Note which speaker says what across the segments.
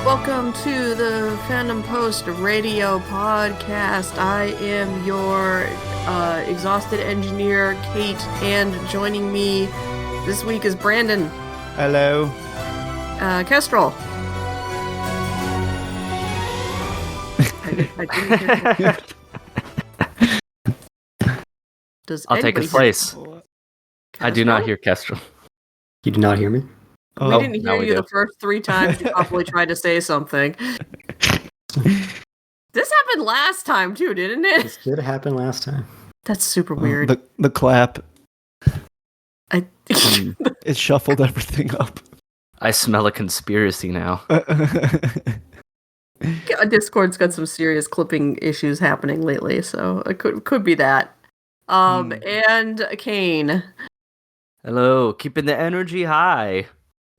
Speaker 1: Welcome to the Fandom Post Radio podcast. I am your exhausted engineer, Kate, and joining me this week is Brandon.
Speaker 2: Hello.
Speaker 1: Kestrel. I didn't hear
Speaker 3: I'll take his place. I do not hear Kestrel.
Speaker 4: You did not hear me?
Speaker 1: We didn't hear you the first 3 times you probably tried to say something. This happened last time too, didn't it?
Speaker 4: This did happen last time.
Speaker 1: That's super weird.
Speaker 2: The clap.
Speaker 1: I
Speaker 2: It shuffled everything up.
Speaker 3: I smell a conspiracy now.
Speaker 1: Discord's got some serious clipping issues happening lately, so it could be that. And Cain.
Speaker 3: Hello, keeping the energy high.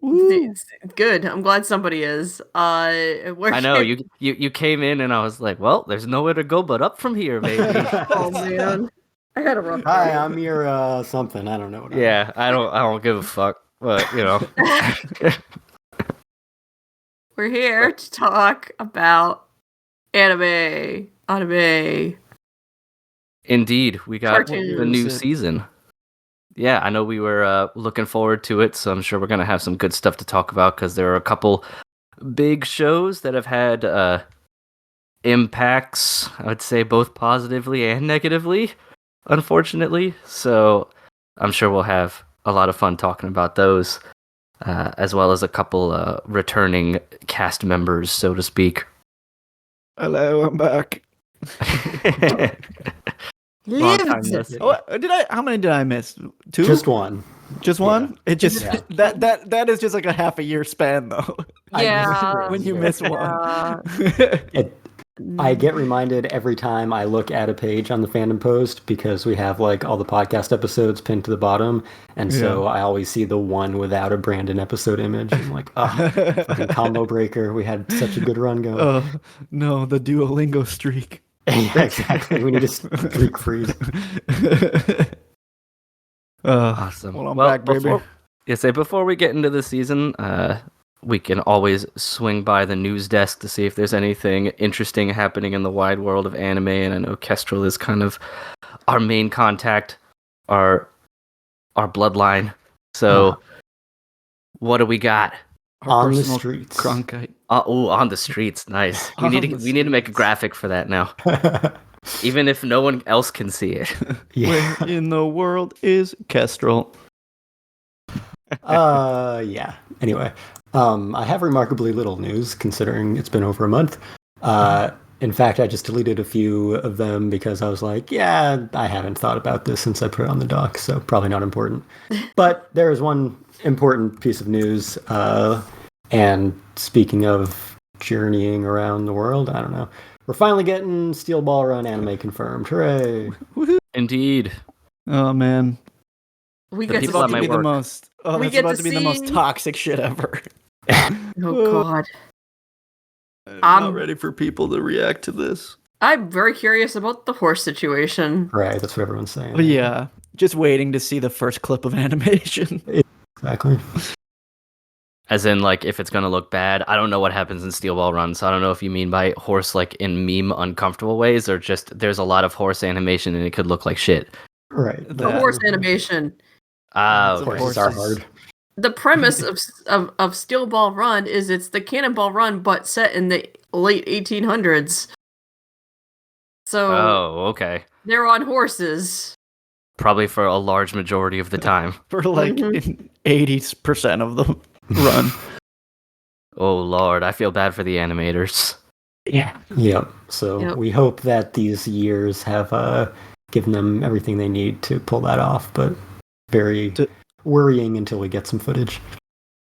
Speaker 1: It's good. I'm glad somebody is.
Speaker 3: I know you came in and I was like, well, there's nowhere to go but up from here, baby.
Speaker 1: Oh man, I had a rough day.
Speaker 4: Hi, I'm your something. I don't know what
Speaker 3: Yeah, I don't give a fuck. But you know,
Speaker 1: We're here to talk about anime.
Speaker 3: indeed, we got
Speaker 1: Cartoons.
Speaker 3: the new season. Yeah, I know we were looking forward to it, so I'm sure we're gonna have some good stuff to talk about because there are a couple big shows that have had impacts. I would say both positively and negatively, unfortunately. So I'm sure we'll have a lot of fun talking about those, as well as a couple returning cast members, so to speak.
Speaker 2: Hello, I'm back.
Speaker 3: Long time no see.
Speaker 2: How many did I miss? 2?
Speaker 4: Just one.
Speaker 2: Just one? It just
Speaker 4: Yeah.
Speaker 2: that is just like a half a year span though.
Speaker 1: Yeah.
Speaker 2: When you miss one.
Speaker 4: I get reminded every time I look at a page on the Fandom Post because we have like all the podcast episodes pinned to the bottom, and so I always see the one without a Brandon episode image. I'm like, fucking combo breaker. We had such a good run going.
Speaker 2: Oh no, the Duolingo streak.
Speaker 4: Yeah, exactly. We need to streak freeze.
Speaker 3: Awesome.
Speaker 2: Well, I'm back, baby.
Speaker 3: Before we get into the season, we can always swing by the news desk to see if there's anything interesting happening in the wide world of anime. And I know Kestrel is kind of our main contact, our bloodline. So, what do we got?
Speaker 4: On the
Speaker 2: Personal
Speaker 4: streets.
Speaker 2: Cronkite.
Speaker 3: On the streets. Nice. We need to make a graphic for that now, even if no one else can see it.
Speaker 4: Yeah.
Speaker 2: Where in the world is Kestrel?
Speaker 4: Yeah. Anyway, I have remarkably little news considering it's been over a month. In fact, I just deleted a few of them because I was like, yeah, I haven't thought about this since I put it on the doc, so probably not important. But there is one important piece of news, and speaking of journeying around the world, I don't know. We're finally getting Steel Ball Run anime confirmed. Hooray!
Speaker 3: Indeed.
Speaker 2: Oh man.
Speaker 1: We
Speaker 3: The
Speaker 1: get
Speaker 3: people
Speaker 1: to
Speaker 3: at my
Speaker 1: see.
Speaker 3: work.
Speaker 1: We
Speaker 2: That's
Speaker 1: get
Speaker 2: about
Speaker 1: to
Speaker 2: to be the most
Speaker 1: see-
Speaker 2: toxic shit ever.
Speaker 1: Oh god.
Speaker 2: I'm
Speaker 1: I'm-
Speaker 2: not ready for people to react to this.
Speaker 1: I'm very curious about the horse situation.
Speaker 4: Right, that's what everyone's saying.
Speaker 2: But yeah, just waiting to see the first clip of animation.
Speaker 4: Exactly.
Speaker 3: As in, like, if it's gonna look bad. I don't know what happens in Steel Ball Run, so I don't know if you mean by horse like in meme uncomfortable ways, or just there's a lot of horse animation and it could look like shit.
Speaker 4: Right.
Speaker 1: The horse animation.
Speaker 3: Oh,
Speaker 4: Horses are hard.
Speaker 1: The premise of Steel Ball Run is it's the Cannonball Run, but set in the late 1800s. So
Speaker 3: oh, okay.
Speaker 1: they're on horses.
Speaker 3: Probably for a large majority of the time.
Speaker 2: For like 80% of the run.
Speaker 3: Oh lord, I feel bad for the animators.
Speaker 2: Yeah.
Speaker 4: Yep. So
Speaker 1: Yep.
Speaker 4: we hope that these years have given them everything they need to pull that off, but very worrying until we get some footage.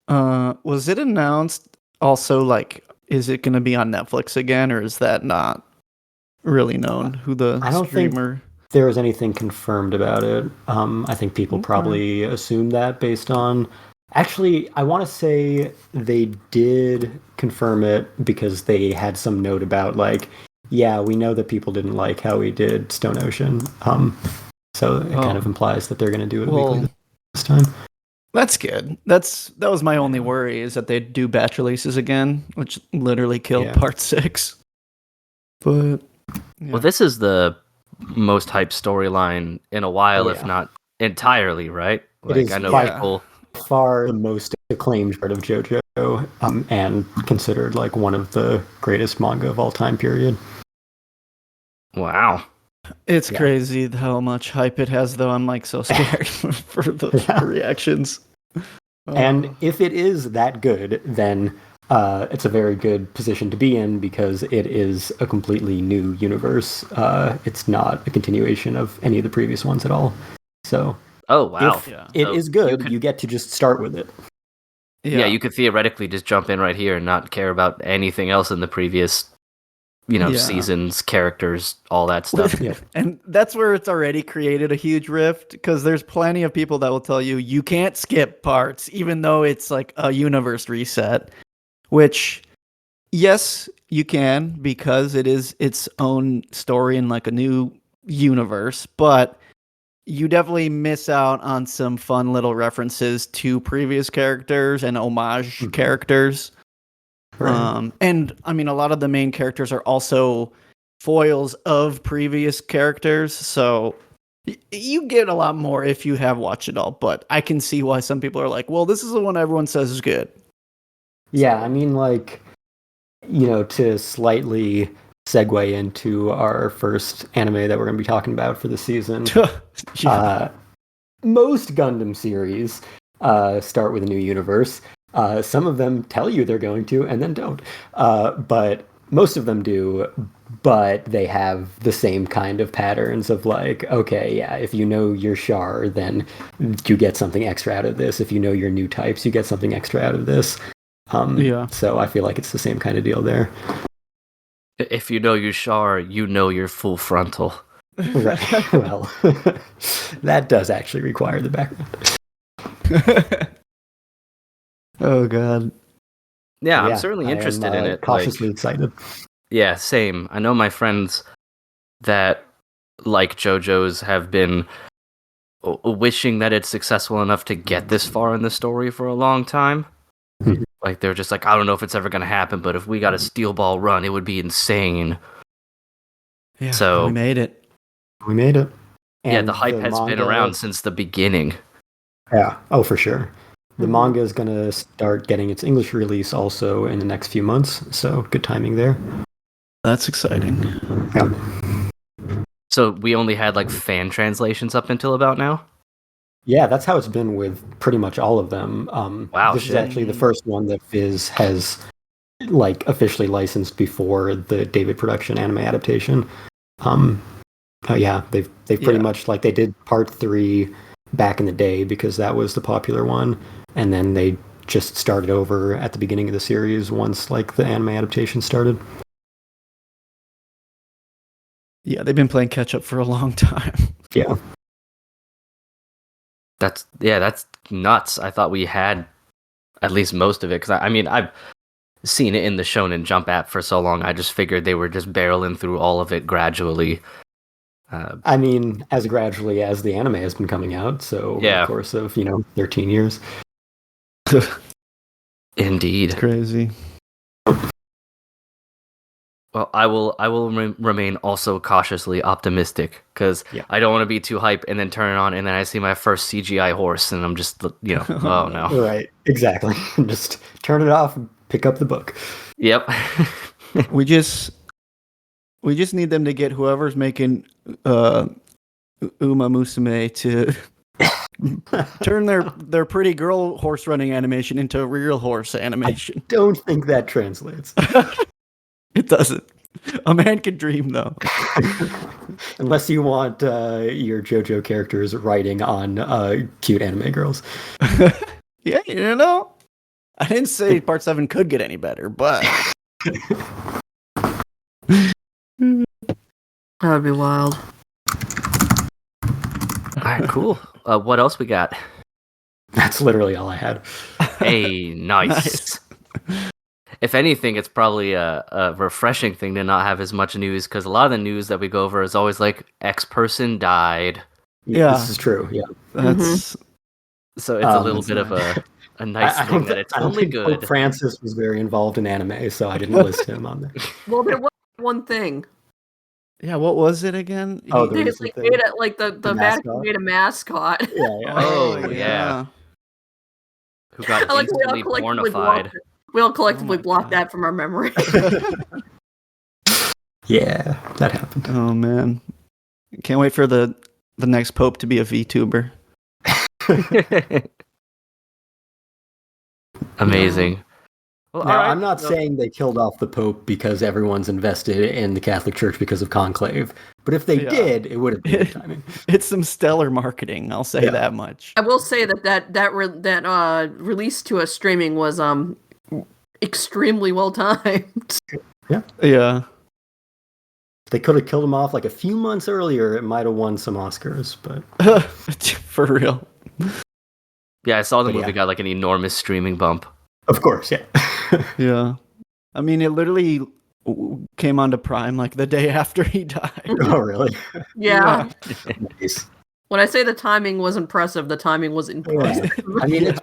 Speaker 2: Was it announced also, like, is it going to be on Netflix again, or is that not really known who the
Speaker 4: I don't think
Speaker 2: streamer?
Speaker 4: there was anything confirmed about it. I think people probably assumed that based on... Actually, I want to say they did confirm it because they had some note about, like, yeah, we know that people didn't like how we did Stone Ocean. So it kind of implies that they're going to do it weekly this time.
Speaker 2: That's good. That was my only worry, is that they'd do batch releases again, which literally killed part 6. But
Speaker 3: Well, this is the most hyped storyline in a while, if
Speaker 4: yeah.
Speaker 3: not entirely, right?
Speaker 4: It is
Speaker 3: I know
Speaker 4: by
Speaker 3: people
Speaker 4: far the most acclaimed part of JoJo, and considered like one of the greatest manga of all time. Period.
Speaker 3: Wow.
Speaker 2: it's crazy how much hype it has, though. I'm like so scared for the reactions.
Speaker 4: And if it is that good, then it's a very good position to be in, because it is a completely new universe. It's not a continuation of any of the previous ones at all. So,
Speaker 3: oh wow,
Speaker 4: if it is good, you get to just start with it.
Speaker 3: Yeah, you could theoretically just jump in right here and not care about anything else in the previous, seasons, characters, all that stuff.
Speaker 2: And that's where it's already created a huge rift, because there's plenty of people that will tell you can't skip parts, even though it's like a universe reset. Which, yes, you can, because it is its own story in like a new universe, but you definitely miss out on some fun little references to previous characters and homage characters.
Speaker 4: Right.
Speaker 2: And I mean, a lot of the main characters are also foils of previous characters, so you get a lot more if you have watched it all. But I can see why some people are like, well, this is the one everyone says is good.
Speaker 4: Yeah, I mean, like, to slightly segue into our first anime that we're going to be talking about for the season. Most Gundam series start with a new universe. Some of them tell you they're going to, and then don't. But most of them do, but they have the same kind of patterns of like, okay, yeah, if you know your Char, then you get something extra out of this. If you know your new types, you get something extra out of this. So I feel like it's the same kind of deal there.
Speaker 3: If you know your Char, you know your full frontal.
Speaker 4: Right. Well, that does actually require the background.
Speaker 2: Oh god.
Speaker 3: Yeah, I'm certainly interested in it.
Speaker 4: Cautiously excited.
Speaker 3: Yeah, same. I know my friends that like JoJo's have been wishing that it's successful enough to get this far in the story for a long time. Like, they're just like, I don't know if it's ever going to happen, but if we got a steel ball run, it would be insane.
Speaker 2: Yeah,
Speaker 3: so
Speaker 2: we made it.
Speaker 4: And
Speaker 3: yeah, the hype has been around since the beginning.
Speaker 4: Yeah, oh, for sure. The manga is going to start getting its English release also in the next few months, so good timing there.
Speaker 2: That's exciting.
Speaker 4: Yeah.
Speaker 3: So we only had like fan translations up until about now?
Speaker 4: Yeah, that's how it's been with pretty much all of them.
Speaker 3: Wow,
Speaker 4: this is actually the first one that Viz has like officially licensed before the David production anime adaptation. Yeah, they've pretty much, like, they did part 3 back in the day because that was the popular one, and then they just started over at the beginning of the series once like the anime adaptation started.
Speaker 2: Yeah, they've been playing catch up for a long time.
Speaker 4: Yeah.
Speaker 3: That's nuts. I thought we had at least most of it, because I mean, I've seen it in the Shonen Jump app for so long. I just figured they were just barreling through all of it gradually.
Speaker 4: I mean, as gradually as the anime has been coming out, so over the course of 13 years.
Speaker 3: Indeed,
Speaker 2: it's crazy.
Speaker 3: Well, I will remain also cautiously optimistic, because I don't want to be too hype and then turn it on and then I see my first CGI horse and I'm just, oh no.
Speaker 4: Right, exactly. Just turn it off and pick up the book.
Speaker 3: Yep.
Speaker 2: We just need them to get whoever's making Uma Musume to turn their pretty girl horse running animation into a real horse animation.
Speaker 4: I don't think that translates.
Speaker 2: It doesn't. A man can dream, though.
Speaker 4: Unless you want your JoJo characters riding on cute anime girls.
Speaker 2: Yeah, I didn't say Part 7 could get any better, but...
Speaker 1: That would be wild.
Speaker 3: Alright, cool. What else we got?
Speaker 4: That's literally all I had.
Speaker 3: Hey, nice. If anything, it's probably a refreshing thing to not have as much news, because a lot of the news that we go over is always like, X person died.
Speaker 2: Yeah.
Speaker 4: This is true, yeah.
Speaker 2: That's
Speaker 3: So it's a little
Speaker 4: It's
Speaker 3: bit of
Speaker 2: nice.
Speaker 3: a nice thing that it's
Speaker 4: I don't
Speaker 3: only
Speaker 4: think
Speaker 3: good.
Speaker 4: Pope Francis was very involved in anime, so I didn't list him on there.
Speaker 1: Well, there was one thing.
Speaker 2: Yeah, what was it again?
Speaker 4: Oh,
Speaker 2: He-
Speaker 4: there
Speaker 1: They
Speaker 4: was
Speaker 1: like
Speaker 4: something.
Speaker 1: made it like the Vatican
Speaker 4: mascot?
Speaker 1: made a mascot.
Speaker 4: Yeah, yeah.
Speaker 3: Oh,
Speaker 2: oh
Speaker 3: yeah. Who got
Speaker 1: I like
Speaker 3: instantly pornified.
Speaker 1: we all collectively
Speaker 2: my
Speaker 1: blocked
Speaker 2: God.
Speaker 1: that from our memory.
Speaker 4: Yeah, that happened.
Speaker 2: Oh man, can't wait for the next pope to be a VTuber.
Speaker 3: Amazing. Well,
Speaker 4: Now,
Speaker 3: all right,
Speaker 4: I'm not
Speaker 3: so-
Speaker 4: saying they killed off the Pope because everyone's invested in the Catholic Church because of Conclave, but if they
Speaker 2: Yeah.
Speaker 4: did, it would have been good timing.
Speaker 2: It's some stellar marketing. I'll say
Speaker 4: Yeah.
Speaker 2: that much.
Speaker 1: I will say that release to us streaming was extremely well timed.
Speaker 2: Yeah.
Speaker 4: They could have killed him off like a few months earlier. It might have won some Oscars, but
Speaker 2: For real.
Speaker 3: Yeah, I saw the
Speaker 4: But
Speaker 3: movie
Speaker 4: yeah.
Speaker 3: got like an enormous streaming bump.
Speaker 4: of course, yeah.
Speaker 2: Yeah. I mean, it literally came onto Prime like the day after he died.
Speaker 4: Oh, really?
Speaker 1: Yeah.
Speaker 4: Nice.
Speaker 1: When I say the timing was impressive, the timing was impressive.
Speaker 4: I mean,
Speaker 2: Yeah.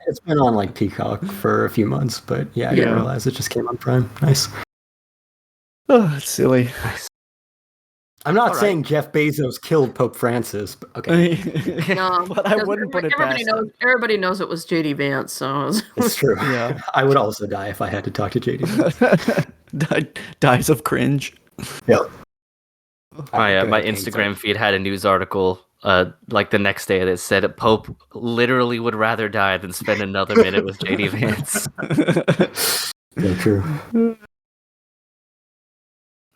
Speaker 4: it's been on like Peacock for a few months, but yeah, I didn't
Speaker 2: Yeah.
Speaker 4: realize it just came on Prime. Nice.
Speaker 2: Oh, it's silly.
Speaker 4: I'm not
Speaker 3: All right.
Speaker 4: saying Jeff Bezos killed Pope Francis, but okay,
Speaker 1: No,
Speaker 2: But I
Speaker 1: because
Speaker 2: wouldn't put it
Speaker 1: everybody
Speaker 2: past
Speaker 1: knows. Everybody knows it was JD Vance. So
Speaker 4: it's true.
Speaker 2: Yeah.
Speaker 4: I would also die if I had to talk to JD.
Speaker 2: Dies of cringe.
Speaker 4: Yeah.
Speaker 3: My Instagram feed had a news article like the next day that said Pope literally would rather die than spend another minute with JD Vance.
Speaker 4: Yeah, true.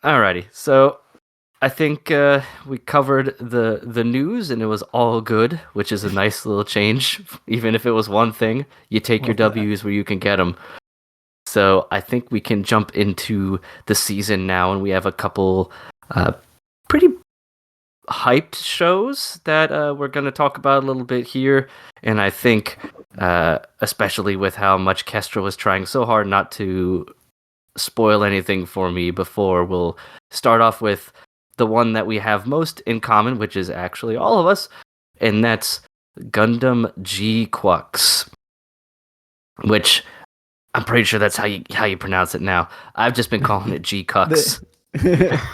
Speaker 3: Alrighty, so I think we covered the news and it was all good, which is a nice little change. Even if it was one thing, you take your
Speaker 2: Love that.
Speaker 3: W's where you can get them. So I think we can jump into the season now, and we have a couple pretty hyped shows that we're going to talk about a little bit here. And I think, especially with how much Kestrel was trying so hard not to spoil anything for me before, we'll start off with the one that we have most in common, which is actually all of us, and that's Gundam G Quacks, which I'm pretty sure that's how you pronounce it now. I've just been calling it G Cucks.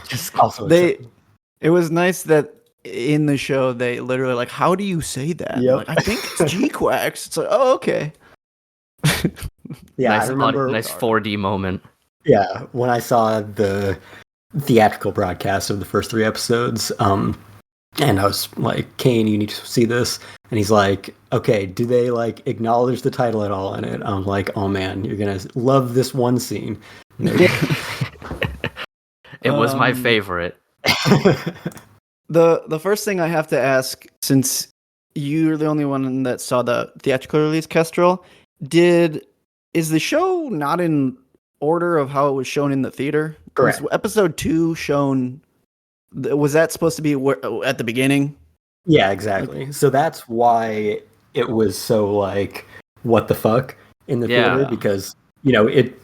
Speaker 4: Just also
Speaker 2: It was nice that in the show they literally like, how do you say that?
Speaker 4: Yep.
Speaker 2: Like, I think it's G-Quacks. It's like, oh, okay.
Speaker 4: yeah,
Speaker 3: nice,
Speaker 4: I remember.
Speaker 3: nice 4D moment.
Speaker 4: Yeah, when I saw the theatrical broadcast of the first 3 episodes, and I was like, Cain, you need to see this. And he's like, okay, do they like acknowledge the title at all in it? I'm like, oh man, you're gonna love this one scene.
Speaker 3: It was my favorite.
Speaker 2: The first thing I have to ask, since you're the only one that saw the theatrical release, Kestrel, is the show not in order of how it was shown in the theater?
Speaker 4: Correct.
Speaker 2: Was episode 2 shown? Was that supposed to be at the beginning?
Speaker 4: Yeah, exactly. So that's why it was so like, what the fuck in the theater,
Speaker 3: Yeah.
Speaker 4: because it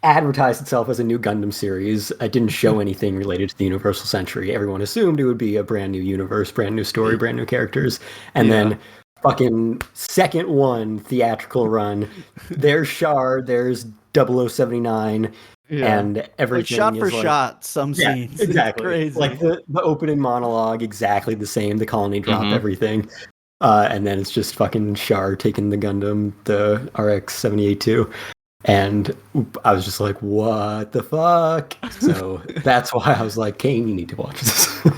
Speaker 4: advertised itself as a new Gundam series. It didn't show anything related to the Universal Century. Everyone assumed it would be a brand new universe, brand new story, brand new characters. And then fucking second one theatrical run, there's Char, there's 0079, and everything
Speaker 2: Like shot for
Speaker 4: is like,
Speaker 2: shot, some
Speaker 4: yeah,
Speaker 2: scenes. It's
Speaker 4: exactly.
Speaker 2: crazy.
Speaker 4: Like the opening monologue, exactly the same. The colony drop,
Speaker 3: Mhm.
Speaker 4: everything. And then it's just fucking Char taking the Gundam, the RX-78-2. And I was just like, what the fuck? So that's why I was like, Cain, you need to watch this. I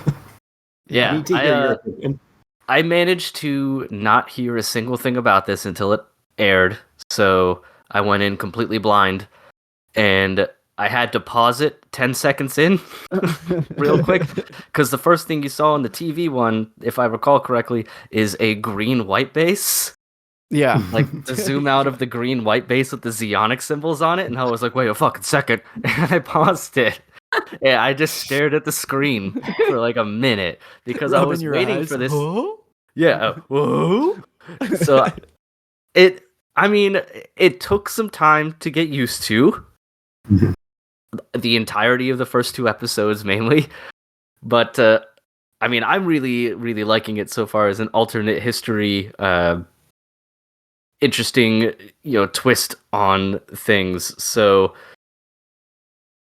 Speaker 3: Yeah,
Speaker 4: need to hear your opinion.
Speaker 3: I managed to not hear a single thing about this until it aired, so I went in completely blind, and I had to pause it 10 seconds in real quick, because the first thing you saw on the TV one, if I recall correctly, is a green-white base.
Speaker 2: Yeah.
Speaker 3: Like the zoom out of the green-white base with the Zeonic symbols on it, and I was like, wait a fucking second, and I paused it. Yeah, I just stared at the screen for like a minute because I
Speaker 2: Rubbing
Speaker 3: was
Speaker 2: your
Speaker 3: waiting
Speaker 2: eyes.
Speaker 3: for this.
Speaker 2: Huh?
Speaker 3: Yeah. Whoa. So it took some time to get used to.
Speaker 4: Mhm.
Speaker 3: The entirety of the first 2 episodes mainly. But I'm really, really liking it so far as an alternate history interesting, twist on things. So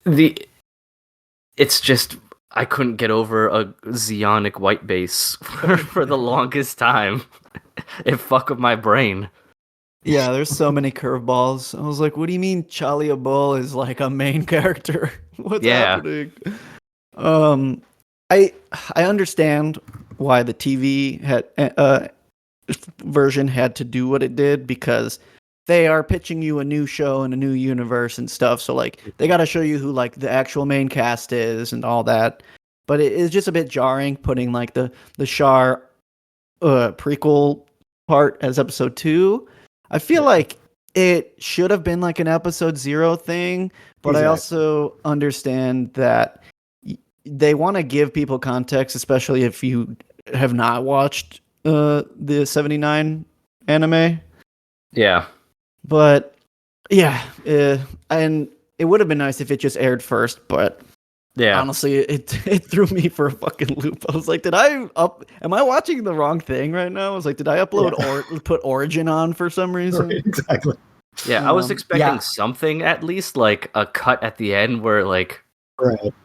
Speaker 3: it's just I couldn't get over a Zeonic white base for the longest time. It fucked with my brain.
Speaker 2: Yeah, there's so many curveballs. I was like, what do you mean Chalia Bull is like a main character? What's happening? I understand why the TV version had to do what it did, because they are pitching you a new show and a new universe and stuff. So like they got to show you who like the actual main cast is and all that. But it is just a bit jarring putting like the Char prequel part as episode 2. I feel like it should have been like an episode 0 thing, but I also understand that they want to give people context, especially if you have not watched the 79 anime.
Speaker 3: Yeah.
Speaker 2: But yeah, and it would have been nice if it just aired first, but
Speaker 3: yeah,
Speaker 2: honestly, it threw me for a fucking loop. I was like, am I watching the wrong thing right now? I was like, did I upload or put Origin on for some reason?
Speaker 4: Right, exactly.
Speaker 3: Yeah, I was expecting something, at least like a cut at the end where like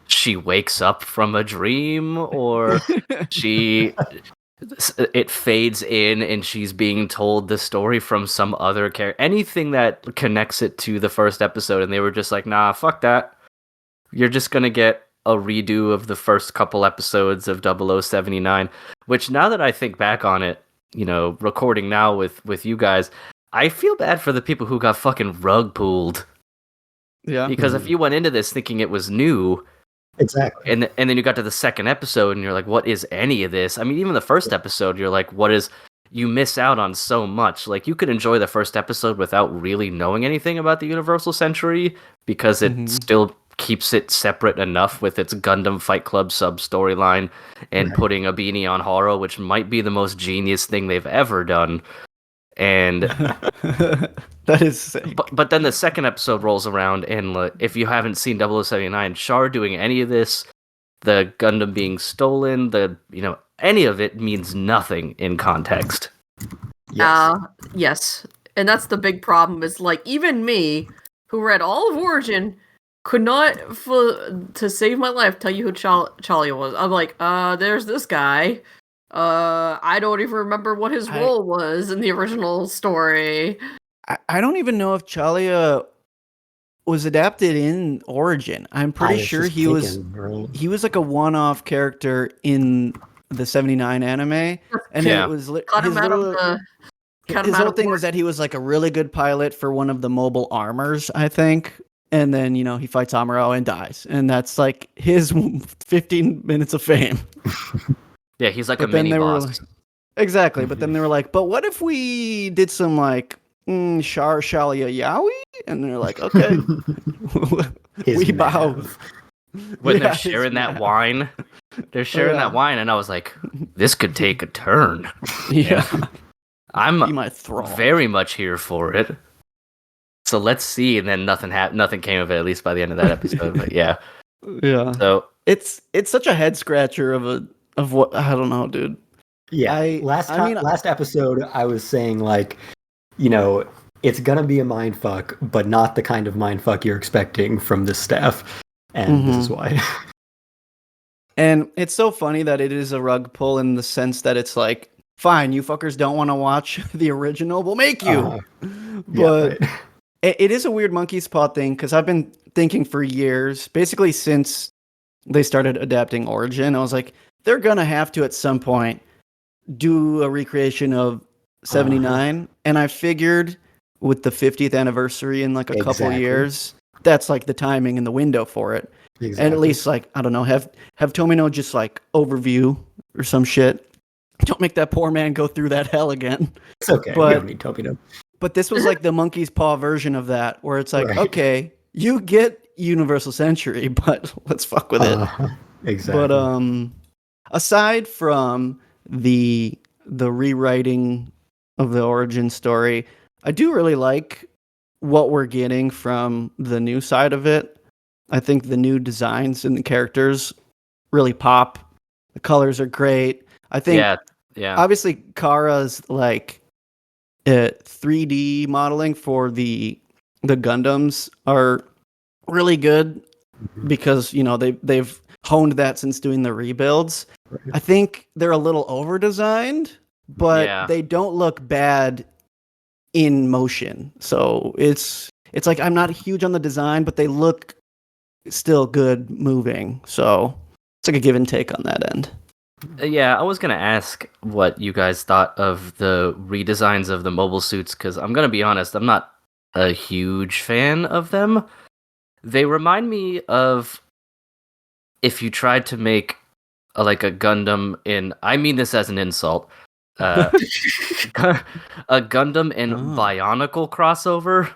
Speaker 3: she wakes up from a dream, or it fades in and she's being told the story from some other character. Anything that connects it to the first episode, and they were just like, nah, fuck that. You're just gonna get a redo of the first couple episodes of 0079, which now that I think back on it, recording now with you guys, I feel bad for the people who got fucking rug pulled. Yeah. Because if you went into this thinking it was new,
Speaker 4: exactly,
Speaker 3: and then you got to the second episode and you're like, what is any of this? I mean, even the first episode, you're like, you miss out on so much. Like, you could enjoy the first episode without really knowing anything about the Universal Century, because it still keeps it separate enough with its Gundam Fight Club sub-storyline and putting a beanie on Horo, which might be the most genius thing they've ever done. And
Speaker 2: that is sick.
Speaker 3: But then the second episode rolls around, and if you haven't seen 0079, Char doing any of this, the Gundam being stolen, any of it means nothing in context.
Speaker 1: Yes. And that's the big problem, is like, even me, who read all of Origin, could not, to save my life, tell you who Chalia was. I'm like, there's this guy. I don't even remember what his role was in the original story.
Speaker 2: I don't even know if Chalia was adapted in Origin. I'm pretty sure he was like a one-off character in the 79 anime, and it was his whole thing was that he was like a really good pilot for one of the mobile armors, I think. And then, he fights Amuro and dies. And that's like his 15 minutes of fame.
Speaker 3: Yeah, he's like a mini boss.
Speaker 2: Exactly. But then they were like, but what if we did some like Shalia Yaoi? And they're like, okay. We bow.
Speaker 3: When they're sharing that wine. They're sharing that wine, and I was like, this could take a turn.
Speaker 2: Yeah.
Speaker 3: I'm very much here for it. So let's see, and then nothing came of it, at least by the end of that episode. But yeah. So
Speaker 2: it's such a head scratcher of what, I don't know, dude.
Speaker 4: Yeah. Last episode, I was saying like, it's gonna be a mindfuck, but not the kind of mindfuck you're expecting from this staff, and this is why.
Speaker 2: And it's so funny that it is a rug pull in the sense that it's like, fine, you fuckers don't want to watch the original, we'll make you. But. Yeah, right. It is a weird monkey's paw thing, because I've been thinking for years, basically since they started adapting Origin, I was like, they're going to have to at some point do a recreation of 79. And I figured with the 50th anniversary in like a couple years, that's like the timing and the window for it. Exactly. And at least like, I don't know, have Tomino just like overview or some shit. Don't make that poor man go through that hell again.
Speaker 4: It's okay. We don't need Tomino.
Speaker 2: But this was like the monkey's paw version of that, where it's like, okay, you get Universal Century, but let's fuck with it.
Speaker 4: Exactly.
Speaker 2: But aside from the rewriting of the origin story, I do really like what we're getting from the new side of it. I think the new designs and the characters really pop. The colors are great. I think, obviously, Kara's like 3D modeling for the Gundams are really good because they've honed that since doing the rebuilds.
Speaker 4: Right.
Speaker 2: I think they're a little over designed, but they don't look bad in motion. So it's like I'm not huge on the design, but they look still good moving. So it's like a give and take on that end.
Speaker 3: Yeah, I was going to ask what you guys thought of the redesigns of the mobile suits, because I'm going to be honest, I'm not a huge fan of them. They remind me of if you tried to make a Gundam in, I mean this as an insult, a Gundam and Bionicle crossover.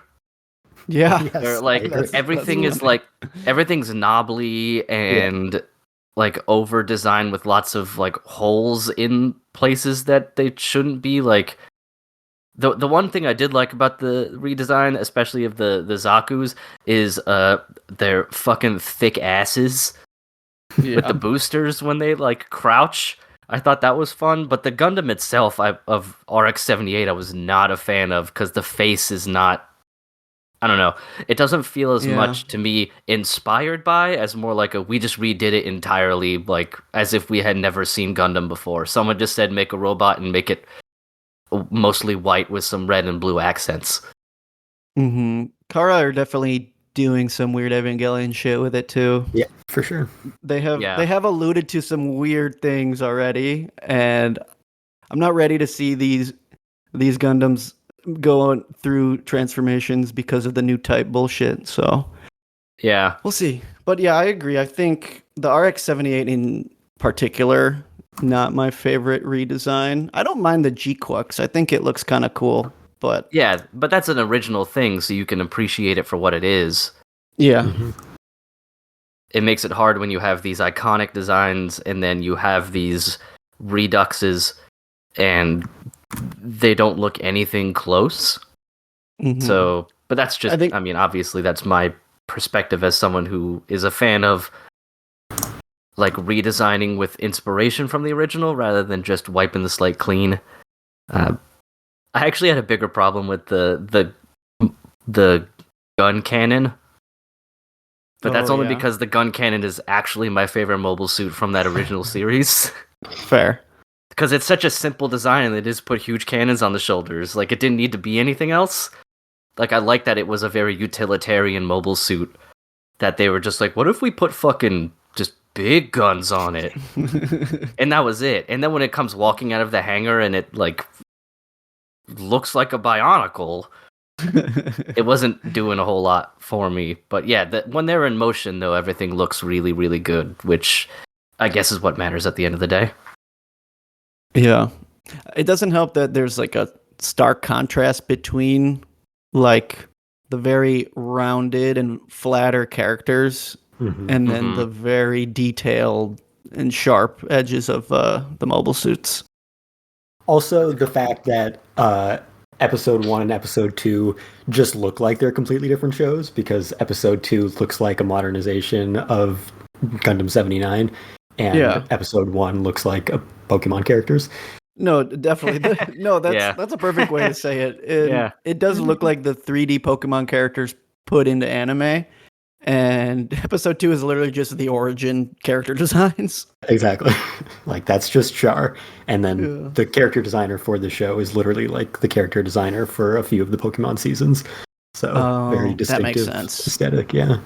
Speaker 2: Yeah.
Speaker 4: Yes,
Speaker 3: Where, like, everything is like, everything's knobbly and like over designed with lots of like holes in places that they shouldn't be. Like the one thing I did like about the redesign, especially of the Zaku's, is their fucking thick asses with the boosters when they like crouch. I thought that was fun, but the Gundam itself of RX-78 I was not a fan of because the face is not, I don't know. It doesn't feel as much to me inspired by as more like we just redid it entirely, like as if we had never seen Gundam before. Someone just said make a robot and make it mostly white with some red and blue accents.
Speaker 2: Mm-hmm. Kara are definitely doing some weird Evangelion shit with it too.
Speaker 4: Yeah, for sure.
Speaker 2: They have alluded to some weird things already, and I'm not ready to see these Gundams going through transformations because of the new type bullshit. So
Speaker 3: yeah,
Speaker 2: we'll see. But yeah, I agree. I think the RX-78 in particular, not my favorite redesign. I don't mind the G-Quacks. I think it looks kind of cool. But
Speaker 3: yeah, but that's an original thing, so you can appreciate it for what it is.
Speaker 2: Yeah.
Speaker 4: Mm-hmm.
Speaker 3: It makes it hard when you have these iconic designs and then you have these reduxes and they don't look anything close.
Speaker 2: Mm-hmm.
Speaker 3: So, but that's just, I mean, obviously that's my perspective as someone who is a fan of like redesigning with inspiration from the original rather than just wiping the slate clean. I actually had a bigger problem with the gun cannon. But that's only because the gun cannon is actually my favorite mobile suit from that original series.
Speaker 2: Fair.
Speaker 3: Because it's such a simple design and they just put huge cannons on the shoulders. Like, it didn't need to be anything else. Like, I like that it was a very utilitarian mobile suit. That they were just like, what if we put fucking just big guns on it? And that was it. And then when it comes walking out of the hangar and it, like, looks like a Bionicle, it wasn't doing a whole lot for me. But yeah, when they're in motion, though, everything looks really, really good, which I guess is what matters at the end of the day.
Speaker 2: Yeah. It doesn't help that there's like a stark contrast between like the very rounded and flatter characters and then the very detailed and sharp edges of the mobile suits.
Speaker 4: Also, the fact that Episode 1 and Episode 2 just look like they're completely different shows, because Episode 2 looks like a modernization of Gundam 79, and Episode 1 looks like Pokemon characters.
Speaker 2: No, definitely. That's a perfect way to say it. It does look like the 3D Pokemon characters put into anime, and Episode 2 is literally just the origin character designs.
Speaker 4: Exactly. Like, that's just Char. And then the character designer for the show is literally like the character designer for a few of the Pokemon seasons. So very distinctive aesthetic, yeah.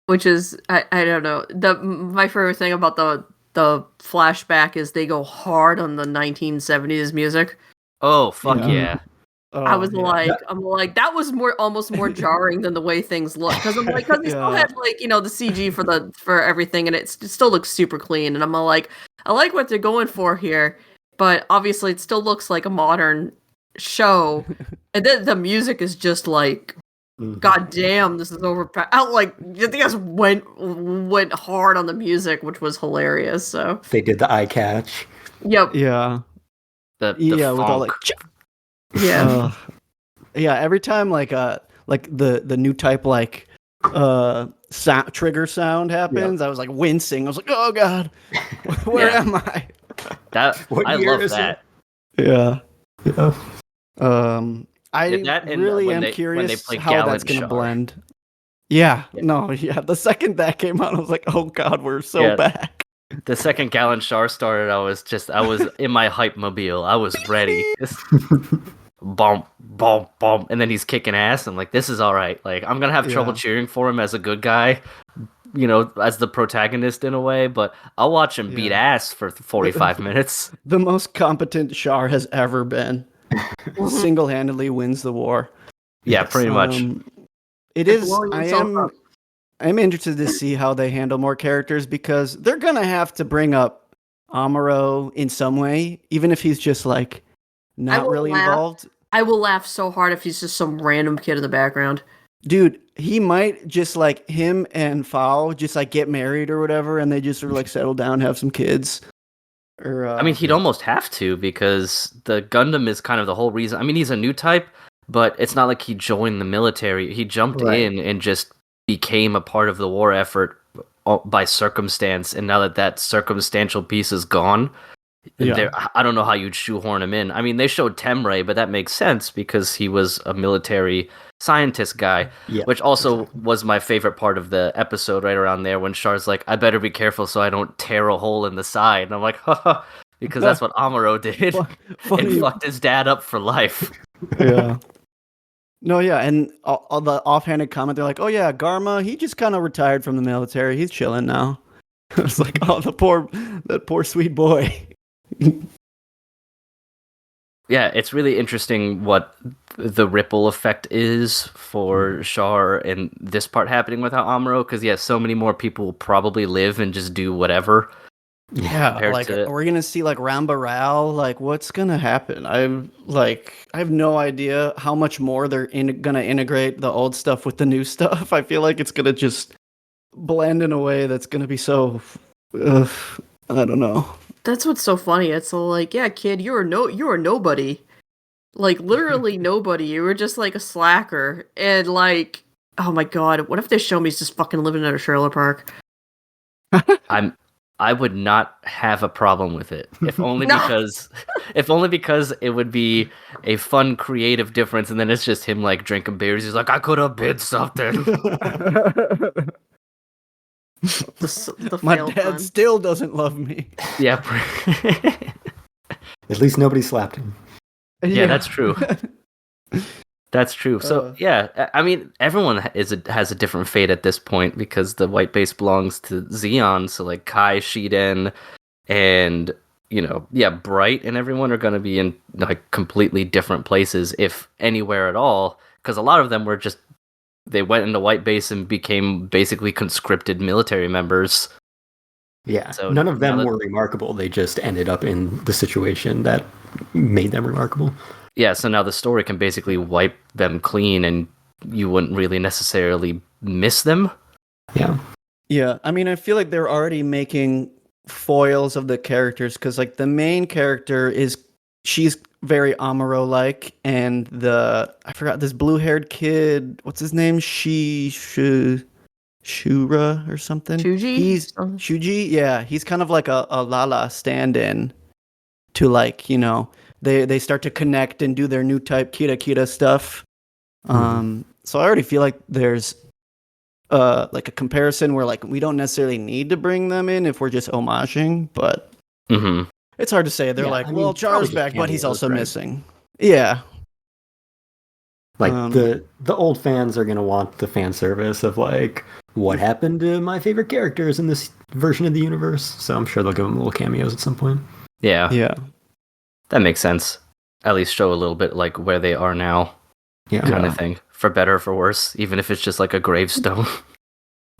Speaker 1: Which is, I don't know. My favorite thing about the flashback is they go hard on the 1970s music.
Speaker 3: Oh, fuck yeah.
Speaker 1: I was like, that was almost more jarring than the way things look, because I'm like, because they still had like, the CG for everything, and it still looks super clean, and I'm like, I like what they're going for here, but obviously it still looks like a modern show, and then the music is just like, god damn, this is over. Like, you guys went hard on the music, which was hilarious. So
Speaker 4: they did the eye catch.
Speaker 1: Yep.
Speaker 2: Yeah.
Speaker 3: The
Speaker 2: with all like.
Speaker 1: Yeah.
Speaker 2: Yeah, every time like the new type like trigger sound happens, I was like wincing. I was like, "Oh god. Where am I?"
Speaker 3: I love that.
Speaker 2: Yeah.
Speaker 4: Yeah.
Speaker 2: I
Speaker 3: That and
Speaker 2: really
Speaker 3: when
Speaker 2: am
Speaker 3: they
Speaker 2: curious
Speaker 3: play
Speaker 2: how that's
Speaker 3: Gallant
Speaker 2: gonna
Speaker 3: Char.
Speaker 2: blend. Yeah,
Speaker 3: Yeah.
Speaker 2: no, yeah. The second that came out, I was like, oh god, we're so
Speaker 3: Yeah.
Speaker 2: back.
Speaker 3: The second Gallant Char started, I was in my hype mobile. I was ready. Bump, bump, bump, and then he's kicking ass. I'm like, this is all right. Like, I'm gonna have trouble
Speaker 2: Yeah.
Speaker 3: cheering for him as a good guy, as the protagonist in a way, but I'll watch him beat
Speaker 2: Yeah.
Speaker 3: ass for 45 minutes.
Speaker 2: The most competent Char has ever been. Single-handedly wins the war.
Speaker 3: Yeah, pretty much.
Speaker 2: It
Speaker 1: They're
Speaker 2: is.
Speaker 1: blowing themselves up.
Speaker 2: I'm interested to see how they handle more characters because they're gonna have to bring up Amuro in some way, even if he's just like not
Speaker 1: will
Speaker 2: really
Speaker 1: laugh.
Speaker 2: involved.
Speaker 1: I will laugh so hard if he's just some random kid in the background.
Speaker 2: Dude, he might just like him and Fao just like get married or whatever, and they just sort of like settle down, have some kids. Or
Speaker 3: I mean, he'd almost have to because the Gundam is kind of the whole reason. I mean, he's a new type, but it's not like he joined the military. He jumped in and just became a part of the war effort by circumstance. And now that circumstantial piece is gone, I don't know how you'd shoehorn him in. I mean, they showed Temray, but that makes sense because he was a military scientist guy, which also was my favorite part of the episode right around there when Char's like, I better be careful so I don't tear a hole in the side. And I'm like, haha, because that's what Amuro did and fucked his dad up for life.
Speaker 2: Yeah. No, yeah, and all the offhanded comment, they're like, oh yeah, Garma, he just kind of retired from the military. He's chilling now. It's like, oh, that poor sweet boy.
Speaker 3: Yeah, it's really interesting what the ripple effect is for Char and this part happening without Amuro, because so many more people will probably live and just do whatever.
Speaker 2: Yeah, like we're gonna see like Ramba Rao, like what's gonna happen? I have no idea how much more they're gonna integrate the old stuff with the new stuff. I feel like it's gonna just blend in a way that's gonna be so I don't know.
Speaker 1: That's what's so funny. It's so like, yeah, kid, you're nobody. Like literally nobody. You were just like a slacker. And like, oh my god, what if they show me he's just fucking living at a trailer park?
Speaker 3: I would not have a problem with it. If only because it would be a fun creative difference, and then it's just him like drinking beers. He's like, I could have been something.
Speaker 2: My dad still doesn't love me.
Speaker 3: Yeah.
Speaker 4: At least nobody slapped him.
Speaker 3: Yeah, that's true. That's true. So I mean, everyone has a different fate at this point because the white base belongs to Zeon. So like Kai, Shiden, and Bright, and everyone are going to be in like completely different places, if anywhere at all. Because a lot of them they went into white base and became basically conscripted military members.
Speaker 4: Yeah, so none of them were remarkable. They just ended up in the situation that made them remarkable.
Speaker 3: Yeah, so now the story can basically wipe them clean and you wouldn't really necessarily miss them.
Speaker 4: Yeah.
Speaker 2: Yeah, I mean, I feel like they're already making foils of the characters because, like, the main character she's very Amuro-like, and I forgot this blue-haired kid, what's his name? Shura or something? Shuji? Yeah, he's kind of like a Lala stand-in to, like, they start to connect and do their new type Kira stuff. So I already feel like there's like a comparison where like we don't necessarily need to bring them in if we're just homaging, but it's hard to say. They're Char's back, but he's also missing. Yeah.
Speaker 4: Like the old fans are gonna want the fan service of like what happened to my favorite characters in this version of the universe. So I'm sure they'll give them little cameos at some point.
Speaker 3: Yeah.
Speaker 2: Yeah.
Speaker 3: That makes sense. At least show a little bit like where they are now. Kind of thing. For better or for worse, even if it's just like a gravestone.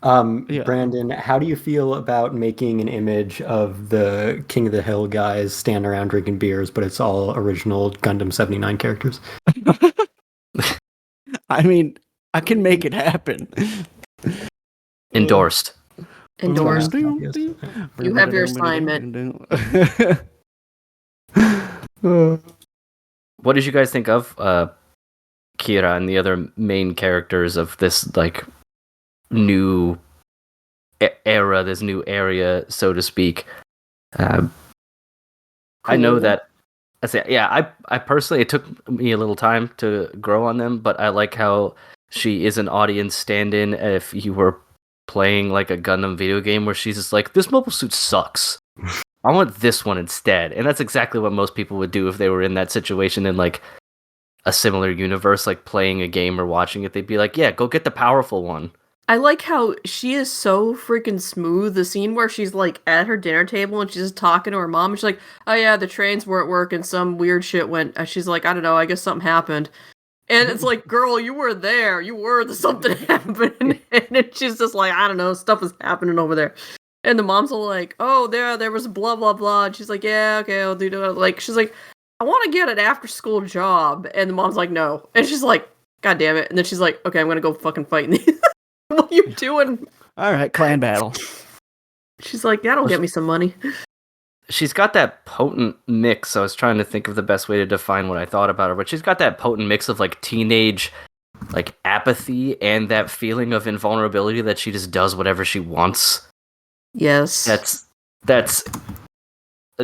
Speaker 4: Brandon, how do you feel about making an image of the King of the Hill guys standing around drinking beers, but it's all original Gundam 79 characters?
Speaker 2: I mean, I can make it happen.
Speaker 3: Endorsed.
Speaker 1: You have your assignment.
Speaker 3: What did you guys think of Kira and the other main characters of this like new era, this new area, so to speak? I know that I say, yeah, I personally, it took me a little time to grow on them, but I like how she is an audience stand-in if you were playing like a Gundam video game where she's just like, this mobile suit sucks. I want this one instead. And that's exactly what most people would do if they were in that situation in like a similar universe, like playing a game or watching it. They'd be like, yeah, go get the powerful one.
Speaker 1: I like how she is so freaking smooth. The scene where she's like at her dinner table and she's just talking to her mom. And she's like, "Oh yeah, the trains weren't working. Some weird shit went." She's like, "I don't know. I guess something happened." And it's like, "Girl, you were there. You were the something happened." And then she's just like, "I don't know. Stuff is happening over there." And the mom's all like, "Oh, there was blah blah blah." And she's like, "Yeah, okay, I'll do that." Like, she's like, "I want to get an after school job." And the mom's like, "No." And she's like, "God damn it." And then she's like, "Okay, I'm gonna go fucking fight in these." What are you doing?
Speaker 2: All right, clan battle.
Speaker 1: She's like, that'll get me some money.
Speaker 3: She's got that potent mix. I was trying to think of the best way to define what I thought about her, but she's got that potent mix of like teenage, like apathy and that feeling of invulnerability that she just does whatever she wants.
Speaker 1: Yes.
Speaker 3: That's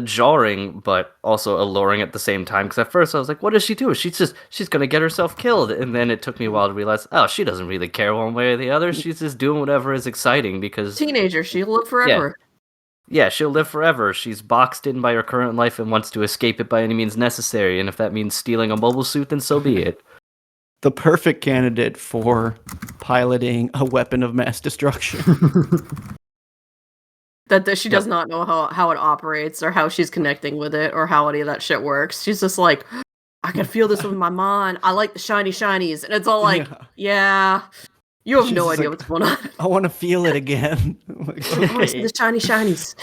Speaker 3: jarring, but also alluring at the same time. Because at first I was like, what does she do? She's gonna get herself killed. And then it took me a while to realize, oh, she doesn't really care one way or the other. She's just doing whatever is exciting because
Speaker 1: teenager, she'll live forever.
Speaker 3: Yeah, she'll live forever. She's boxed in by her current life and wants to escape it by any means necessary. And if that means stealing a mobile suit, then so be it.
Speaker 2: The perfect candidate for piloting a weapon of mass destruction.
Speaker 1: That she does not know how it operates or how she's connecting with it or how any of that shit works. She's just like, I can feel this with my mind. I like the shiny shinies. And it's all like, yeah you have no idea what's going on.
Speaker 2: I want to feel it again.
Speaker 1: I want to see the shiny shinies.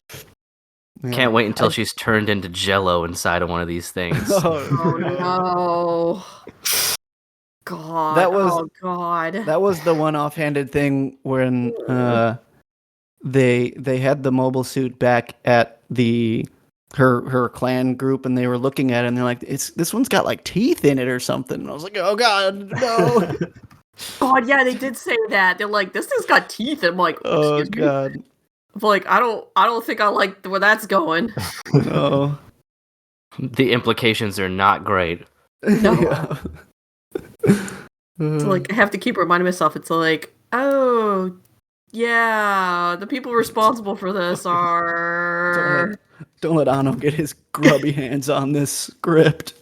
Speaker 2: Yeah.
Speaker 3: Can't wait until she's turned into Jello inside of one of these things.
Speaker 1: Oh no. God.
Speaker 2: That was the one offhanded thing when they had the mobile suit back at her clan group and they were looking at it and they're like, this one's got like teeth in it or something. And I was like, oh god, no.
Speaker 1: God, yeah, they did say that. They're like, this thing's got teeth. And I'm like,
Speaker 2: oh god.
Speaker 1: I'm like, I don't think I like where that's going.
Speaker 2: No.
Speaker 3: The implications are not great.
Speaker 1: No. It's like I have to keep reminding myself. It's like, oh yeah, the people responsible for this are.
Speaker 2: Don't let Anno get his grubby hands on this script.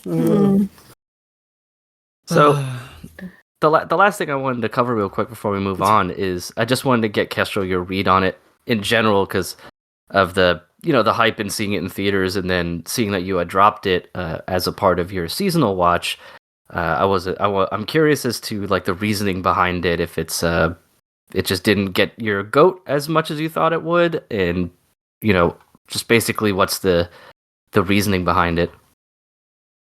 Speaker 3: So, the last thing I wanted to cover real quick before we move on is I just wanted to get Kestrel your read on it in general because of the hype and seeing it in theaters and then seeing that you had dropped it as a part of your seasonal watch. I'm curious as to like the reasoning behind it. If it's it just didn't get your goat as much as you thought it would, and just basically what's the reasoning behind it.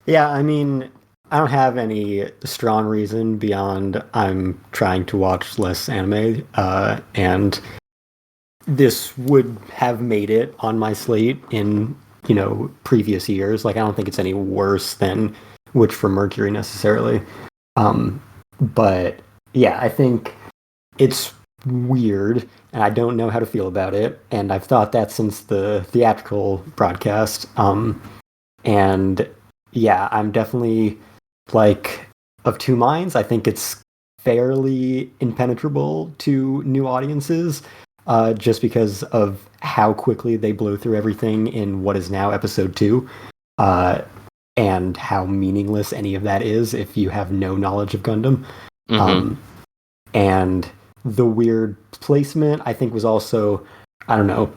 Speaker 4: Yeah, I mean, I don't have any strong reason beyond I'm trying to watch less anime, and this would have made it on my slate in previous years. Like, I don't think it's any worse than Witch from Mercury necessarily, but yeah, I think it's weird, and I don't know how to feel about it, and I've thought that since the theatrical broadcast, and yeah, I'm definitely like of two minds. I think it's fairly impenetrable to new audiences, just because of how quickly they blow through everything in what is now episode 2, and how meaningless any of that is if you have no knowledge of Gundam.
Speaker 3: Mm-hmm.
Speaker 4: And the weird placement, I think, was also, I don't know,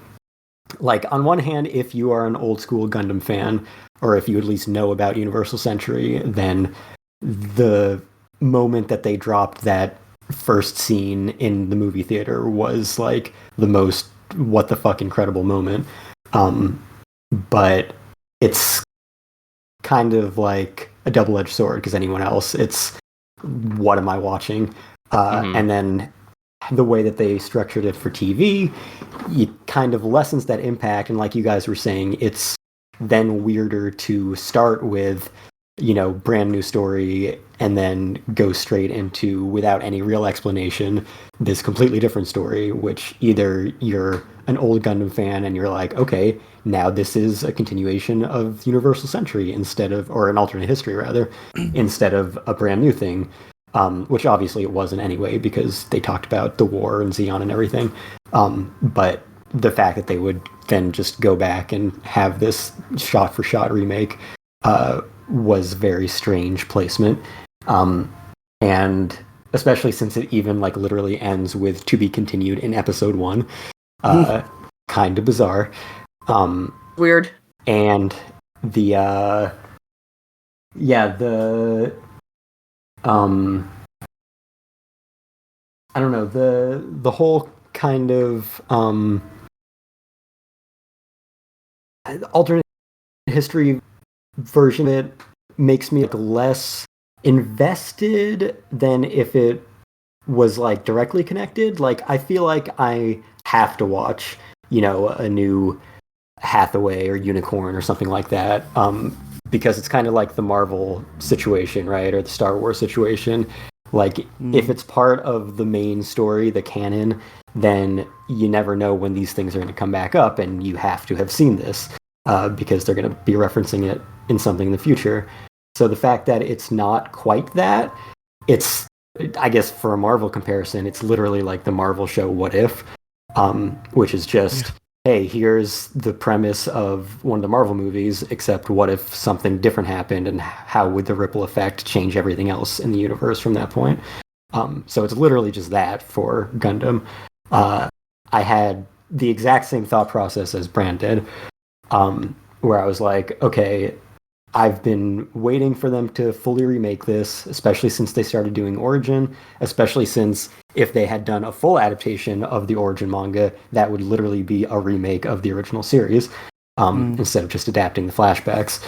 Speaker 4: like, on one hand, if you are an old school Gundam fan, or if you at least know about Universal Century, then the moment that they dropped that first scene in the movie theater was like the most what the fuck incredible moment. But it's kind of like a double-edged sword, because anyone else, it's what am I watching? And then the way that they structured it for TV, it kind of lessens that impact, and like you guys were saying, it's then weirder to start with brand new story, and then go straight into, without any real explanation, this completely different story, which either you're an old Gundam fan and you're like, okay, now this is a continuation of Universal Century or an alternate history rather, instead of a brand new thing, which obviously it wasn't anyway, because they talked about the war and Zeon and everything. But the fact that they would then just go back and have this shot-for-shot remake was very strange placement. And especially since it even literally ends with "to be continued" in episode 1. Kind of bizarre.
Speaker 1: Weird.
Speaker 4: And the I don't know, the whole kind of alternate history version of it makes me less invested than if it was directly connected. I feel like I have to watch, a new Hathaway or Unicorn or something like that, because it's kind of like the Marvel situation, right, or the Star Wars situation. If it's part of the main story, the canon, then you never know when these things are going to come back up, and you have to have seen this because they're going to be referencing it in something in the future. So the fact that it's not quite that, I guess for a Marvel comparison, it's literally like the Marvel show What If, which is just, hey, here's the premise of one of the Marvel movies, except what if something different happened, and how would the ripple effect change everything else in the universe from that point? So it's literally just that for Gundam. I had the exact same thought process as Brand did, where I was like, okay, I've been waiting for them to fully remake this, especially since they started doing Origin, especially since if they had done a full adaptation of the Origin manga, that would literally be a remake of the original series, instead of just adapting the flashbacks.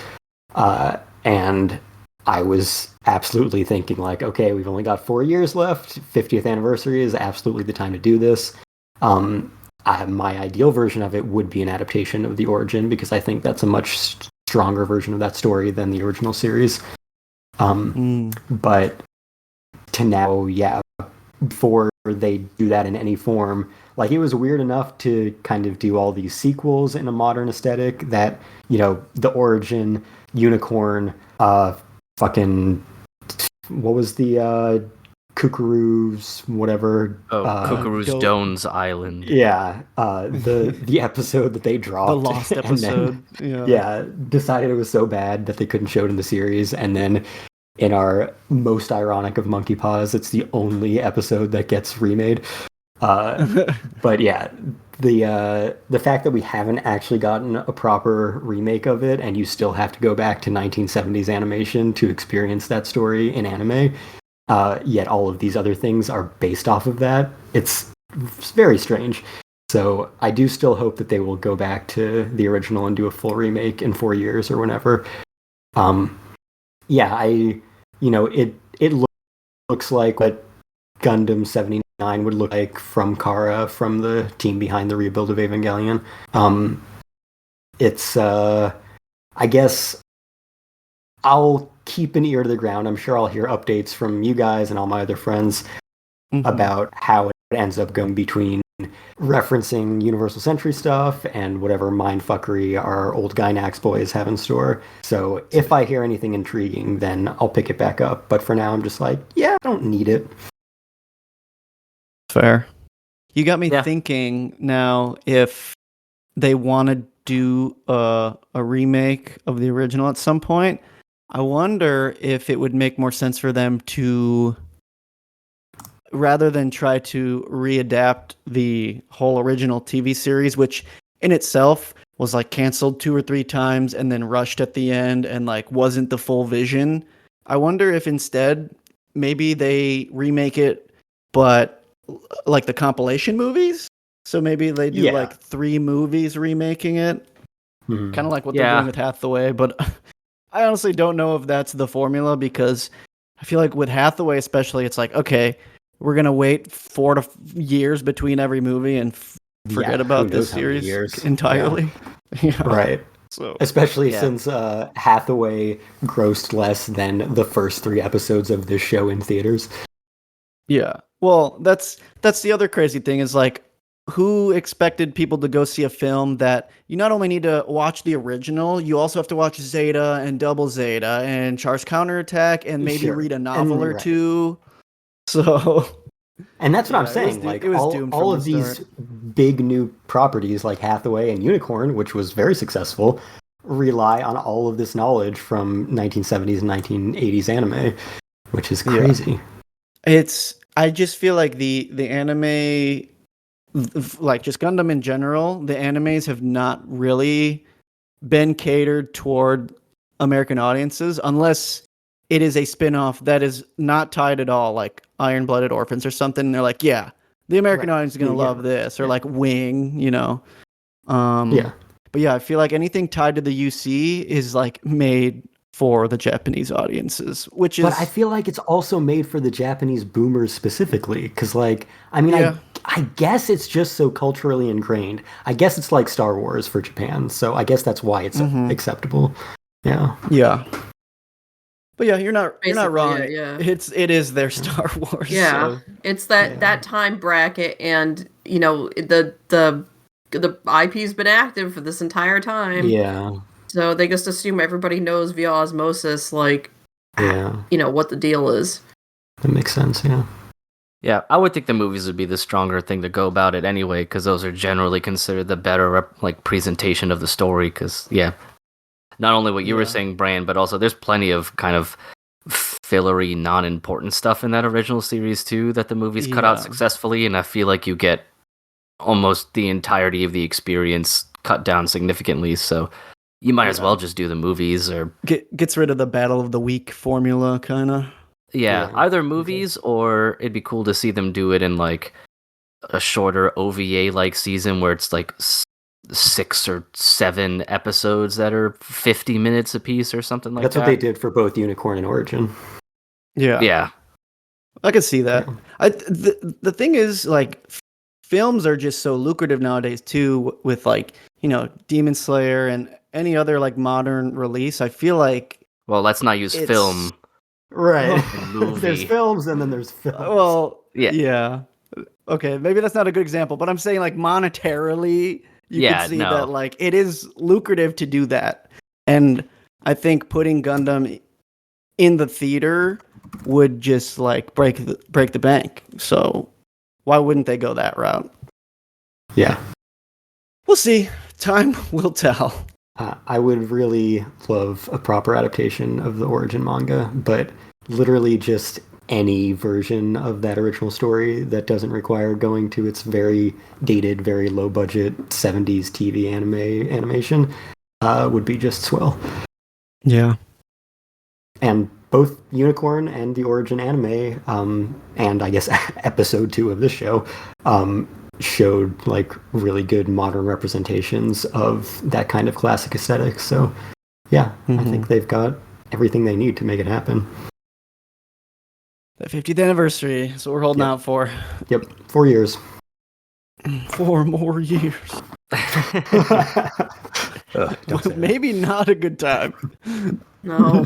Speaker 4: And I was absolutely thinking okay, we've only got 4 years left. 50th anniversary is absolutely the time to do this. My ideal version of it would be an adaptation of the Origin, because I think that's a much stronger version of that story than the original series. But to now, before they do that in any form, it was weird enough to kind of do all these sequels in a modern aesthetic that, the Origin, Unicorn, fucking, what was the Kukuru's whatever.
Speaker 3: Kukuru's Dones Island.
Speaker 4: Yeah, the episode that they dropped.
Speaker 2: The lost episode.
Speaker 4: Decided it was so bad that they couldn't show it in the series, and then in our most ironic of Monkey Paws, it's the only episode that gets remade. But yeah, the fact that we haven't actually gotten a proper remake of it, and you still have to go back to 1970s animation to experience that story in anime, yet all of these other things are based off of that. It's very strange. So I do still hope that they will go back to the original and do a full remake in 4 years or whenever. It looks like what Gundam 79 would look like from Kara, from the team behind the rebuild of Evangelion. I guess I'll keep an ear to the ground. I'm sure I'll hear updates from you guys and all my other friends about how it ends up going between referencing Universal Century stuff and whatever mindfuckery our old Gynax boys have in store. So if I hear anything intriguing, then I'll pick it back up. But for now, I'm just like, I don't need it.
Speaker 2: Fair. You got me thinking now, if they want to do a remake of the original at some point, I wonder if it would make more sense for them to, rather than try to readapt the whole original TV series, which in itself was canceled 2 or 3 times and then rushed at the end and wasn't the full vision. I wonder if instead maybe they remake it, but the compilation movies. So maybe they do 3 movies remaking it, kind of like what they're doing with Hathaway. But I honestly don't know if that's the formula, because I feel like with Hathaway especially, it's okay, we're going to wait 4 years between every movie and forget about this series entirely.
Speaker 4: Right.
Speaker 2: So
Speaker 4: Especially
Speaker 3: Yeah.
Speaker 4: since Hathaway grossed less than the first 3 episodes of this show in theaters.
Speaker 2: yeah. Well, that's the other crazy thing is like who expected people to go see a film that you not only need to watch the original, you also have to watch Zeta and Double Zeta and Char's Counterattack and maybe
Speaker 4: Sure.
Speaker 2: read a novel or
Speaker 4: right.
Speaker 2: two. So
Speaker 4: And that's what I'm
Speaker 2: Yeah,
Speaker 4: saying.
Speaker 2: it
Speaker 4: Like
Speaker 2: was doomed
Speaker 4: all
Speaker 2: from
Speaker 4: of
Speaker 2: the
Speaker 4: these
Speaker 2: start.
Speaker 4: big new properties like Hathaway and Unicorn, which was very successful, rely on all of this knowledge from 1970s and 1980s anime, which is
Speaker 2: Yeah.
Speaker 4: crazy.
Speaker 2: I just feel like the anime, like just Gundam in general, the animes have not really been catered toward American audiences unless it is a spin-off that is not tied at all, like Iron Blooded Orphans or something. And they're like, yeah, the American
Speaker 4: Right.
Speaker 2: audience is gonna
Speaker 4: Yeah.
Speaker 2: love this, or like Wing,
Speaker 4: Yeah.
Speaker 2: But yeah, I feel like anything tied to the UC is like made for the Japanese audiences, which is
Speaker 4: But I feel like it's also made for the Japanese boomers specifically, because, like, I mean,
Speaker 2: Yeah.
Speaker 4: I guess it's just so culturally ingrained. I guess it's like Star Wars for Japan, so I guess that's why it's
Speaker 2: Mhm.
Speaker 4: acceptable. Yeah.
Speaker 2: Yeah. But yeah, you're not
Speaker 1: Basically,
Speaker 2: wrong.
Speaker 1: yeah.
Speaker 2: It is their Star Wars.
Speaker 1: Yeah,
Speaker 2: So.
Speaker 1: it's that
Speaker 4: Yeah.
Speaker 1: that time bracket, and the IP's been active for this entire time.
Speaker 4: Yeah.
Speaker 1: So they just assume everybody knows via osmosis, like,
Speaker 4: Yeah.
Speaker 1: what the deal is.
Speaker 4: That makes sense. Yeah.
Speaker 3: Yeah, I would think the movies would be the stronger thing to go about it anyway, because those are generally considered the better presentation of the story. Because not only what you were
Speaker 2: Yeah.
Speaker 3: saying, Bran, but also there's plenty of kind of fillery, non-important stuff in that original series too that the movies cut out
Speaker 2: Yeah.
Speaker 3: successfully, and I feel like you get almost the entirety of the experience cut down significantly. So you might as
Speaker 2: Yeah.
Speaker 3: well just do the movies, or
Speaker 2: Gets rid of the battle of the week formula, kind of.
Speaker 3: yeah,
Speaker 4: Yeah.
Speaker 3: either movies, or it'd be cool to see them do it in like a shorter OVA like season where it's like 6 or 7 episodes that are 50 minutes apiece or something like
Speaker 4: That's
Speaker 3: that.
Speaker 4: what they did for both Unicorn and Origin.
Speaker 2: Yeah.
Speaker 3: Yeah.
Speaker 2: I could see that.
Speaker 4: Yeah.
Speaker 2: The thing is, like, films are just so lucrative nowadays too. With like, Demon Slayer and any other like modern release, I feel like
Speaker 3: Well, let's not use
Speaker 2: It's-
Speaker 3: film.
Speaker 4: Right.
Speaker 3: Movie.
Speaker 4: There's films and then there's films.
Speaker 2: well,
Speaker 3: Yeah.
Speaker 2: yeah. Okay, maybe that's not a good example, but I'm saying like monetarily, you
Speaker 3: Yeah,
Speaker 2: can see
Speaker 3: no.
Speaker 2: that like it is lucrative to do that, and I think putting Gundam in the theater would just like break the bank. So why wouldn't they go that route?
Speaker 4: Yeah.
Speaker 2: We'll see. Time will tell.
Speaker 4: I would really love a proper adaptation of the Origin manga, but literally just any version of that original story that doesn't require going to its very dated, very low budget 70s TV animation would be just swell.
Speaker 2: Yeah.
Speaker 4: And both Unicorn and the Origin anime, and I guess episode 2 of this show, showed like really good modern representations of that kind of classic aesthetic. So yeah, I think they've got everything they need to make it happen.
Speaker 2: The 50th anniversary is what we're holding out for.
Speaker 4: Yep, 4 years.
Speaker 2: 4 more years.
Speaker 4: Don't say that.
Speaker 2: Maybe not a good time.
Speaker 1: No.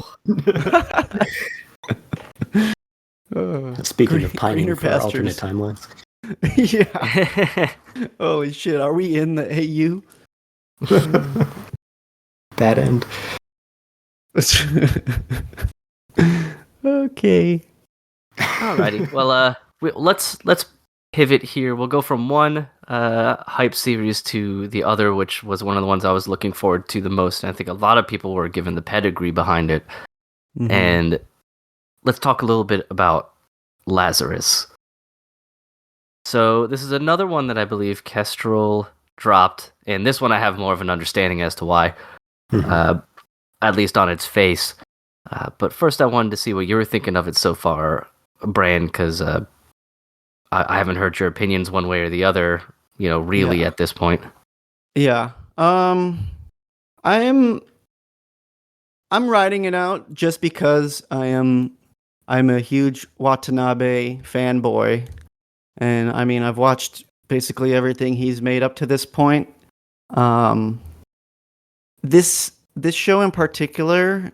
Speaker 4: Speaking of pining
Speaker 2: greener
Speaker 4: for alternate
Speaker 2: pastures.
Speaker 4: timelines.
Speaker 2: Yeah. Holy shit, are we in the AU?
Speaker 4: Bad end.
Speaker 2: Okay.
Speaker 3: Alrighty. Well, let's pivot here. We'll go from one hype series to the other, which was one of the ones I was looking forward to the most. And I think a lot of people were given the pedigree behind it.
Speaker 2: Mhm.
Speaker 3: And let's talk a little bit about Lazarus. So this is another one that I believe Kestrel dropped, and this one I have more of an understanding as to why, at least on its face. But first, I wanted to see what you were thinking of it so far, Bran, because I haven't heard your opinions one way or the other, really
Speaker 2: Yeah.
Speaker 3: at this point.
Speaker 2: Yeah. I'm writing it out just because I'm a huge Watanabe fanboy. And I mean, I've watched basically everything he's made up to this point. this show in particular,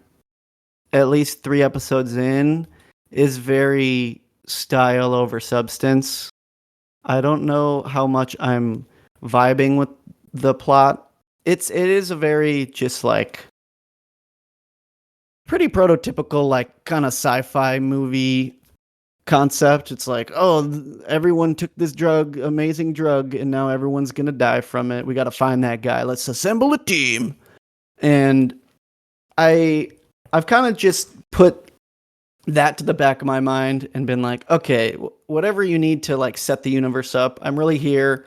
Speaker 2: at least 3 episodes in, is very style over substance. I don't know how much I'm vibing with the plot. It is a very just like pretty prototypical like kind of sci-fi movie concept. It's like, oh, everyone took this drug, amazing drug, and now everyone's gonna die from it. We got to find that guy. Let's assemble a team. And I've kind of just put that to the back of my mind and been like, okay, whatever you need to like set the universe up, I'm really here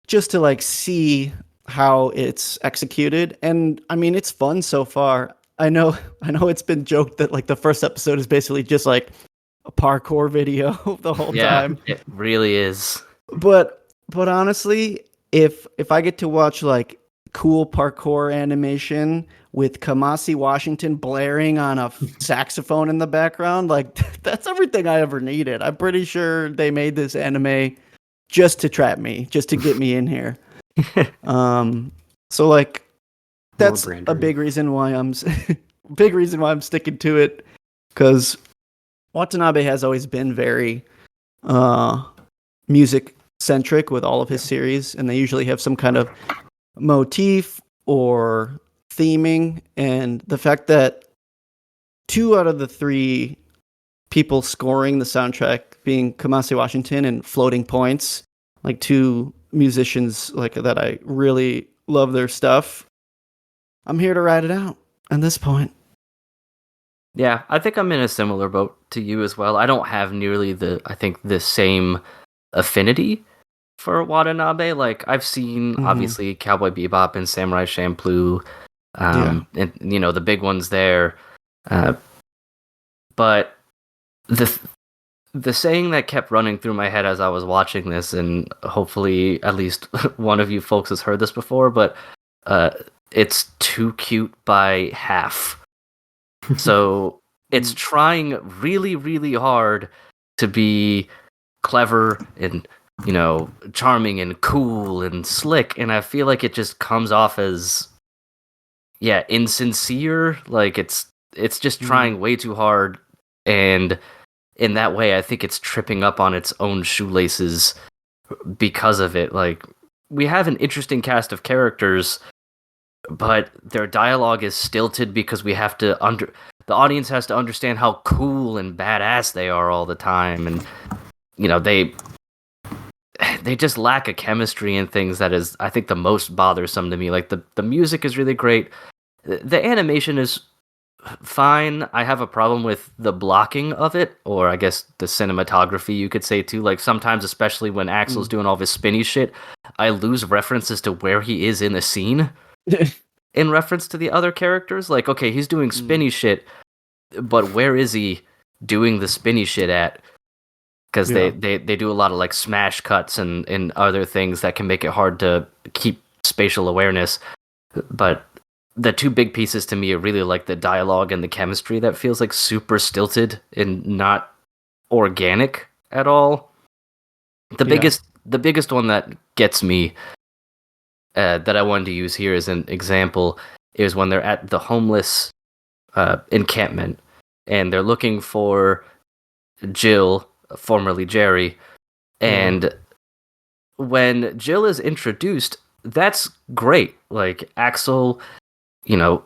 Speaker 2: just to like see how it's executed. And I mean, it's fun so far. I know it's been joked that like the first episode is basically just like a parkour video the whole time.
Speaker 3: It really is.
Speaker 2: But honestly, if I get to watch like cool parkour animation with Kamasi Washington blaring on a saxophone in the background, like that's everything I ever needed. I'm pretty sure they made this anime just to trap me, just to get me in here. So like that's a big reason why I'm sticking to it, because Watanabe has always been very music centric with all of his series, and they usually have some kind of motif or theming, and the fact that 2 out of the 3 people scoring the soundtrack being Kamasi Washington and Floating Points, like 2 musicians like that I really love their stuff, I'm here to ride it out at this point.
Speaker 3: Yeah, I think I'm in a similar boat to you as well. I don't have nearly the same affinity for Watanabe. Like I've seen obviously Cowboy Bebop and Samurai Champloo, and you know the big ones there. But the saying that kept running through my head as I was watching this, and hopefully at least one of you folks has heard this before, but it's too cute by half. So it's trying really, really hard to be clever and, you know, charming and cool and slick, and I feel like it just comes off as insincere. Like it's just trying way too hard, and in that way I think it's tripping up on its own shoelaces because of it. Like we have an interesting cast of characters, but their dialogue is stilted because we have to the audience has to understand how cool and badass they are all the time, and you know they just lack a chemistry and things that is, I think, the most bothersome to me. Like the music is really great, the animation is fine. I have a problem with the blocking of it, or I guess the cinematography you could say too. Like sometimes, especially when Axel's doing all this spinny shit, I lose references to where he is in the scene. In reference to the other characters, like, okay, he's doing spinny shit, but where is he doing the spinny shit at? Because they do a lot of like smash cuts and other things that can make it hard to keep spatial awareness. But the 2 big pieces to me are really like the dialogue and the chemistry that feels like super stilted and not organic at all. The biggest one that gets me, that I wanted to use here as an example, is when they're at the homeless encampment and they're looking for Jill, formerly Jerry, and when Jill is introduced, that's great. Like Axel, you know,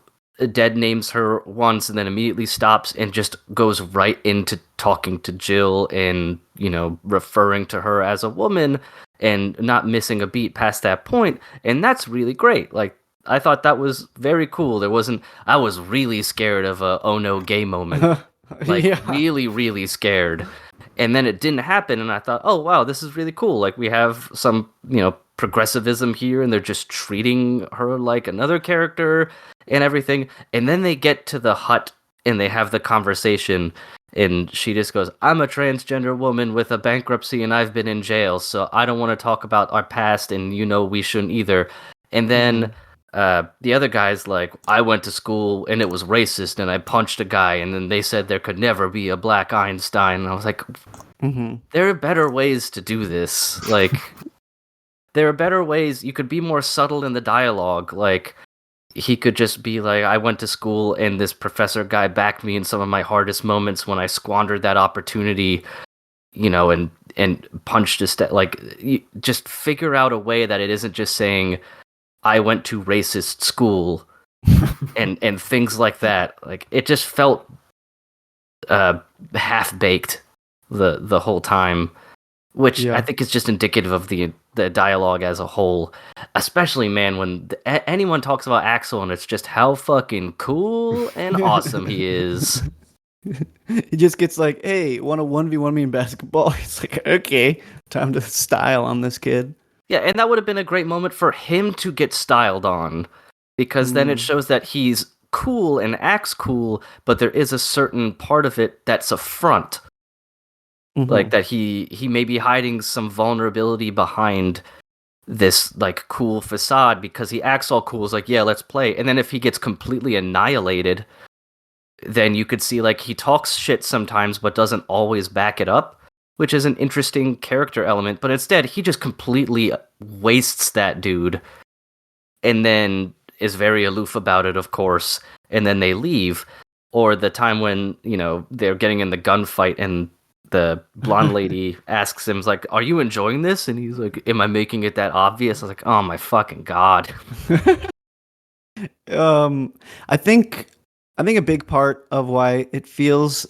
Speaker 3: dead names her once and then immediately stops and just goes right into talking to Jill and, you know, referring to her as a woman and not missing a beat past that point, and that's really great. Like I thought that was very cool. I was really scared of a oh no gay moment. Like really, really scared. And then it didn't happen, and I thought, oh wow, this is really cool. Like we have some, you know, progressivism here, and they're just treating her like another character and everything. And then they get to the hut and they have the conversation, and she just goes, I'm a transgender woman with a bankruptcy and I've been in jail, so I don't want to talk about our past, and you know we shouldn't either. And then the other guy's like, I went to school and it was racist and I punched a guy, and then they said there could never be a black Einstein. And I was like, there are better ways to do this. Like there are better ways. You could be more subtle in the dialogue. Like he could just be like, I went to school and this professor guy backed me in some of my hardest moments when I squandered that opportunity, and punched just figure out a way that it isn't just saying I went to racist school and things like that. Like, it just felt half baked the whole time, which I think is just indicative of the dialogue as a whole. Especially, man, when anyone talks about Axel, and it's just how fucking cool and awesome he is.
Speaker 2: He just gets like, hey, want to 1v1 me in basketball? It's like, okay, time to style on this kid.
Speaker 3: Yeah, and that would have been a great moment for him to get styled on, because then it shows that he's cool and acts cool, but there is a certain part of it that's a front. Like, that he may be hiding some vulnerability behind this, like, cool facade, because he acts all cool. It's like, yeah, let's play. And then if he gets completely annihilated, then you could see, like, he talks shit sometimes, but doesn't always back it up, which is an interesting character element. But instead, he just completely wastes that dude, and then is very aloof about it, of course, and then they leave. Or the time when, they're getting in the gunfight, and the blonde lady asks him, like, are you enjoying this? And he's like, am I making it that obvious? I was like, oh my fucking god.
Speaker 2: I think a big part of why it feels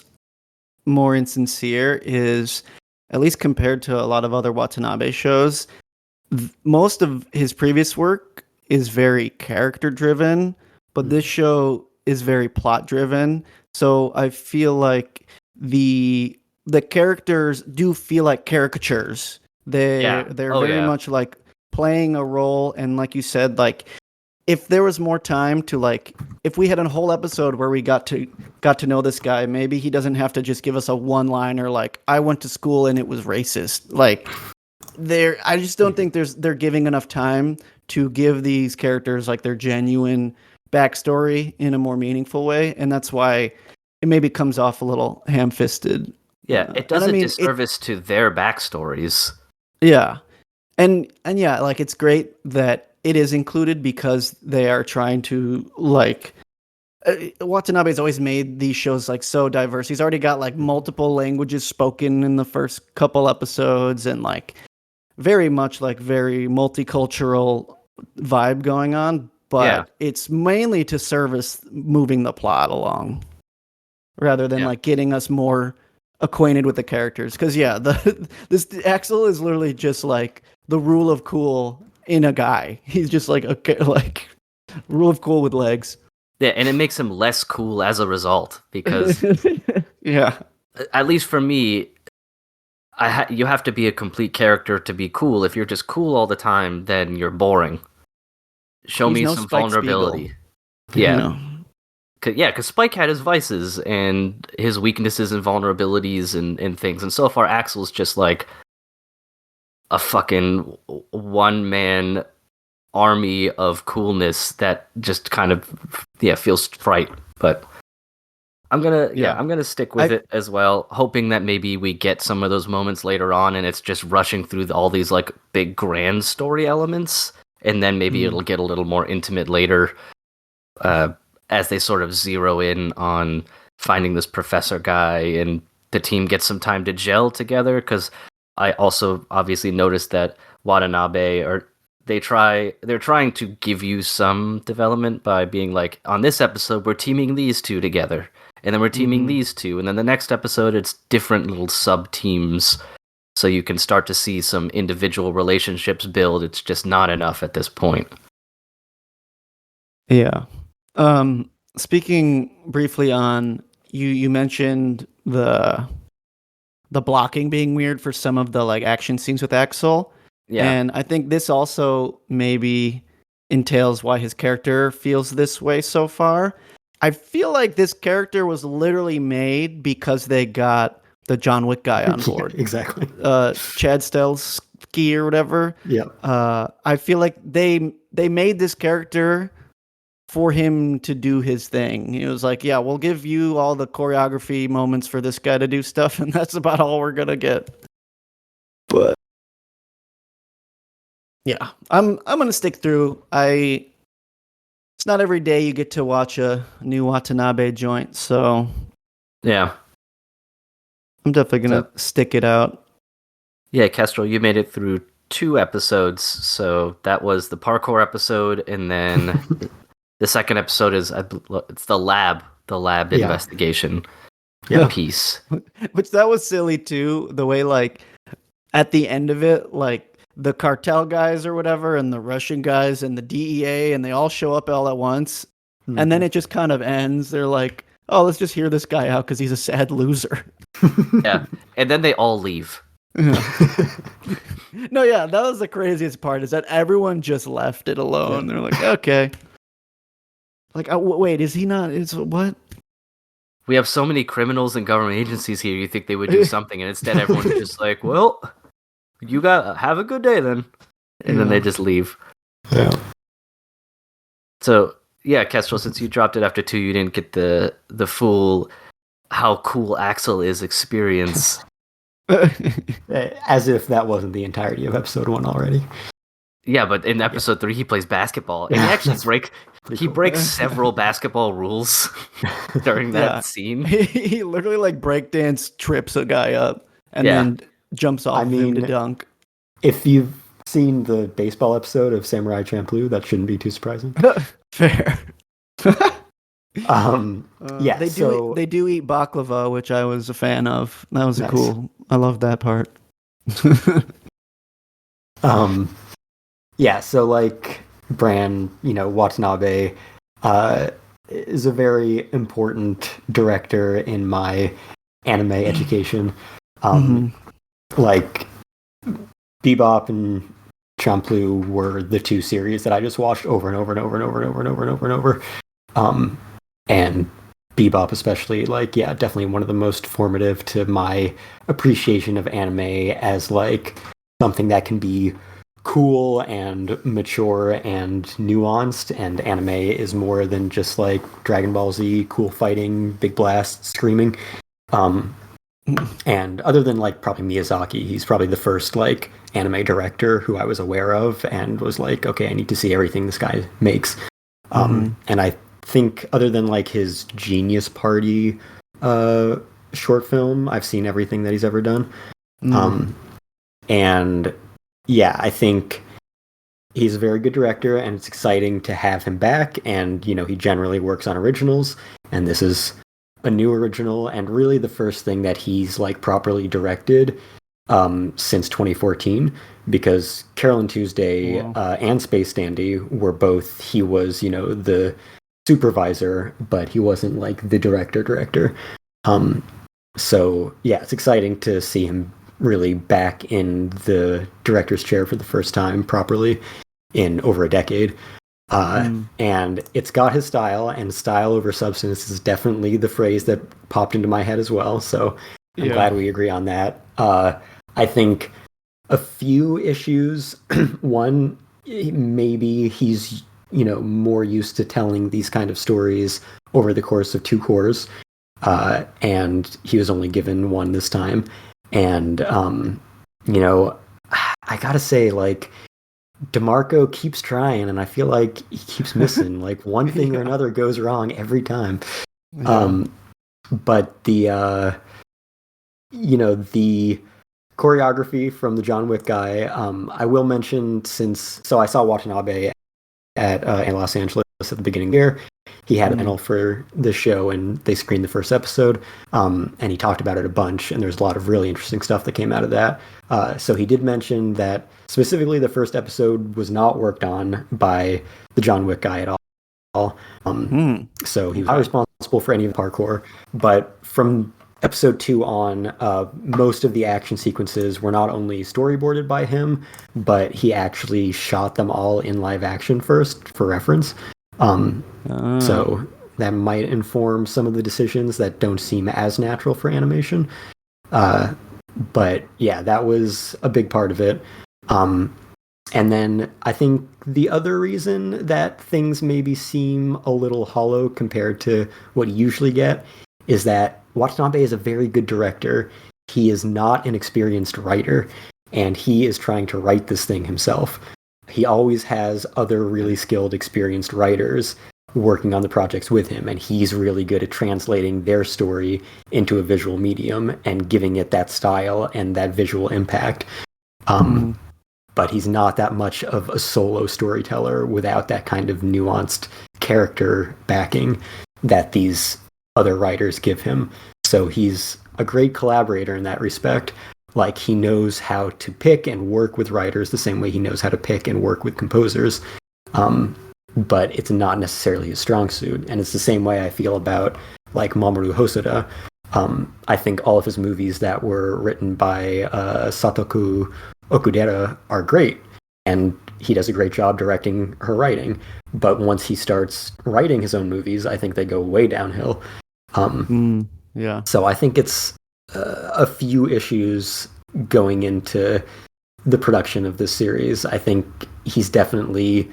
Speaker 2: more insincere is, at least compared to a lot of other Watanabe shows, most of his previous work is very character driven, but this show is very plot driven. So I feel like the characters do feel like caricatures. They're very much like playing a role, and like you said, like, if there was more time to, like, if we had a whole episode where we got to know this guy, maybe he doesn't have to just give us a one-liner like, I went to school and it was racist. Like, I just don't think they're giving enough time to give these characters, like, their genuine backstory in a more meaningful way, and that's why it maybe comes off a little ham-fisted.
Speaker 3: Yeah, it does a disservice to their backstories.
Speaker 2: Yeah. And yeah, like, it's great that it is included, because they are trying to, like, Watanabe's always made these shows, like, so diverse. He's already got, like, multiple languages spoken in the first couple episodes, and, like, very much, like, very multicultural vibe going on, but it's mainly to service moving the plot along, rather than like getting us more acquainted with the characters. Because this Axel is literally just like the rule of cool in a guy. He's just like rule of cool with legs.
Speaker 3: Yeah, and it makes him less cool as a result, because at least for me, you have to be a complete character to be cool. If you're just cool all the time, then you're boring. Show me some vulnerability. Yeah. Because Spike had his vices and his weaknesses and vulnerabilities and things. And so far, Axel's just like a fucking one-man army of coolness that just kind of, feels trite. But I'm gonna stick with it as well, hoping that maybe we get some of those moments later on and it's just rushing through all these like big grand story elements. And then maybe it'll get a little more intimate later, as they sort of zero in on finding this professor guy, and the team gets some time to gel together. Because I also obviously noticed that Watanabe, they're trying to give you some development by being like, on this episode we're teaming these two together, and then we're teaming these two, and then the next episode it's different little sub teams. So you can start to see some individual relationships build. It's just not enough at this point.
Speaker 2: Yeah. Speaking briefly on, you mentioned the blocking being weird for some of the like action scenes with Axel. Yeah. And I think this also maybe entails why his character feels this way so far. I feel like this character was literally made because they got the John Wick guy on board.
Speaker 4: Yeah, exactly.
Speaker 2: Chad Stahelski or whatever.
Speaker 4: Yeah.
Speaker 2: I feel like they made this character for him to do his thing. It was like, yeah, we'll give you all the choreography moments for this guy to do stuff, and that's about all we're gonna get. But yeah, I'm gonna stick through. It's not every day you get to watch a new Watanabe joint, so
Speaker 3: Yeah.
Speaker 2: I'm definitely gonna stick it out.
Speaker 3: Yeah, Kestrel, you made it through 2 episodes. So that was the parkour episode, and then the second episode is it's the lab investigation piece.
Speaker 2: Which that was silly too. The way like at the end of it, like the cartel guys or whatever, and the Russian guys and the DEA, and they all show up all at once, and then it just kind of ends. They're like, "Oh, let's just hear this guy out because he's a sad loser."
Speaker 3: Yeah, and then they all leave.
Speaker 2: No, yeah, that was the craziest part. Is that everyone just left it alone? They're like, "Okay." Like, wait, is he not? Is what?
Speaker 3: We have so many criminals and government agencies here. You think they would do something, and instead everyone's just like, "Well, you have a good day then," and then they just leave.
Speaker 4: Yeah.
Speaker 3: So yeah, Kestrel, since you dropped it after 2, you didn't get the full how cool Axel is experience.
Speaker 4: As if that wasn't the entirety of episode 1 already.
Speaker 3: Yeah, but in episode 3, he plays basketball, and he actually breaks several basketball rules during that scene.
Speaker 2: He literally like breakdance trips a guy up and then jumps off him to dunk.
Speaker 4: If you've seen the baseball episode of Samurai Champloo, that shouldn't be too surprising.
Speaker 2: Fair.
Speaker 4: They
Speaker 2: do eat baklava, which I was a fan of. That was cool. I love that part.
Speaker 4: So like Bran, Watanabe is a very important director in my anime education. Like Bebop and Champloo were the 2 series that I just watched over and over and over and over and over and over and over and over. And Bebop especially, definitely one of the most formative to my appreciation of anime as like something that can be cool and mature and nuanced, and anime is more than just like Dragon Ball Z, cool fighting, big blasts, screaming. And other than like probably Miyazaki, he's probably the first like anime director who I was aware of and was like, okay, I need to see everything this guy makes. And I think other than like his Genius Party short film, I've seen everything that he's ever done. And yeah, I think he's a very good director, and it's exciting to have him back. And, he generally works on originals, and this is a new original, and really the first thing that he's like properly directed since 2014, because Carol and Tuesday and Space Dandy were both, he was, the supervisor, but he wasn't like the director. So yeah, it's exciting to see him really back in the director's chair for the first time properly in over a decade. And it's got his style, and style over substance is definitely the phrase that popped into my head as well. So I'm glad we agree on that. I think a few issues. One, maybe he's, more used to telling these kind of stories over the course of 2 cores. And he was only given 1 this time. And, I gotta say, like, DeMarco keeps trying, and I feel like he keeps missing. Like, one thing or another goes wrong every time. But the choreography from the John Wick guy, I will mention, so I saw Watanabe in Los Angeles at the beginning there. He had a panel for the show, and they screened the first episode, and he talked about it a bunch, and there's a lot of really interesting stuff that came out of that. So he did mention that specifically the first episode was not worked on by the John Wick guy at all. So he was not responsible for any of the parkour, but from episode 2 on, most of the action sequences were not only storyboarded by him, but he actually shot them all in live action first for reference. So that might inform some of the decisions that don't seem as natural for animation. But yeah, that was a big part of it. And then I think the other reason that things maybe seem a little hollow compared to what you usually get is that Watanabe is a very good director. He is not an experienced writer, and he is trying to write this thing himself. He always has other really skilled, experienced writers working on the projects with him, and he's really good at translating their story into a visual medium and giving it that style and that visual impact. But he's not that much of a solo storyteller without that kind of nuanced character backing that these other writers give him. So he's a great collaborator in that respect. Like, he knows how to pick and work with writers the same way he knows how to pick and work with composers. But it's not necessarily his strong suit. And it's the same way I feel about, like, Mamoru Hosoda. I think all of his movies that were written by Satoku Okudera are great, and he does a great job directing her writing. But once he starts writing his own movies, I think they go way downhill.
Speaker 2: Yeah.
Speaker 4: So I think it's a few issues going into the production of this series. I think he's definitely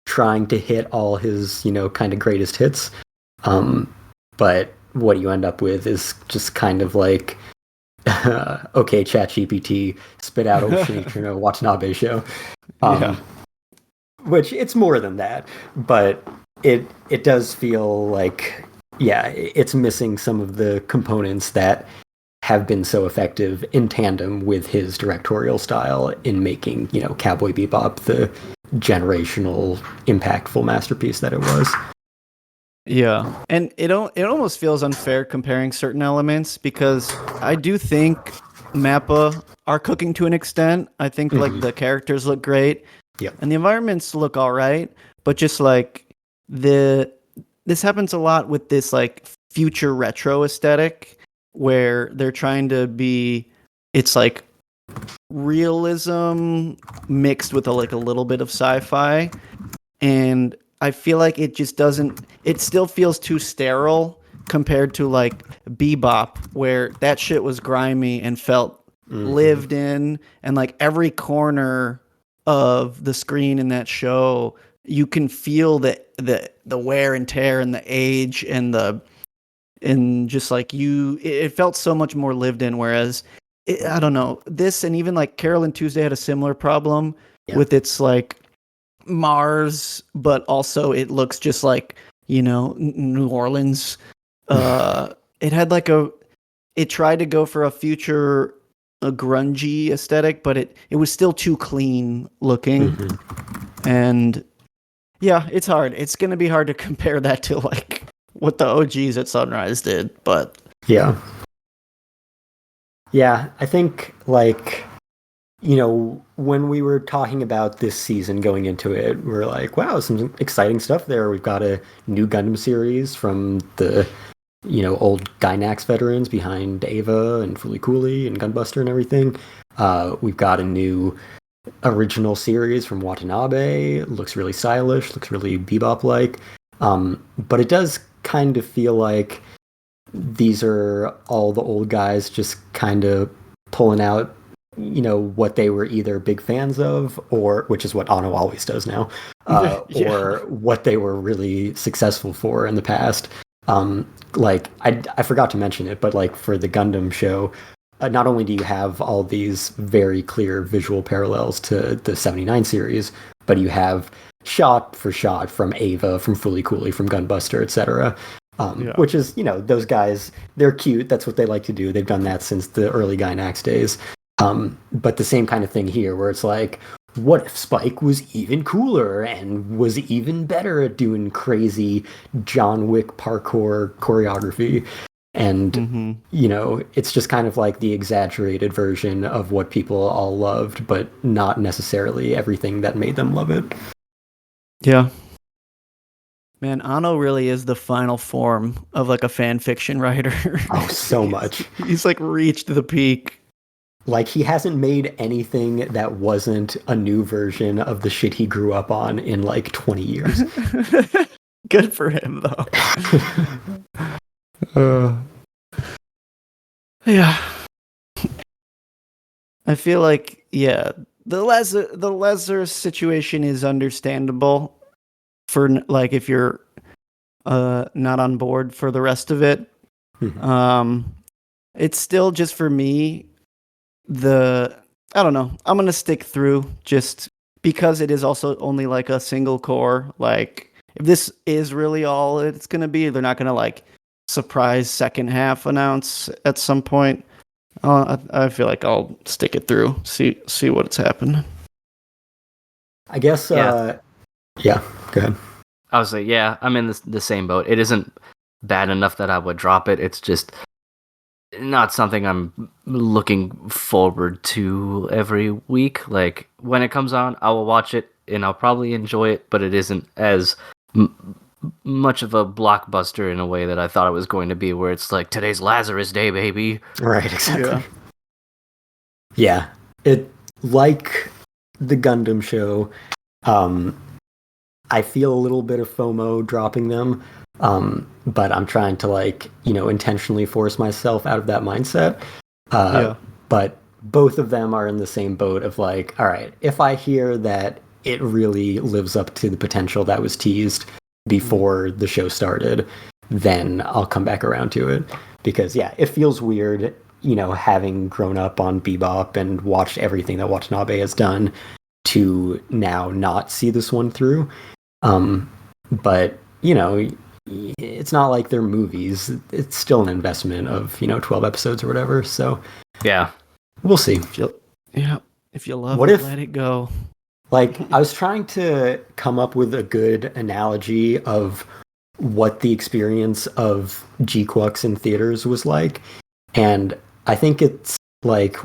Speaker 4: trying to hit all his, kind of greatest hits. But what you end up with is just kind of like, okay, ChatGPT, spit out Shinichiro no Watanabe show. Which, it's more than that, but it does feel like, it's missing some of the components that have been so effective in tandem with his directorial style in making, Cowboy Bebop the generational, impactful masterpiece that it was.
Speaker 2: Yeah, and it almost feels unfair comparing certain elements, because I do think Mappa are cooking to an extent. I think like the characters look great, and the environments look all right, but just like this happens a lot with this like future retro aesthetic where they're trying to be, it's like realism mixed with a little bit of sci-fi, and I feel like it just doesn't, it still feels too sterile compared to like Bebop, where that shit was grimy and felt lived in, and like every corner of the screen in that show, you can feel the wear and tear and the age and just like it felt so much more lived in. Whereas I don't know, this, and even like Carol and Tuesday had a similar problem with its like Mars, but also it looks just like, New Orleans. It had like it tried to go for a grungy aesthetic, but it was still too clean looking. And yeah, it's hard. It's going to be hard to compare that to like what the OGs at Sunrise did, but
Speaker 4: yeah, I think like, when we were talking about this season going into it, we were like, wow, some exciting stuff there. We've got a new Gundam series from the, old Gainax veterans behind Eva and Fooly Cooly and Gunbuster and everything. We've got a new original series from Watanabe. It looks really stylish, looks really Bebop-like. But it does kind of feel like these are all the old guys just kind of pulling out what they were either big fans of, or, which is what Anno always does now, or what they were really successful for in the past. Like, I forgot to mention it, but like for the Gundam show, not only do you have all these very clear visual parallels to the 79 series, but you have shot for shot from Ava, from Fooly Cooly, from Gunbuster, etc. Which is, those guys, they're cute. That's what they like to do. They've done that since the early Gainax days. But the same kind of thing here, where it's like, what if Spike was even cooler and was even better at doing crazy John Wick parkour choreography? And, it's just kind of like the exaggerated version of what people all loved, but not necessarily everything that made them love it.
Speaker 2: Yeah. Man, Anno really is the final form of like a fan fiction writer.
Speaker 4: Oh, so much.
Speaker 2: He's like reached the peak.
Speaker 4: Like, he hasn't made anything that wasn't a new version of the shit he grew up on in like 20 years.
Speaker 2: Good for him, though. Yeah. I feel like, the Lazarus situation is understandable for like if you're not on board for the rest of it. It's still just for me. I don't know. I'm gonna stick through just because it is also only like a single core. Like, if this is really all it's gonna be, they're not gonna like surprise second half announce at some point. I feel like I'll stick it through, see what's happening.
Speaker 4: I guess.
Speaker 3: Yeah.
Speaker 4: Yeah. Go ahead.
Speaker 3: I was like, yeah, I'm in the same boat. It isn't bad enough that I would drop it. It's just not something I'm looking forward to every week. Like, when it comes on, I will watch it and I'll probably enjoy it, but it isn't as much of a blockbuster in a way that I thought it was going to be, where it's like, today's Lazarus Day, baby.
Speaker 4: Right, exactly. Yeah. It, like the Gundam show, I feel a little bit of FOMO dropping them, but I'm trying to, like, intentionally force myself out of that mindset. But both of them are in the same boat of like, all right, if I hear that it really lives up to the potential that was teased before the show started, then I'll come back around to it. Because, yeah, it feels weird, having grown up on Bebop and watched everything that Watanabe has done, to now not see this one through. But, it's not like they're movies. It's still an investment of, 12 episodes or whatever. So,
Speaker 3: yeah,
Speaker 4: we'll see.
Speaker 2: If you love
Speaker 4: What
Speaker 2: it,
Speaker 4: if-
Speaker 2: let it go.
Speaker 4: Like, I was trying to come up with a good analogy of what the experience of G-Quacks in theaters was like. And I think it's like,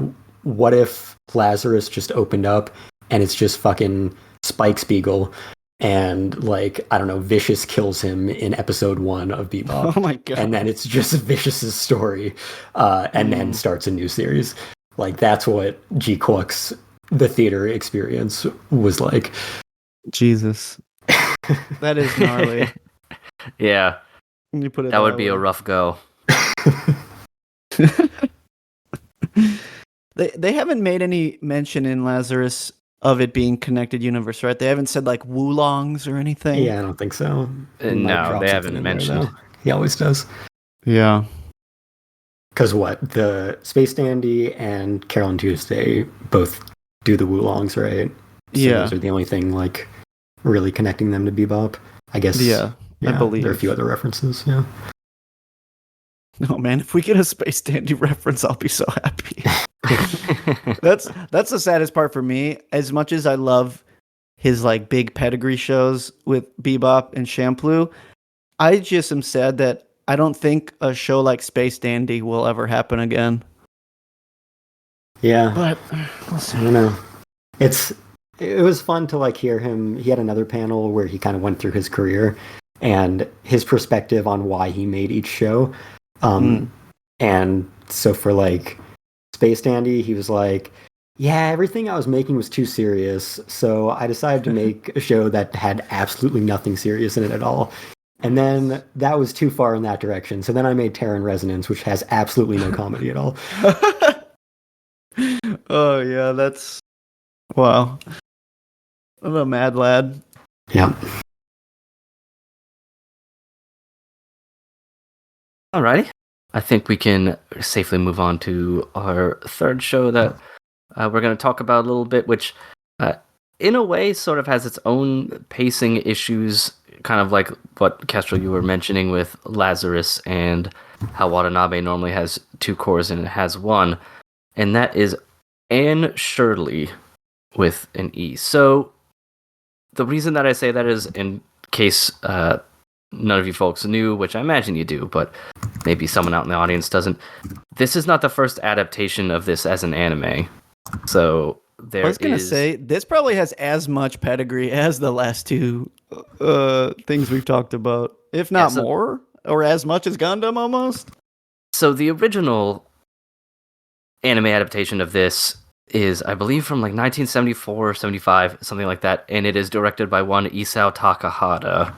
Speaker 4: what if Lazarus just opened up and it's just fucking Spike Spiegel, and, like, I don't know, Vicious kills him in episode 1 of Bebop.
Speaker 2: Oh my god.
Speaker 4: And then it's just Vicious's story, and then starts a new series. Like, that's what G-Quacks, the theater experience, was like.
Speaker 2: Jesus. That is gnarly.
Speaker 3: yeah,
Speaker 2: When you put it
Speaker 3: that would be a
Speaker 2: way.
Speaker 3: rough go.
Speaker 2: They haven't made any mention in Lazarus of it being connected universe, right? They haven't said like Wulongs or anything.
Speaker 4: Yeah, I don't think so. He might
Speaker 3: No,
Speaker 4: drop
Speaker 3: they
Speaker 4: something
Speaker 3: haven't
Speaker 4: in there,
Speaker 3: mentioned.
Speaker 4: though. He always does.
Speaker 2: Yeah.
Speaker 4: Because what? The Space Dandy and Carol and Tuesday both do the Wulongs, right? So
Speaker 2: Yeah.
Speaker 4: those are the only thing, like, really connecting them to Bebop. I guess.
Speaker 2: Yeah, I believe.
Speaker 4: There are a few other references, yeah.
Speaker 2: Oh man, if we get a Space Dandy reference, I'll be so happy. That's the saddest part for me. As much as I love his like big pedigree shows with Bebop and Shampoo, I just am sad that I don't think a show like Space Dandy will ever happen again.
Speaker 4: Yeah.
Speaker 2: But we'll see.
Speaker 4: I don't know. It was fun to, like, hear him. He had another panel where he kind of went through his career and his perspective on why he made each show. And so for, like, Space Dandy, he was like, yeah, everything I was making was too serious, so I decided to make a show that had absolutely nothing serious in it at all. And then that was too far in that direction, so then I made Terran Resonance, which has absolutely no comedy at all.
Speaker 2: Oh yeah, that's wow. I'm a mad lad.
Speaker 4: Yeah.
Speaker 3: Alrighty. I think we can safely move on to our third show that we're going to talk about a little bit, which in a way sort of has its own pacing issues, kind of like what Kestrel you were mentioning with Lazarus and how Watanabe normally has 2 cores and it has 1, and that is Anne Shirley with an E. So the reason that I say that is in case none of you folks knew, which I imagine you do, but maybe someone out in the audience doesn't. This is not the first adaptation of this as an anime. So there is...
Speaker 2: I was going to say, this probably has as much pedigree as the last 2 things we've talked about, if not more, or as much as Gundam almost.
Speaker 3: So the original anime adaptation of this is, I believe, from like 1974 or 75, something like that, and it is directed by one Isao Takahata.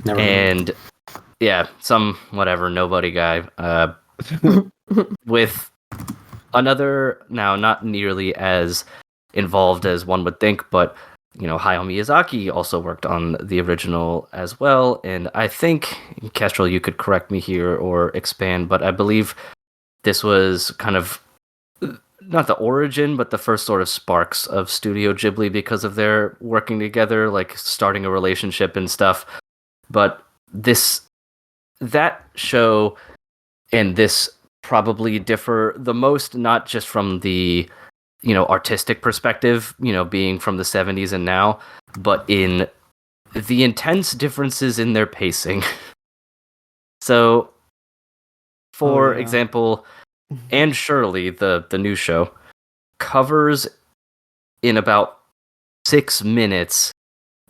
Speaker 4: Never
Speaker 3: and yeah, some whatever nobody guy with another, now not nearly as involved as one would think, but Hayao Miyazaki also worked on the original as well. And I think, Kestrel, you could correct me here or expand, but I believe this was kind of not the origin, but the first sort of sparks of Studio Ghibli because of their working together, like starting a relationship and stuff. But that show and this probably differ the most, not just from the, artistic perspective, being from the 70s and now, but in the intense differences in their pacing. So, for example, Anne Shirley, the new show, covers in about 6 minutes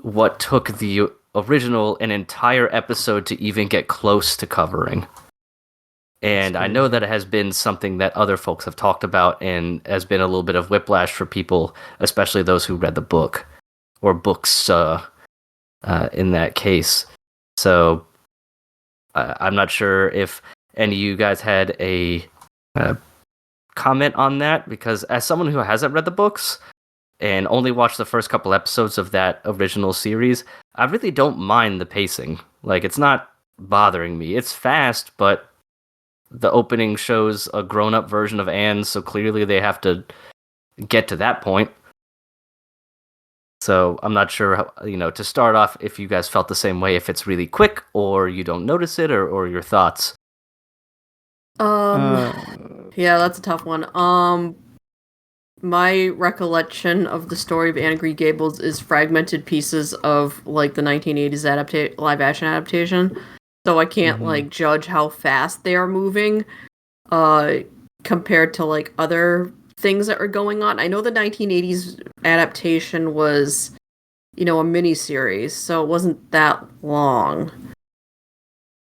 Speaker 3: what took the original an entire episode to even get close to covering. And I know that it has been something that other folks have talked about and has been a little bit of whiplash for people, especially those who read the book or books in that case. So I'm not sure if any of you guys had a comment on that, because as someone who hasn't read the books and only watched the first couple episodes of that original series, I really don't mind the pacing. Like, it's not bothering me. It's fast, but the opening shows a grown-up version of Anne, so clearly they have to get to that point. So I'm not sure how, to start off, if you guys felt the same way, if it's really quick or you don't notice it, or your thoughts.
Speaker 1: Yeah, that's a tough one. My recollection of the story of Anne Green Gables is fragmented pieces of like the 1980s live action adaptation. So I can't like judge how fast they are moving compared to like other things that are going on. I know the 1980s adaptation was, a mini-series, so it wasn't that long.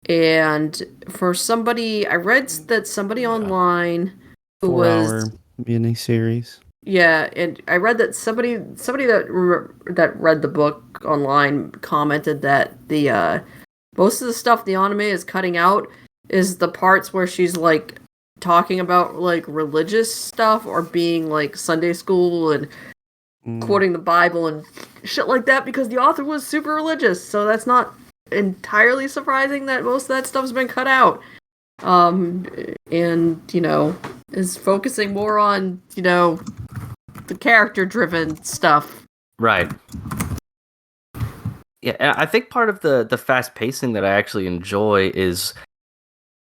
Speaker 1: And for somebody, I read that somebody online who
Speaker 2: 4-hour mini-series.
Speaker 1: Yeah, and I read that somebody that read the book online commented that the most of the stuff the anime is cutting out is the parts where she's like talking about like religious stuff or being like Sunday school and quoting the Bible and shit like that, because the author was super religious. So that's not entirely surprising that most of that stuff's been cut out. And is focusing more on the character-driven stuff.
Speaker 3: Right. Yeah, and I think part of the fast pacing that I actually enjoy is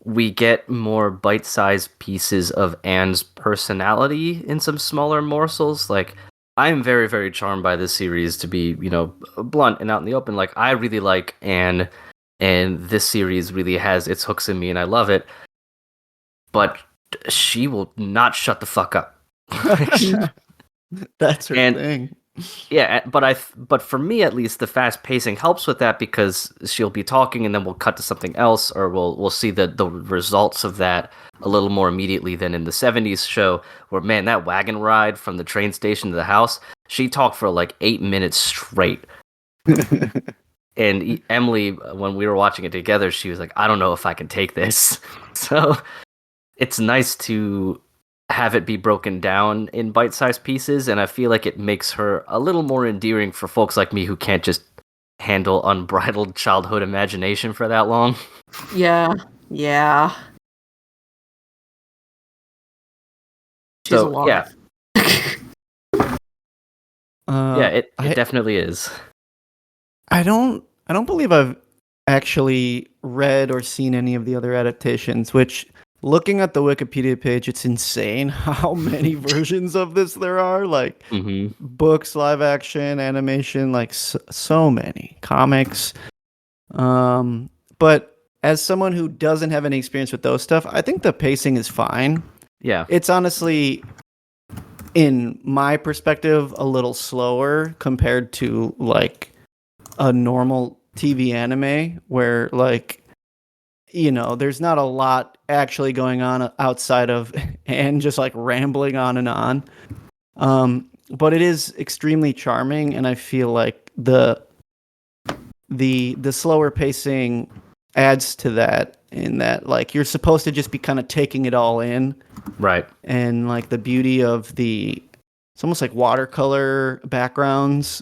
Speaker 3: we get more bite-sized pieces of Anne's personality in some smaller morsels. Like, I'm very, very charmed by this series, to be, blunt and out in the open. Like, I really like Anne, and this series really has its hooks in me, and I love it. But she will not shut the fuck up.
Speaker 2: That's her thing.
Speaker 3: Yeah, but for me at least, the fast pacing helps with that, because she'll be talking and then we'll cut to something else, or we'll see the results of that a little more immediately than in the 70s show, where, man, that wagon ride from the train station to the house, she talked for like 8 minutes straight. And Emily, when we were watching it together, she was like, I don't know if I can take this. So it's nice to have it be broken down in bite-sized pieces, and I feel like it makes her a little more endearing for folks like me who can't just handle unbridled childhood imagination for that long.
Speaker 1: Yeah. She's alive.
Speaker 3: Yeah. It definitely is.
Speaker 2: I don't believe I've actually read or seen any of the other adaptations, which, looking at the Wikipedia page, it's insane how many versions of this there are. Like, books, live action, animation, like so many comics. But as someone who doesn't have any experience with those stuff, I think the pacing is fine.
Speaker 3: Yeah.
Speaker 2: It's honestly, in my perspective, a little slower compared to like a normal TV anime where, like, there's not a lot actually going on outside of Anne just like rambling on and on. But it is extremely charming, and I feel like the slower pacing adds to that, in that like you're supposed to just be kind of taking it all in.
Speaker 3: Right.
Speaker 2: And like the beauty of it's almost like watercolor backgrounds.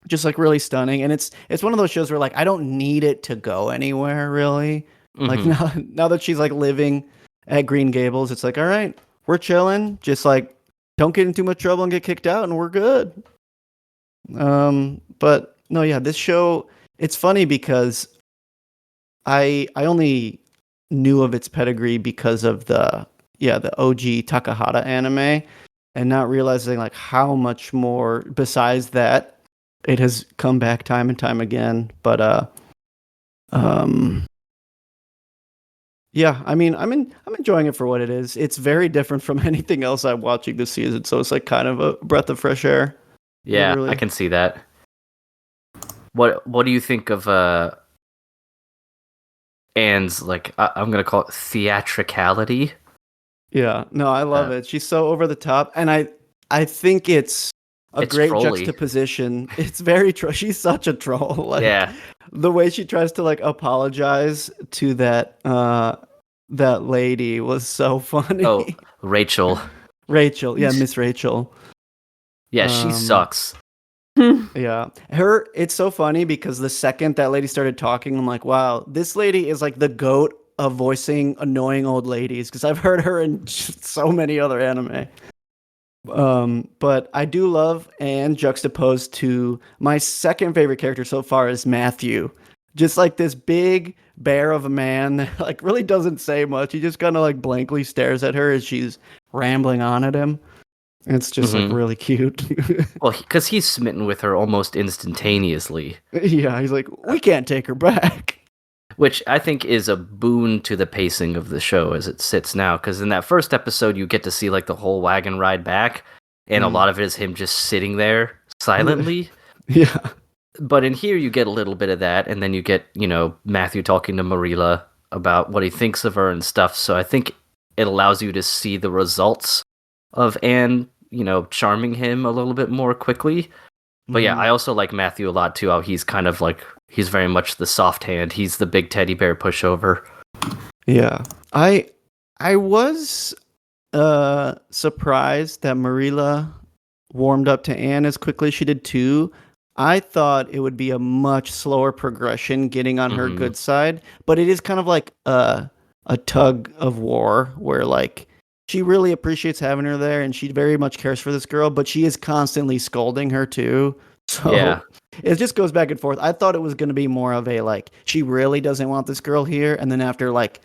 Speaker 2: Just like really stunning, and it's one of those shows where like I don't need it to go anywhere really. Like now that she's like living at Green Gables, it's like, all right, we're chilling. Just like don't get in too much trouble and get kicked out, and we're good. But no, yeah, this show. It's funny because I only knew of its pedigree because of the OG Takahata anime, and not realizing like how much more besides that it has come back time and time again. But yeah, I mean, I'm enjoying it for what it is. It's very different from anything else I'm watching this season, so it's like kind of a breath of fresh air.
Speaker 3: Yeah,
Speaker 2: Literally.
Speaker 3: I can see that. What do you think of Anne's, like, I'm gonna call it theatricality?
Speaker 2: Yeah, no, I love it. She's so over the top, and I think it's a great
Speaker 3: trolly.
Speaker 2: juxtaposition. It's very she's such a troll. Like,
Speaker 3: Yeah.
Speaker 2: the way she tries to like apologize to that lady was so funny.
Speaker 3: Oh, Rachel.
Speaker 2: Rachel, yeah, Miss Rachel.
Speaker 3: Yeah, she sucks.
Speaker 2: Yeah, it's so funny because the second that lady started talking, I'm like, wow, this lady is like the goat of voicing annoying old ladies, because I've heard her in so many other anime. But I do love Anne juxtaposed to my second favorite character so far is Matthew. Just like this big bear of a man that like really doesn't say much. He just kind of like blankly stares at her as she's rambling on at him. It's just like really cute.
Speaker 3: Well, because he's smitten with her almost instantaneously.
Speaker 2: Yeah, he's like, we can't take her back.
Speaker 3: Which I think is a boon to the pacing of the show as it sits now. Because in that first episode, you get to see like the whole wagon ride back. And a lot of it is him just sitting there silently.
Speaker 2: Yeah.
Speaker 3: But in here, you get a little bit of that. And then you get, Matthew talking to Marilla about what he thinks of her and stuff. So I think it allows you to see the results of Anne, charming him a little bit more quickly. But yeah, I also like Matthew a lot too, how he's kind of like, he's very much the soft hand. He's the big teddy bear pushover.
Speaker 2: Yeah. I was surprised that Marilla warmed up to Anne as quickly as she did too. I thought it would be a much slower progression getting on her good side, but it is kind of like a tug of war where like she really appreciates having her there and she very much cares for this girl, but she is constantly scolding her too. So
Speaker 3: yeah.
Speaker 2: It just goes back and forth. I thought it was going to be more of a like she really doesn't want this girl here, and then after like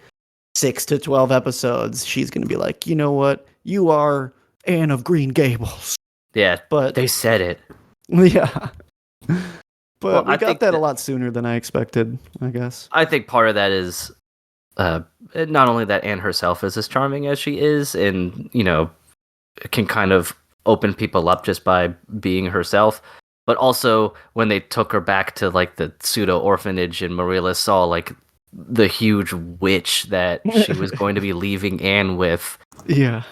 Speaker 2: 6 to 12 episodes, she's going to be like, you know what? You are Anne of Green Gables.
Speaker 3: Yeah,
Speaker 2: but
Speaker 3: they said it.
Speaker 2: Yeah. But we
Speaker 3: I
Speaker 2: got
Speaker 3: think
Speaker 2: that a lot sooner than I expected, I guess.
Speaker 3: I think part of that is not only that Anne herself is as charming as she is and, can kind of open people up just by being herself, but also when they took her back to like the pseudo orphanage and Marilla saw like the huge witch that she was going to be leaving Anne with.
Speaker 2: Yeah.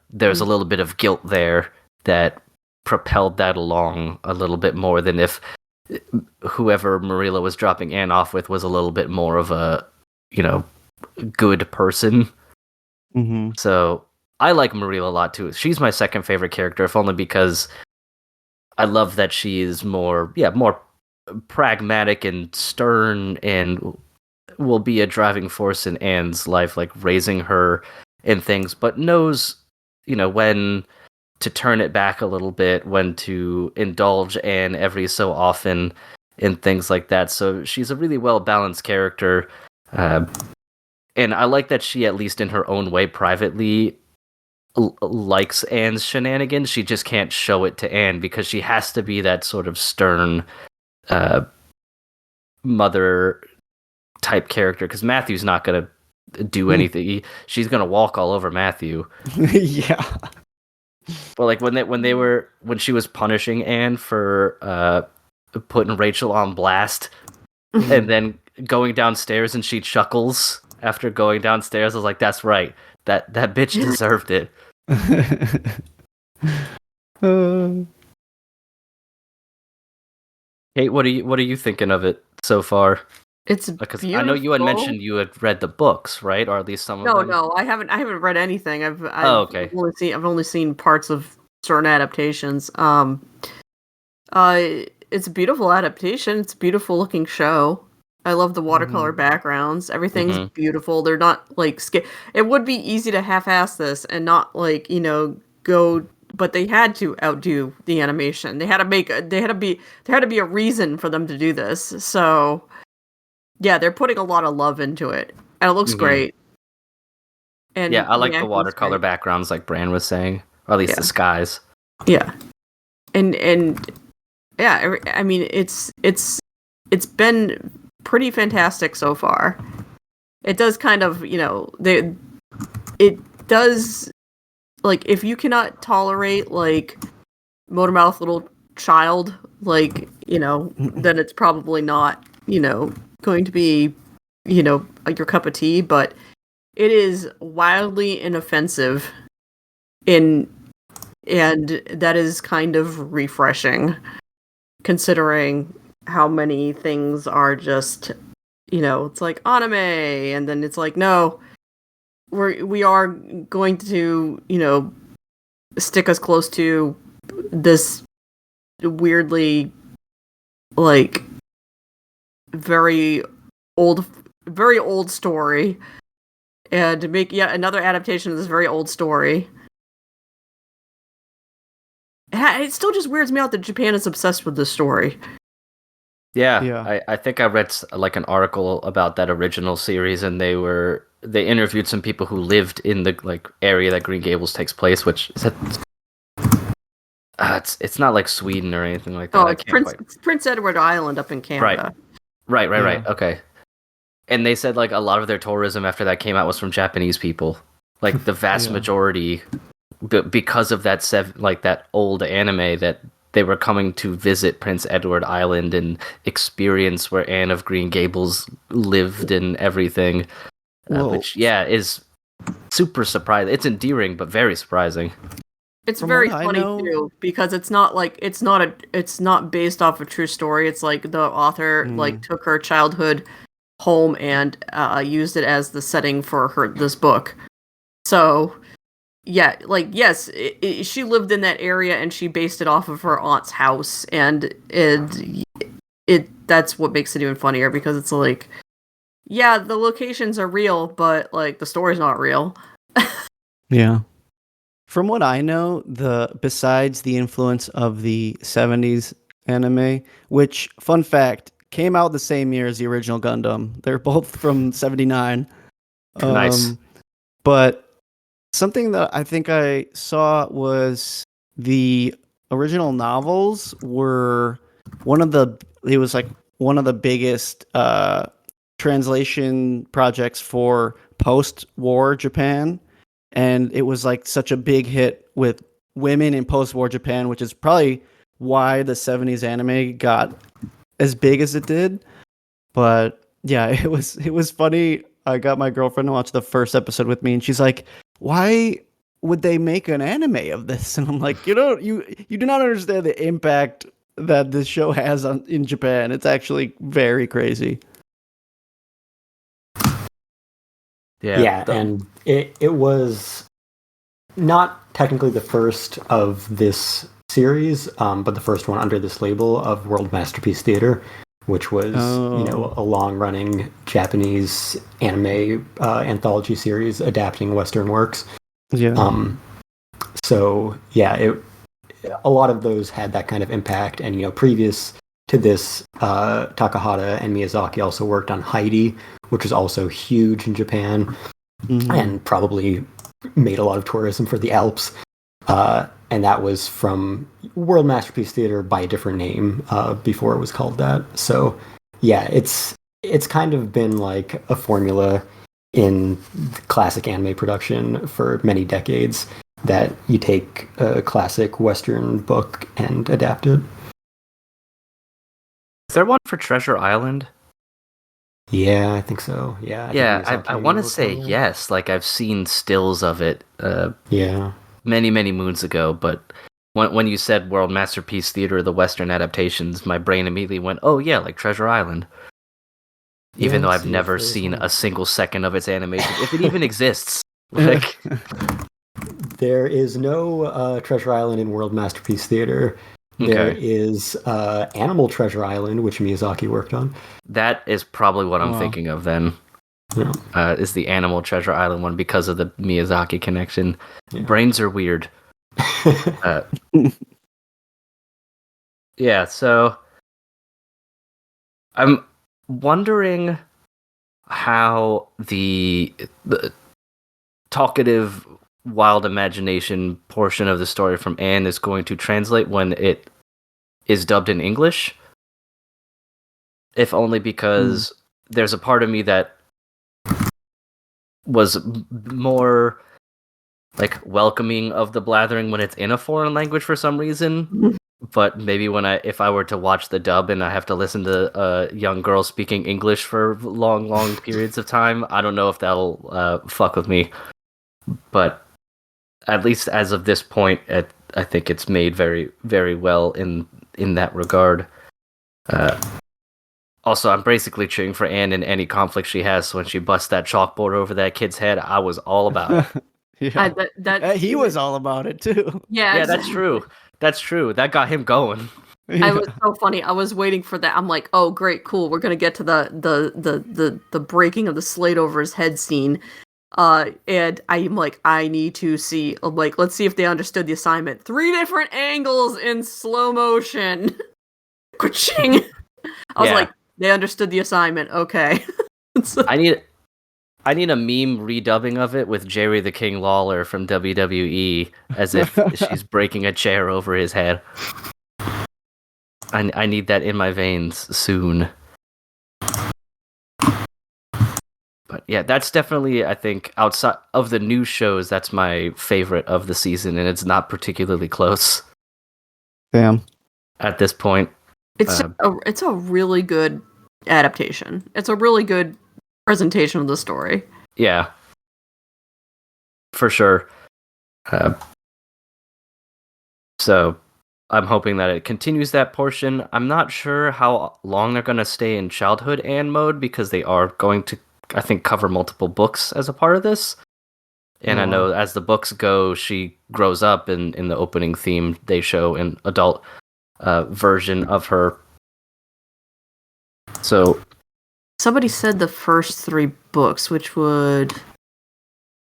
Speaker 3: There's a little bit of guilt there that propelled that along a little bit more than if whoever Marilla was dropping Anne off with was a little bit more of a, good person.
Speaker 2: Mm-hmm.
Speaker 3: So I like Marilla a lot too. She's my second favorite character, if only because I love that she is more pragmatic and stern and will be a driving force in Anne's life, like raising her and things, but knows, when to turn it back a little bit, when to indulge Anne every so often and things like that. So she's a really well-balanced character. And I like that she, at least in her own way, privately likes Anne's shenanigans. She just can't show it to Anne because she has to be that sort of stern mother type character, because Matthew's not going to do anything. She's going to walk all over Matthew.
Speaker 2: Yeah.
Speaker 3: But like when she was punishing Anne for putting Rachel on blast and then going downstairs and she chuckles after going downstairs, I was like, that's right. That bitch deserved it. Kate, what are you thinking of it so far?
Speaker 1: It's
Speaker 3: Because
Speaker 1: beautiful.
Speaker 3: I know you had mentioned you had read the books, right? Or at least some of them.
Speaker 1: No, I haven't read anything. I've
Speaker 3: okay.
Speaker 1: I've only seen parts of certain adaptations. It's a beautiful adaptation. It's a beautiful looking show. I love the watercolor backgrounds. Everything's beautiful. They're not like it would be easy to half-ass this and not like, go, but they had to outdo the animation. There had to be a reason for them to do this. So yeah, they're putting a lot of love into it. And it looks great. And
Speaker 3: yeah, I like the
Speaker 1: acting's
Speaker 3: watercolor
Speaker 1: great.
Speaker 3: backgrounds like Bran was saying. Or at least the skies.
Speaker 1: Yeah. And yeah, I mean it's been pretty fantastic so far. It does kind of, it does, like, if you cannot tolerate, like, Motormouth little child, like, then it's probably not, going to be, like your cup of tea, but it is wildly inoffensive and that is kind of refreshing, considering how many things are just, it's like anime, and then it's like, no, we are going to, stick us close to this weirdly, like, very old story, and make yet another adaptation of this very old story. It still just weirds me out that Japan is obsessed with this story.
Speaker 3: Yeah. I think I read like an article about that original series, and they interviewed some people who lived in the like area that Green Gables takes place, which is it's not like Sweden or anything like that.
Speaker 1: Oh, it's Prince Edward Island up in Canada.
Speaker 3: Right. Okay. And they said like a lot of their tourism after that came out was from Japanese people, like the vast majority, because of that that old anime that. They were coming to visit Prince Edward Island and experience where Anne of Green Gables lived and everything, which is super surprising. It's endearing, but very surprising.
Speaker 1: It's very funny too, because it's not based off a true story. It's like the author like took her childhood home and used it as the setting for this book. So. Yeah, like, yes, she lived in that area and she based it off of her aunt's house, and that's what makes it even funnier, because it's like, yeah, the locations are real, but like the story's not real.
Speaker 2: Yeah. From what I know, besides the influence of the 70s anime, which, fun fact, came out the same year as the original Gundam. They're both from 79.
Speaker 3: Nice.
Speaker 2: But something that I think I saw was the original novels were one of the biggest translation projects for post-war Japan, and it was like such a big hit with women in post-war Japan, which is probably why the 70s anime got as big as it did. But yeah, it was funny. I got my girlfriend to watch the first episode with me, and she's like, why would they make an anime of this? And I'm like, you do not understand the impact that this show has in Japan. It's actually very crazy.
Speaker 4: Yeah, and it was not technically the first of this series, but the first one under this label of World Masterpiece Theater, which was a long-running Japanese anime anthology series adapting Western works.
Speaker 2: Yeah.
Speaker 4: So yeah, a lot of those had that kind of impact, and previous to this, Takahata and Miyazaki also worked on Heidi, which was also huge in Japan, and probably made a lot of tourism for the Alps. And that was from World Masterpiece Theater by a different name before it was called that. So yeah, it's kind of been like a formula in classic anime production for many decades, that you take a classic Western book and adapt it.
Speaker 3: Is there one for Treasure Island?
Speaker 4: Yeah, I think so. Yeah,
Speaker 3: I want to say yes. Like, I've seen stills of it.
Speaker 4: Yeah.
Speaker 3: Many, many moons ago, but when you said World Masterpiece Theater, the Western adaptations, my brain immediately went, oh yeah, like Treasure Island. Even though I've never seen a single second of its animation, if it even exists. Like,
Speaker 4: there is no Treasure Island in World Masterpiece Theater. There
Speaker 3: Okay.
Speaker 4: is Animal Treasure Island, which Miyazaki worked on.
Speaker 3: That is probably what I'm
Speaker 2: Wow.
Speaker 3: thinking of then.
Speaker 4: Yeah.
Speaker 3: Is the Animal Treasure Island one because of the Miyazaki connection.
Speaker 4: Yeah.
Speaker 3: Brains are weird. Uh, yeah, so I'm wondering how the talkative, wild imagination portion of the story from Anne is going to translate when it is dubbed in English. If only because there's a part of me that was more like welcoming of the blathering when it's in a foreign language for some reason. But maybe if I were to watch the dub and I have to listen to young girls speaking English for long periods of time, I don't know if that'll fuck with me. But at least as of this point, I think it's made very, very well in that regard. Also, I'm basically cheering for Anne in any conflict she has. So when she busts that chalkboard over that kid's head, I was all about it.
Speaker 2: Yeah. He was all about it too.
Speaker 1: Yeah,
Speaker 3: Yeah, that's true. That's true. That got him going.
Speaker 1: I was so funny. I was waiting for that. I'm like, oh, great, cool. We're gonna get to the breaking of the slate over his head scene. And I'm like, I need to see. I'm like, let's see if they understood the assignment. 3 different angles in slow motion. Ka-ching! I was
Speaker 3: Yeah.
Speaker 1: like, they understood the assignment. Okay.
Speaker 3: I need a meme redubbing of it with Jerry the King Lawler from WWE as if she's breaking a chair over his head. I need that in my veins soon. But yeah, that's definitely, I think, outside of the new shows, that's my favorite of the season, and it's not particularly close.
Speaker 2: Damn.
Speaker 3: At this point.
Speaker 1: It's a really good adaptation. It's a really good presentation of the story.
Speaker 3: Yeah. For sure. So I'm hoping that it continues that portion. I'm not sure how long they're going to stay in childhood Anne mode because they are going to, I think, cover multiple books as a part of this. And I know as the books go, she grows up, and in the opening theme, they show an adult version of her. So
Speaker 1: somebody said the first 3 books, which would...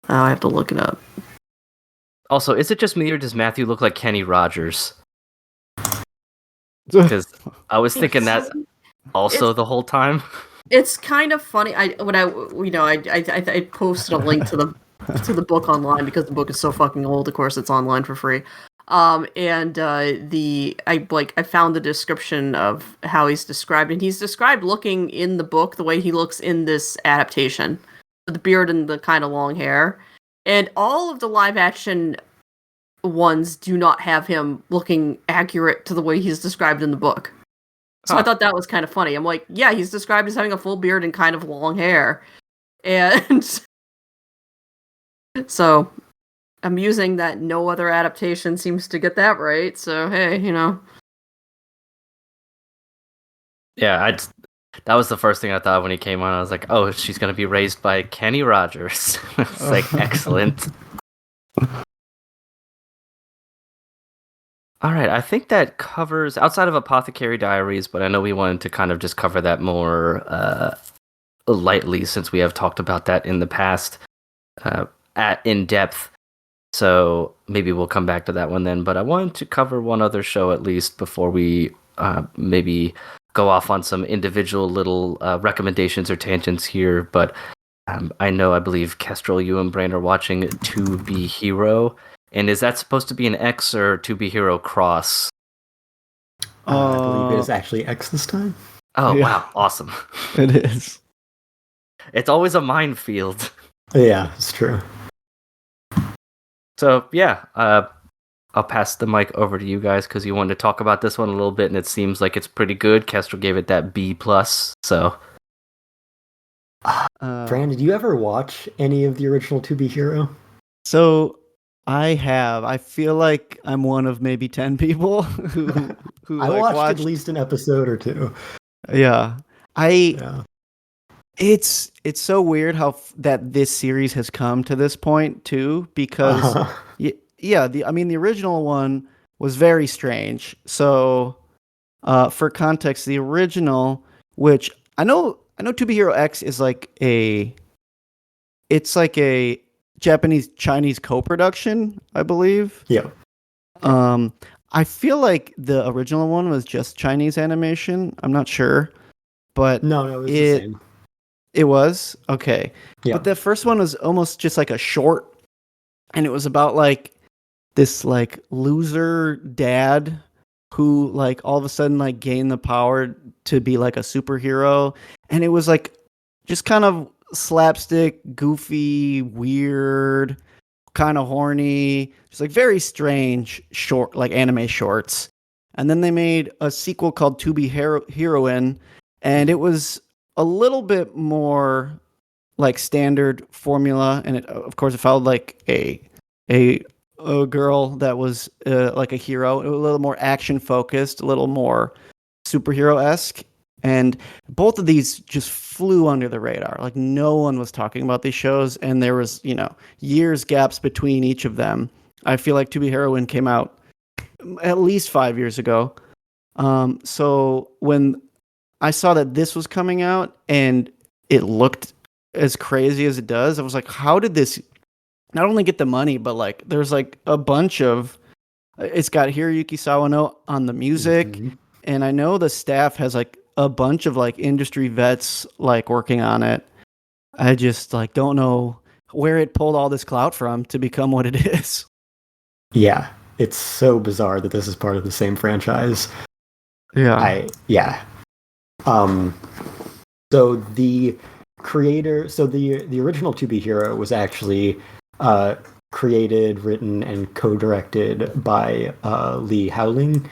Speaker 1: Oh, I have to look it up.
Speaker 3: Also, is it just me or does Matthew look like Kenny Rogers? Because I was thinking that also the whole time.
Speaker 1: It's kind of funny. I posted a link to the book online because the book is so fucking old. Of course, it's online for free. I found the description of how he's described, and he's described looking in the book the way he looks in this adaptation, with the beard and the kind of long hair. And all of the live action ones do not have him looking accurate to the way he's described in the book. So I thought that was kind of funny. I'm like, yeah, he's described as having a full beard and kind of long hair. And so I'm using that no other adaptation seems to get that right. So, hey,
Speaker 3: Yeah, that was the first thing I thought when he came on. I was like, oh, she's going to be raised by Kenny Rogers. It's like, excellent. All right, I think that covers, outside of Apothecary Diaries, but I know we wanted to kind of just cover that more lightly since we have talked about that in the past in depth. So maybe we'll come back to that one then. But I wanted to cover one other show at least before we maybe go off on some individual little recommendations or tangents here. But I believe Kestrel, you and Brain are watching To Be Hero. And is that supposed to be an X or To Be Hero cross?
Speaker 4: I believe it is actually X this time.
Speaker 3: Oh, yeah. Wow. Awesome.
Speaker 2: It is.
Speaker 3: It's always a minefield.
Speaker 4: Yeah, it's true.
Speaker 3: So, yeah, I'll pass the mic over to you guys because you wanted to talk about this one a little bit, and it seems like it's pretty good. Kestrel gave it that B+, so...
Speaker 4: Fran, did you ever watch any of the original To Be Hero?
Speaker 2: So... I have. I feel like I'm one of maybe 10 people who
Speaker 4: I watched at least an episode or 2.
Speaker 2: Yeah. It's so weird how that this series has come to this point too, because the original one was very strange. So, for context, the original, which I know 2B Hero X is it's like a Japanese Chinese co-production, I believe.
Speaker 4: Yeah.
Speaker 2: I feel like the original one was just Chinese animation. I'm not sure, but
Speaker 4: No, it was the same.
Speaker 2: it was okay.
Speaker 4: Yeah.
Speaker 2: But the first one was almost just like a short, and it was about like this like loser dad who like all of a sudden like gained the power to be like a superhero, and it was like just kind of slapstick, goofy, weird, kind of horny, just like very strange short like anime shorts. And then they made a sequel called To Be Heroine, and it was a little bit more like standard formula, and of course it followed like a girl that was like a hero, a little more action focused, a little more superhero esque. And both of these just flew under the radar. Like no one was talking about these shows, and there was years gaps between each of them. I feel like To Be Heroine came out at least 5 years ago. So when I saw that this was coming out and it looked as crazy as it does, I was like, how did this not only get the money, but like there's like a bunch of it's got Hiroyuki Sawano on the music,
Speaker 4: Mhm.
Speaker 2: and I know the staff has like a bunch of like industry vets like working on it. I just like don't know where it pulled all this clout from to become what it is.
Speaker 4: Yeah, it's so bizarre that this is part of the same franchise.
Speaker 2: Yeah.
Speaker 4: So the creator, the original To Be Hero was actually created, written, and co-directed by Lee Howling,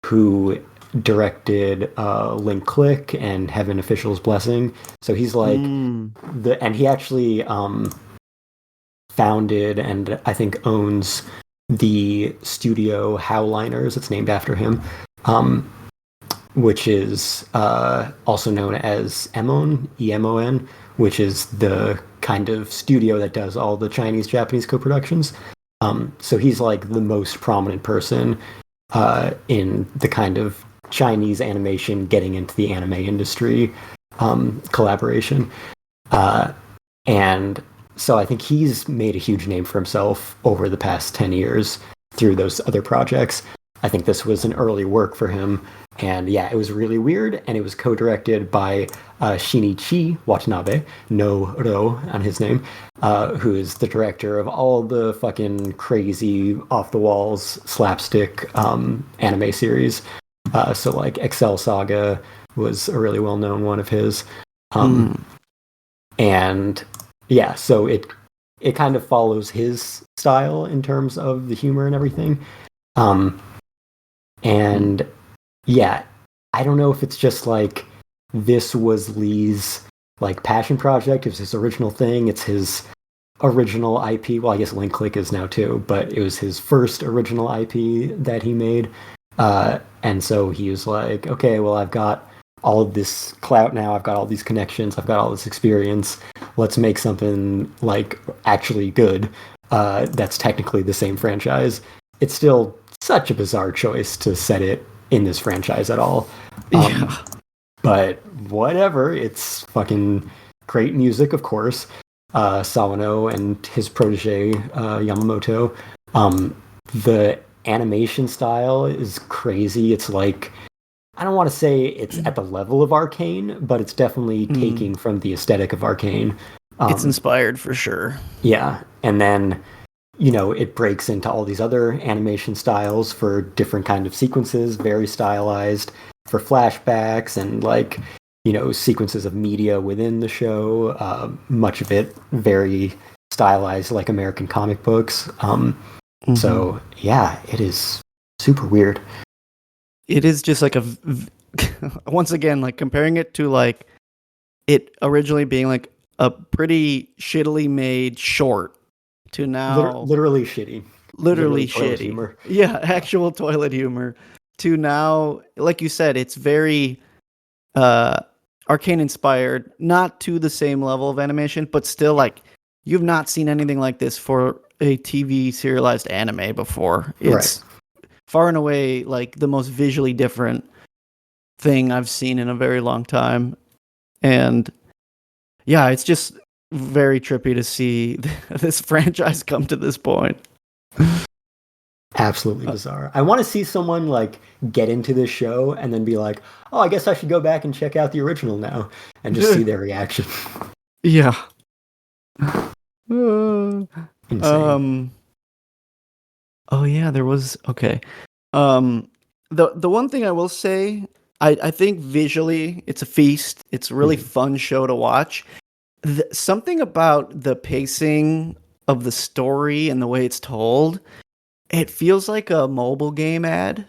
Speaker 4: who directed Link Click and Heaven Official's Blessing. So he's like and he actually founded and I think owns the studio Howliners. It's named after him, which is also known as Emon, EMON, which is the kind of studio that does all the Chinese-Japanese co-productions. So he's like the most prominent person in the kind of Chinese animation getting into the anime industry collaboration. And so I think he's made a huge name for himself over the past 10 years through those other projects. I think this was an early work for him. And yeah, it was really weird. And it was co-directed by Shinichi Watanabe, no Ro on his name, who is the director of all the fucking crazy off-the-walls slapstick anime series. So like Excel Saga was a really well-known one of his. And yeah, so it kind of follows his style in terms of the humor and everything. And yeah, I don't know if it's just like this was Lee's like passion project. It was his original thing. It's his original IP. Well, I guess Link Click is now too, but it was his first original IP that he made. And so he was like, okay, well, I've got all of this clout now. I've got all these connections. I've got all this experience. Let's make something like actually good. That's technically the same franchise. It's still such a bizarre choice to set it in this franchise at all. But whatever, it's fucking great music, of course. Sawano and his protege, Yamamoto. The animation style is crazy. It's like, I don't want to say it's at the level of Arcane, but it's definitely taking from the aesthetic of Arcane.
Speaker 2: It's inspired for sure.
Speaker 4: Yeah, and then it breaks into all these other animation styles for different kind of sequences, very stylized for flashbacks and like, sequences of media within the show. Much of it very stylized like American comic books. So yeah, it is super weird.
Speaker 2: It is just like once again, like comparing it to like it originally being like a pretty shittily made short to now
Speaker 4: literally shitty.
Speaker 2: Literally
Speaker 4: toilet
Speaker 2: shitty.
Speaker 4: humor.
Speaker 2: Yeah, actual toilet humor. To now, like you said, it's very Arcane inspired, not to the same level of animation, but still like you've not seen anything like this for a TV serialized anime before. It's far and away like the most visually different thing I've seen in a very long time. And yeah, it's just very trippy to see this franchise come to this point.
Speaker 4: Absolutely bizarre. I want to see someone like get into this show and then be like, "Oh, I guess I should go back and check out the original now," and just see their reaction.
Speaker 2: Yeah.
Speaker 4: Insane.
Speaker 2: Oh yeah, there was okay. The one thing I will say, I think visually it's a feast. It's a really fun show to watch. Something about the pacing of the story and the way it's told, it feels like a mobile game ad.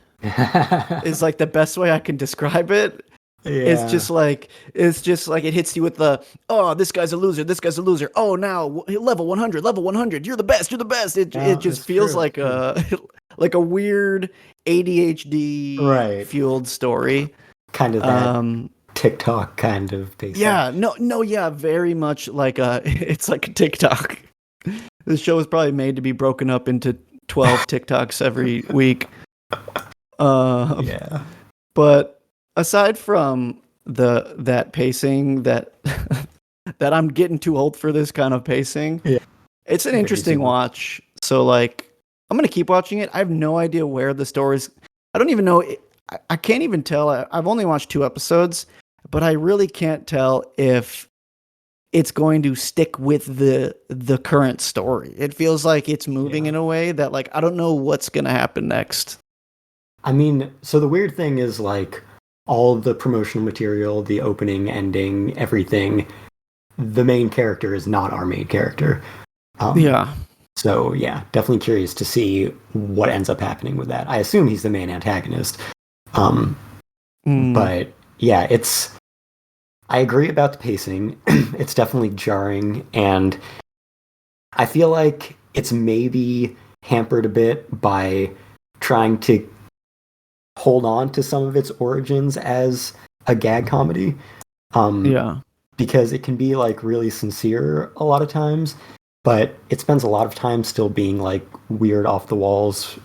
Speaker 2: Is like the best way I can describe it.
Speaker 4: Yeah.
Speaker 2: It's just like it hits you with the, oh, this guy's a loser, this guy's a loser. Oh, now level 100, you're the best. It just feels
Speaker 4: true.
Speaker 2: like a weird ADHD fueled story.
Speaker 4: Kind of that TikTok kind of pacing.
Speaker 2: Yeah, yeah, very much like it's like a TikTok. This show is probably made to be broken up into 12 TikToks every week.
Speaker 4: Yeah.
Speaker 2: But aside from that pacing, that I'm getting too old for this kind of pacing.
Speaker 4: Yeah.
Speaker 2: It's an interesting watch. So like, I'm gonna keep watching it. I have no idea where the story's. I don't even know. I can't even tell. I've only watched 2 episodes, but I really can't tell if it's going to stick with the current story. It feels like it's moving in a way that like I don't know what's gonna happen next.
Speaker 4: I mean, so the weird thing is like all the promotional material, the opening, ending, everything, the main character is not our main character.
Speaker 2: Yeah.
Speaker 4: So yeah, definitely curious to see what ends up happening with that. I assume he's the main antagonist. But yeah, I agree about the pacing. It's definitely jarring, and I feel like it's maybe hampered a bit by trying to hold on to some of its origins as a gag comedy. Because it can be like really sincere a lot of times, but it spends a lot of time still being like weird off the walls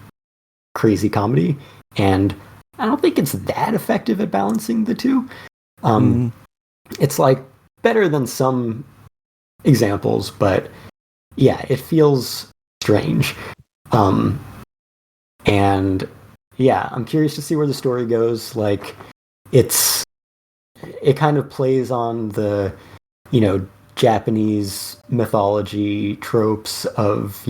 Speaker 4: crazy comedy, and I don't think it's that effective at balancing the two. It's like better than some examples, but yeah, it feels strange. And yeah, I'm curious to see where the story goes. Like, it kind of plays on the, Japanese mythology tropes of,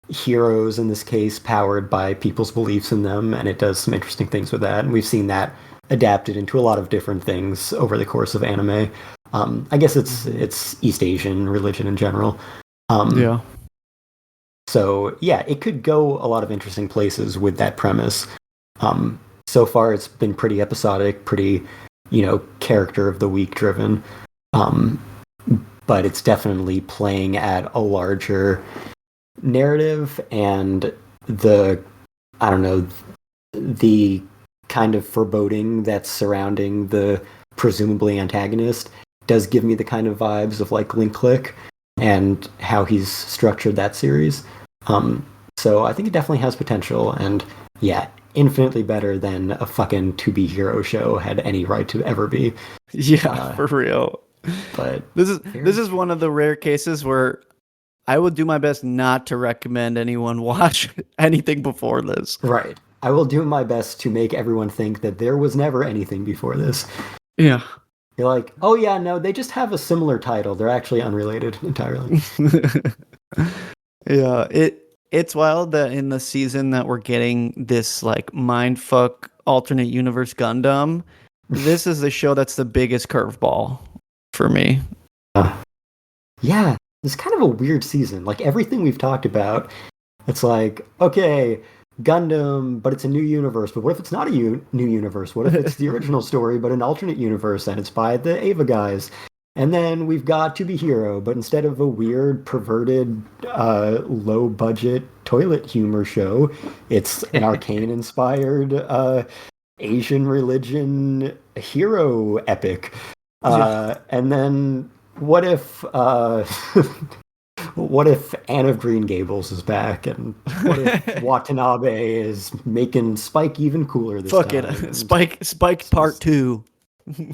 Speaker 4: heroes, in this case, powered by people's beliefs in them, and it does some interesting things with that. And we've seen that adapted into a lot of different things over the course of anime. I guess it's East Asian religion in general. So yeah, it could go a lot of interesting places with that premise. So far, it's been pretty episodic, pretty, character of the week driven. But it's definitely playing at a larger narrative, and the kind of foreboding that's surrounding the presumably antagonist does give me the kind of vibes of like Link Click and how he's structured that series. So I think it definitely has potential, and yeah, infinitely better than a fucking To Be Hero show had any right to ever be.
Speaker 2: Yeah, for real.
Speaker 4: But
Speaker 2: this is one of the rare cases where I would do my best not to recommend anyone watch anything before this.
Speaker 4: Right. I will do my best to make everyone think that there was never anything before this.
Speaker 2: Yeah.
Speaker 4: You're like, oh yeah, no, they just have a similar title. They're actually unrelated entirely.
Speaker 2: Yeah, it's wild that in the season that we're getting this like mindfuck alternate universe Gundam, this is the show that's the biggest curveball for me.
Speaker 4: Yeah, it's kind of a weird season. Like everything we've talked about, it's like, okay, Gundam, but it's a new universe. But what if it's not a new universe? What if it's the original story, but an alternate universe, and it's by the Ava guys? And then we've got To Be Hero, but instead of a weird, perverted, low-budget toilet humor show, it's an arcane-inspired Asian religion hero epic. And then what if What if Anne of Green Gables is back, and what if Watanabe is making Spike even cooler this
Speaker 2: Fuck
Speaker 4: time?
Speaker 2: it. Spike Part 2.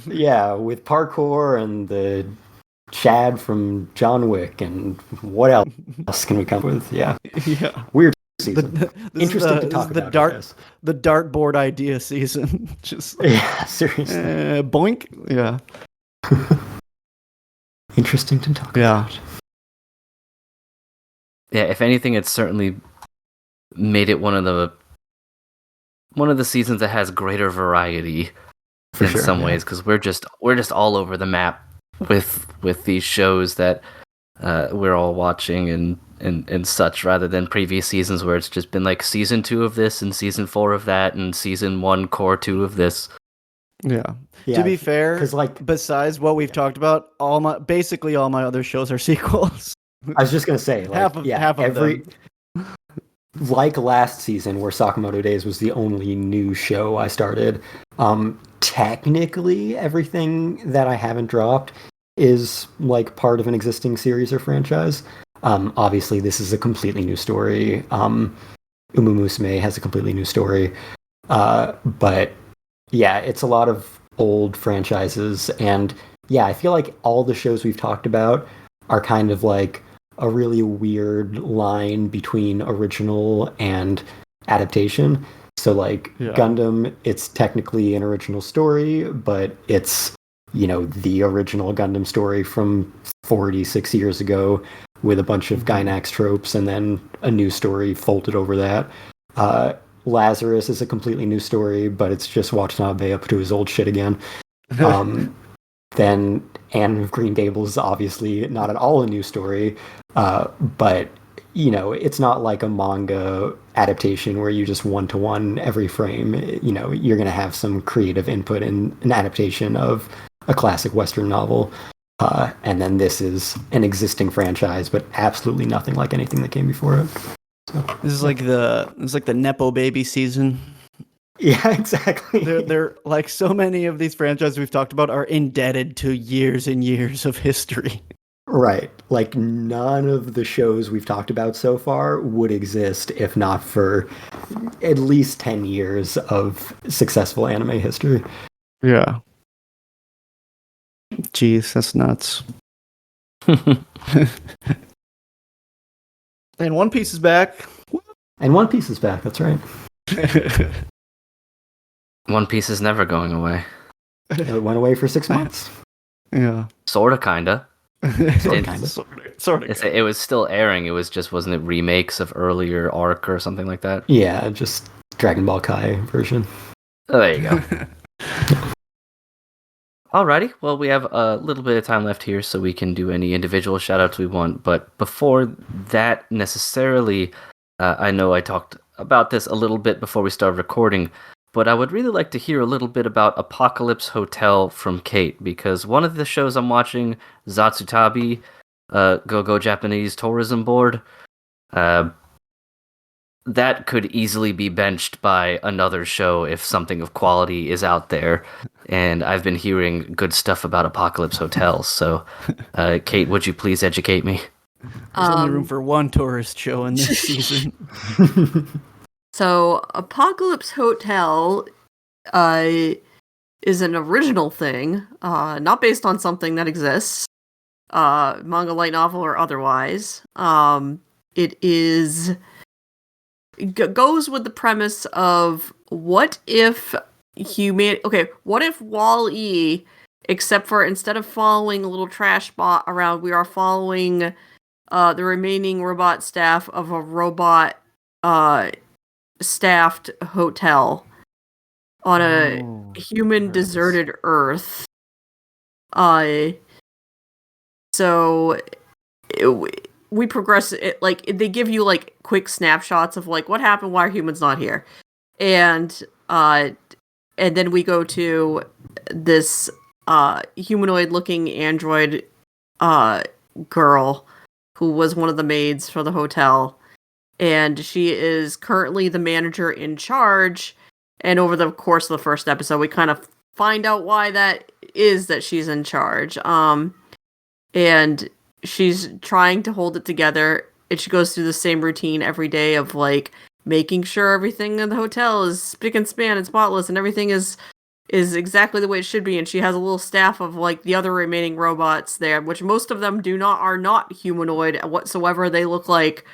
Speaker 4: Yeah, with parkour and the Chad from John Wick, and what else can we come up with? Yeah,
Speaker 2: Yeah.
Speaker 4: weird season.
Speaker 2: This
Speaker 4: Interesting
Speaker 2: is
Speaker 4: to talk
Speaker 2: the
Speaker 4: about. I guess.
Speaker 2: the dartboard idea season. Just
Speaker 4: Yeah, seriously.
Speaker 2: boink. Yeah.
Speaker 4: Interesting to talk
Speaker 2: Yeah.
Speaker 4: about.
Speaker 3: Yeah, if anything, it's certainly made it one of the seasons that has greater variety
Speaker 4: For
Speaker 3: in
Speaker 4: sure,
Speaker 3: some
Speaker 4: yeah.
Speaker 3: ways, because we're just all over the map with these shows that we're all watching and such, rather than previous seasons where it's just been like season 2 of this and season 4 of that and season 1 core 2 of this.
Speaker 2: Yeah.
Speaker 4: Yeah,
Speaker 2: To be fair,
Speaker 4: 'cause, like,
Speaker 2: besides what we've talked about, basically all my other shows are sequels.
Speaker 4: I was just gonna say, like,
Speaker 2: half of them.
Speaker 4: Like last season, where Sakamoto Days was the only new show I started. Technically, everything that I haven't dropped is like part of an existing series or franchise. Obviously, this is a completely new story. Umu Musume has a completely new story, but yeah, it's a lot of old franchises, and yeah, I feel like all the shows we've talked about are kind of like a really weird line between original and adaptation. So like
Speaker 2: Yeah.
Speaker 4: Gundam, it's technically an original story, but it's, the original Gundam story from 46 years ago with a bunch of Gainax tropes and then a new story folded over that. Lazarus is a completely new story, but it's just Watanabe up to his old shit again. Then Anne of Green Gables is obviously not at all a new story, but it's not like a manga adaptation where you just one-to-one every frame. You're going to have some creative input in an adaptation of a classic Western novel. And then this is an existing franchise, but absolutely nothing like anything that came before it. So,
Speaker 2: This is like the Nepo baby season.
Speaker 4: yeah, exactly.
Speaker 2: They're like so many of these franchises we've talked about are indebted to years and years of history.
Speaker 4: Right. Like, none of the shows we've talked about so far would exist if not for at least 10 years of successful anime history.
Speaker 2: Yeah. Jeez, that's nuts. And One Piece is back.
Speaker 4: And One Piece is back, that's right.
Speaker 3: One Piece is never going away.
Speaker 4: It went away for 6 months.
Speaker 2: Yeah.
Speaker 3: Sorta, kinda.
Speaker 2: Sort of.
Speaker 3: It was still airing. It was just, wasn't it remakes of earlier arc or something like that?
Speaker 4: Yeah, just Dragon Ball Kai version.
Speaker 3: Oh, there you go. Alrighty, well, we have a little bit of time left here, so we can do any individual shoutouts we want. But before that, necessarily, I know I talked about this a little bit before we started recording, but I would really like to hear a little bit about Apocalypse Hotel from Kate, because one of the shows I'm watching, Zatsutabi, Go Japanese Tourism Board, that could easily be benched by another show if something of quality is out there. And I've been hearing good stuff about Apocalypse Hotel. So, Kate, would you please educate me?
Speaker 2: There's only room for one tourist show in this season.
Speaker 1: So, Apocalypse Hotel is an original thing, not based on something that exists, manga, light novel, or otherwise. It is... goes with the premise of what if what if Wall-E, except for instead of following a little trash bot around, we are following the remaining robot staff of a robot staffed hotel on a human deserted Earth. So we progress it, like they give you like quick snapshots of like what happened, why are humans not here, and then we go to this humanoid looking android girl who was one of the maids for the hotel, and she is currently the manager in charge. And over the course of the first episode, we kind of find out why that is, that she's in charge. And she's trying to hold it together, and she goes through the same routine every day of like making sure everything in the hotel is spick and span and spotless, and everything is exactly the way it should be. And she has a little staff of like the other remaining robots there, which most of them are not humanoid whatsoever. They look like,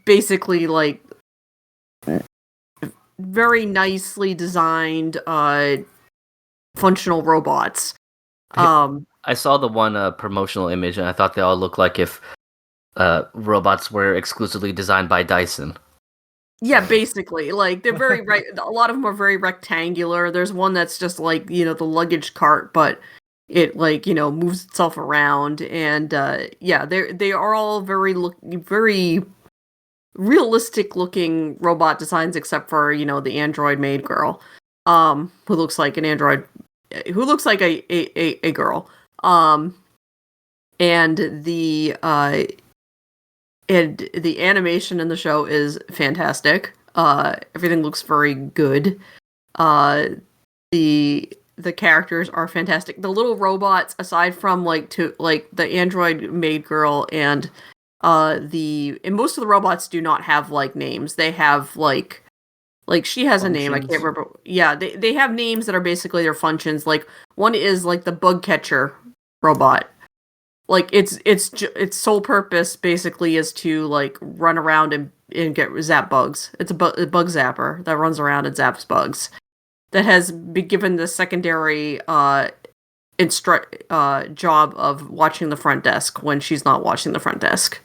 Speaker 1: basically like very nicely designed, functional robots.
Speaker 3: I saw the one promotional image, and I thought they all looked like if robots were exclusively designed by Dyson.
Speaker 1: Yeah, basically, like they're very right. A lot of them are very rectangular. There's one that's just like the luggage cart, but it like moves itself around, and yeah, they are all very realistic looking robot designs, except for the android maid girl, who looks like an android, who looks like a girl, and the animation in the show is fantastic. Everything looks very good. The characters are fantastic. The little robots, aside from the android maid girl and most of the robots do not have like names. They have like she has a name. I can't remember. Yeah, they have names that are basically their functions. Like one is like the bug catcher robot. Like its sole purpose basically is to like run around and get zap bugs. It's a bug zapper that runs around and zaps bugs. That has been given the secondary job of watching the front desk when she's not watching the front desk.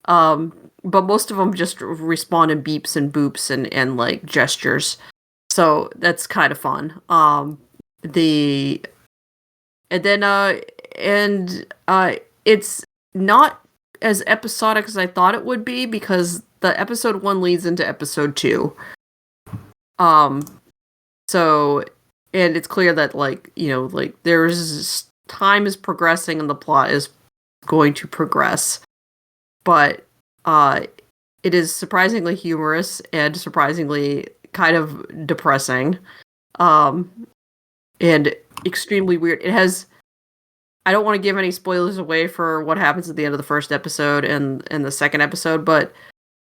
Speaker 1: But most of them just respond in beeps and boops and like gestures. So that's kind of fun. It's not as episodic as I thought it would be, because the episode 1 leads into episode 2. So, and it's clear that there's time is progressing and the plot is going to progress, but it is surprisingly humorous and surprisingly kind of depressing, and extremely weird. It has. I don't want to give any spoilers away for what happens at the end of the first episode and the second episode, but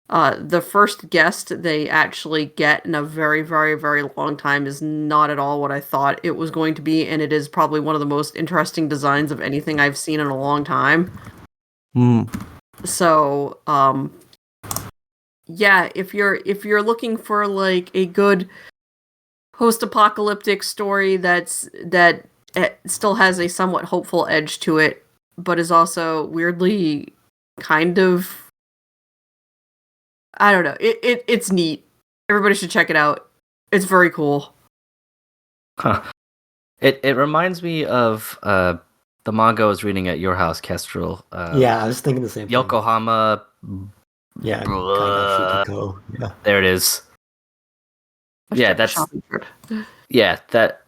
Speaker 1: the first guest they actually get in a very, very, very long time is not at all what I thought it was going to be, and it is probably one of the most interesting designs of anything I've seen in a long time. So, yeah, if you're looking for like a good post-apocalyptic story that it still has a somewhat hopeful edge to it, but is also weirdly kind of, I don't know. It's neat. Everybody should check it out. It's very cool.
Speaker 3: Huh. It reminds me of the manga I was reading at your house, Kestrel.
Speaker 4: Yeah, I was thinking the same thing.
Speaker 3: Yokohama.
Speaker 4: Yeah, Shikiko. Yeah.
Speaker 3: There it is. Yeah, that's. Yeah, that.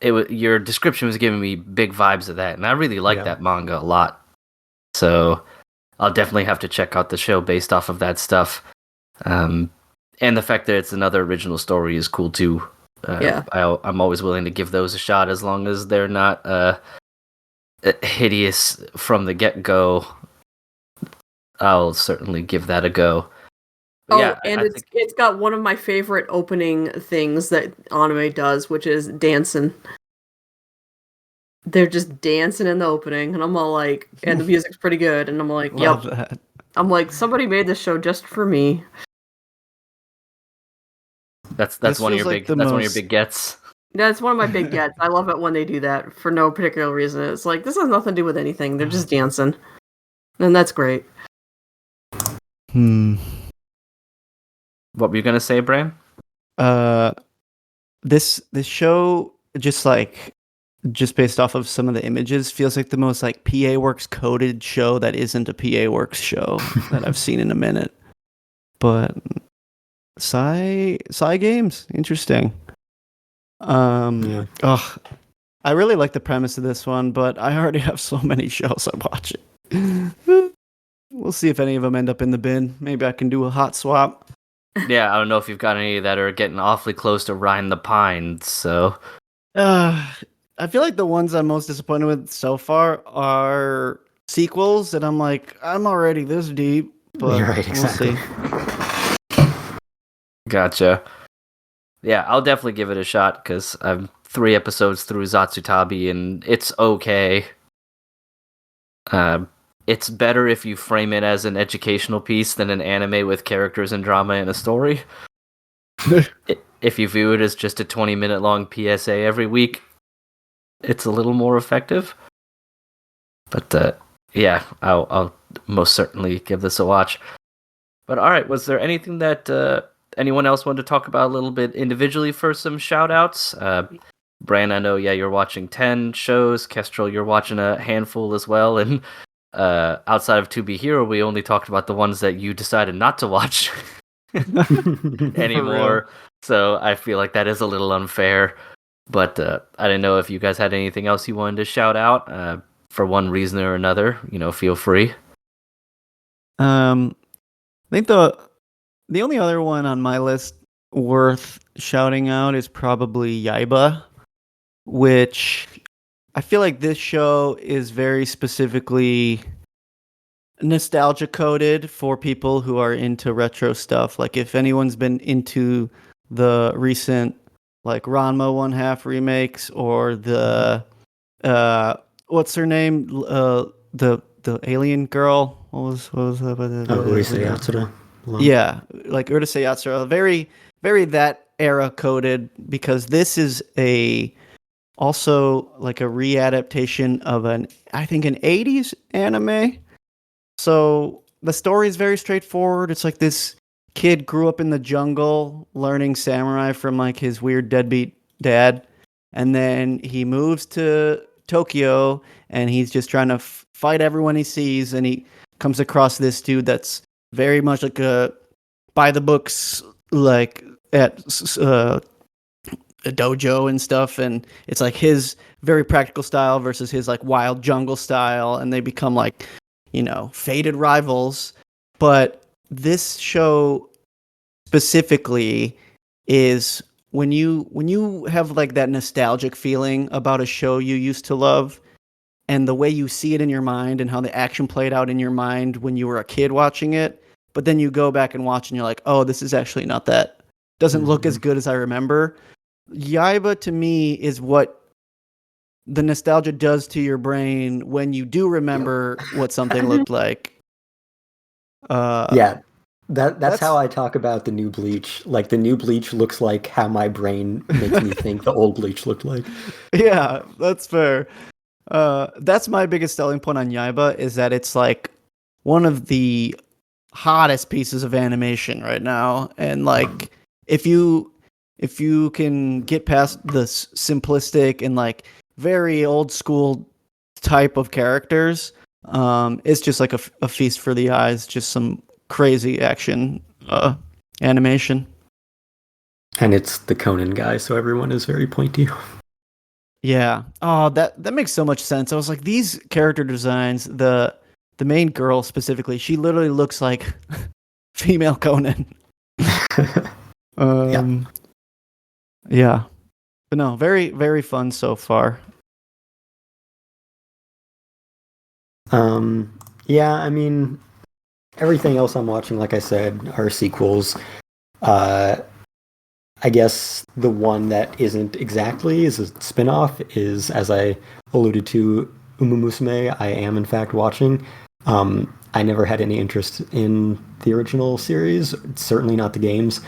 Speaker 3: Your description was giving me big vibes of that, and I really like that manga a lot. So I'll definitely have to check out the show based off of that stuff. And the fact that it's another original story is cool too. I'm always willing to give those a shot as long as they're not hideous from the get-go. I'll certainly give that a go. But
Speaker 1: it's got one of my favorite opening things that anime does, which is dancing. They're just dancing in the opening, and I'm all like, and the music's pretty good, and I'm like, yep.
Speaker 2: That.
Speaker 1: I'm like, somebody made this show just for me.
Speaker 3: That's one of your big one of your big gets.
Speaker 1: That's one of my big gets. I love it when they do that for no particular reason. It's like, this has nothing to do with anything. They're just dancing. And that's great.
Speaker 3: What were you gonna say, Bram?
Speaker 2: This show, just based off of some of the images, feels like the most like PA Works coded show that isn't a PA Works show that I've seen in a minute. But Psy Games, interesting. I really like the premise of this one, but I already have so many shows I'm watching. We'll see if any of them end up in the bin. Maybe I can do a hot swap.
Speaker 3: Yeah, I don't know if you've got any that are getting awfully close to Ride the Pines, so...
Speaker 2: I feel like the ones I'm most disappointed with so far are sequels, and I'm like, I'm already this deep, but
Speaker 4: You're right, exactly.
Speaker 2: We'll see.
Speaker 3: Gotcha. Yeah, I'll definitely give it a shot because I'm 3 episodes through Zatsutabi and it's okay. It's better if you frame it as an educational piece than an anime with characters and drama and a story. If you view it as just a 20-minute long PSA every week, it's a little more effective. But yeah, I'll most certainly give this a watch. But all right, was there anything that anyone else wanted to talk about a little bit individually for some shout-outs? Bran, I know, you're watching 10 shows. Kestrel, you're watching a handful as well. And outside of To Be Hero, we only talked about the ones that you decided not to watch anymore. So I feel like that is a little unfair. But I didn't know if you guys had anything else you wanted to shout out for one reason or another. Feel free.
Speaker 2: I think the only other one on my list worth shouting out is probably Yaiba, which I feel like this show is very specifically nostalgia coded for people who are into retro stuff. Like if anyone's been into the recent like Ranma 1/2 remakes or the what's her name? The alien girl. What was that?
Speaker 4: Urusei Yatsura.
Speaker 2: Yeah, like Urusei Yatsura. Very, very that era coded because this is also like a readaptation of an 80s anime. So the story is very straightforward. It's like this kid grew up in the jungle learning samurai from like his weird deadbeat dad, and then he moves to Tokyo and he's just trying to fight everyone he sees, and he comes across this dude that's very much like a by the books, like at a dojo and stuff, and it's like his very practical style versus his like wild jungle style, and they become like faded rivals. But this show specifically is when you have like that nostalgic feeling about a show you used to love, and the way you see it in your mind and how the action played out in your mind when you were a kid watching it, but then you go back and watch and you're like, oh, this is actually not that, doesn't look as good as I remember. Yaiba to me is what the nostalgia does to your brain when you do remember what something looked like.
Speaker 4: Yeah, that's how I talk about the new Bleach. Like the new Bleach looks like how my brain makes me think the old Bleach looked like.
Speaker 2: Yeah, that's fair. That's my biggest selling point on Yaiba, is that it's like one of the hottest pieces of animation right now, and like if you can get past the simplistic and like very old school type of characters, it's just like a feast for the eyes. Just some crazy action animation.
Speaker 4: And it's the Conan guy, so everyone is very pointy.
Speaker 2: Yeah. Oh, that makes so much sense. I was like, these character designs, the main girl specifically, she literally looks like female Conan. Yeah. But no, very, very fun so far.
Speaker 4: Yeah, I mean, everything else I'm watching, like I said, are sequels. I guess the one that isn't exactly is a spin-off is, as I alluded to, Umumusume. I am in fact watching. I never had any interest in the original series, certainly not the games.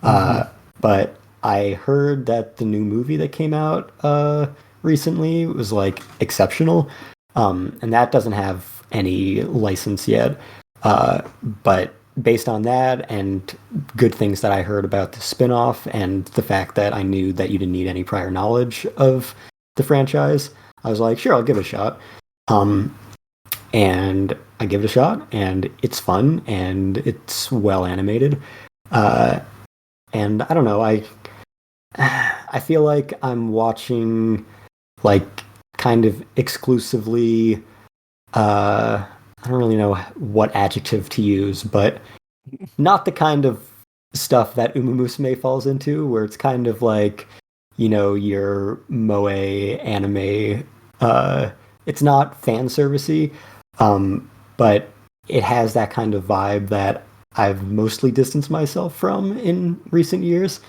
Speaker 4: But I heard that the new movie that came out recently was like exceptional. And that doesn't have any license yet. But based on that and good things that I heard about the spin-off and the fact that I knew that you didn't need any prior knowledge of the franchise, I was like, sure, I'll give it a shot. And I give it a shot, and it's fun, and it's well animated. And I don't know, I feel like I'm watching like kind of exclusively I don't really know what adjective to use, but not the kind of stuff that Umumusume falls into, where it's kind of like your moe anime. It's not fan servicey, but it has that kind of vibe that I've mostly distanced myself from in recent years.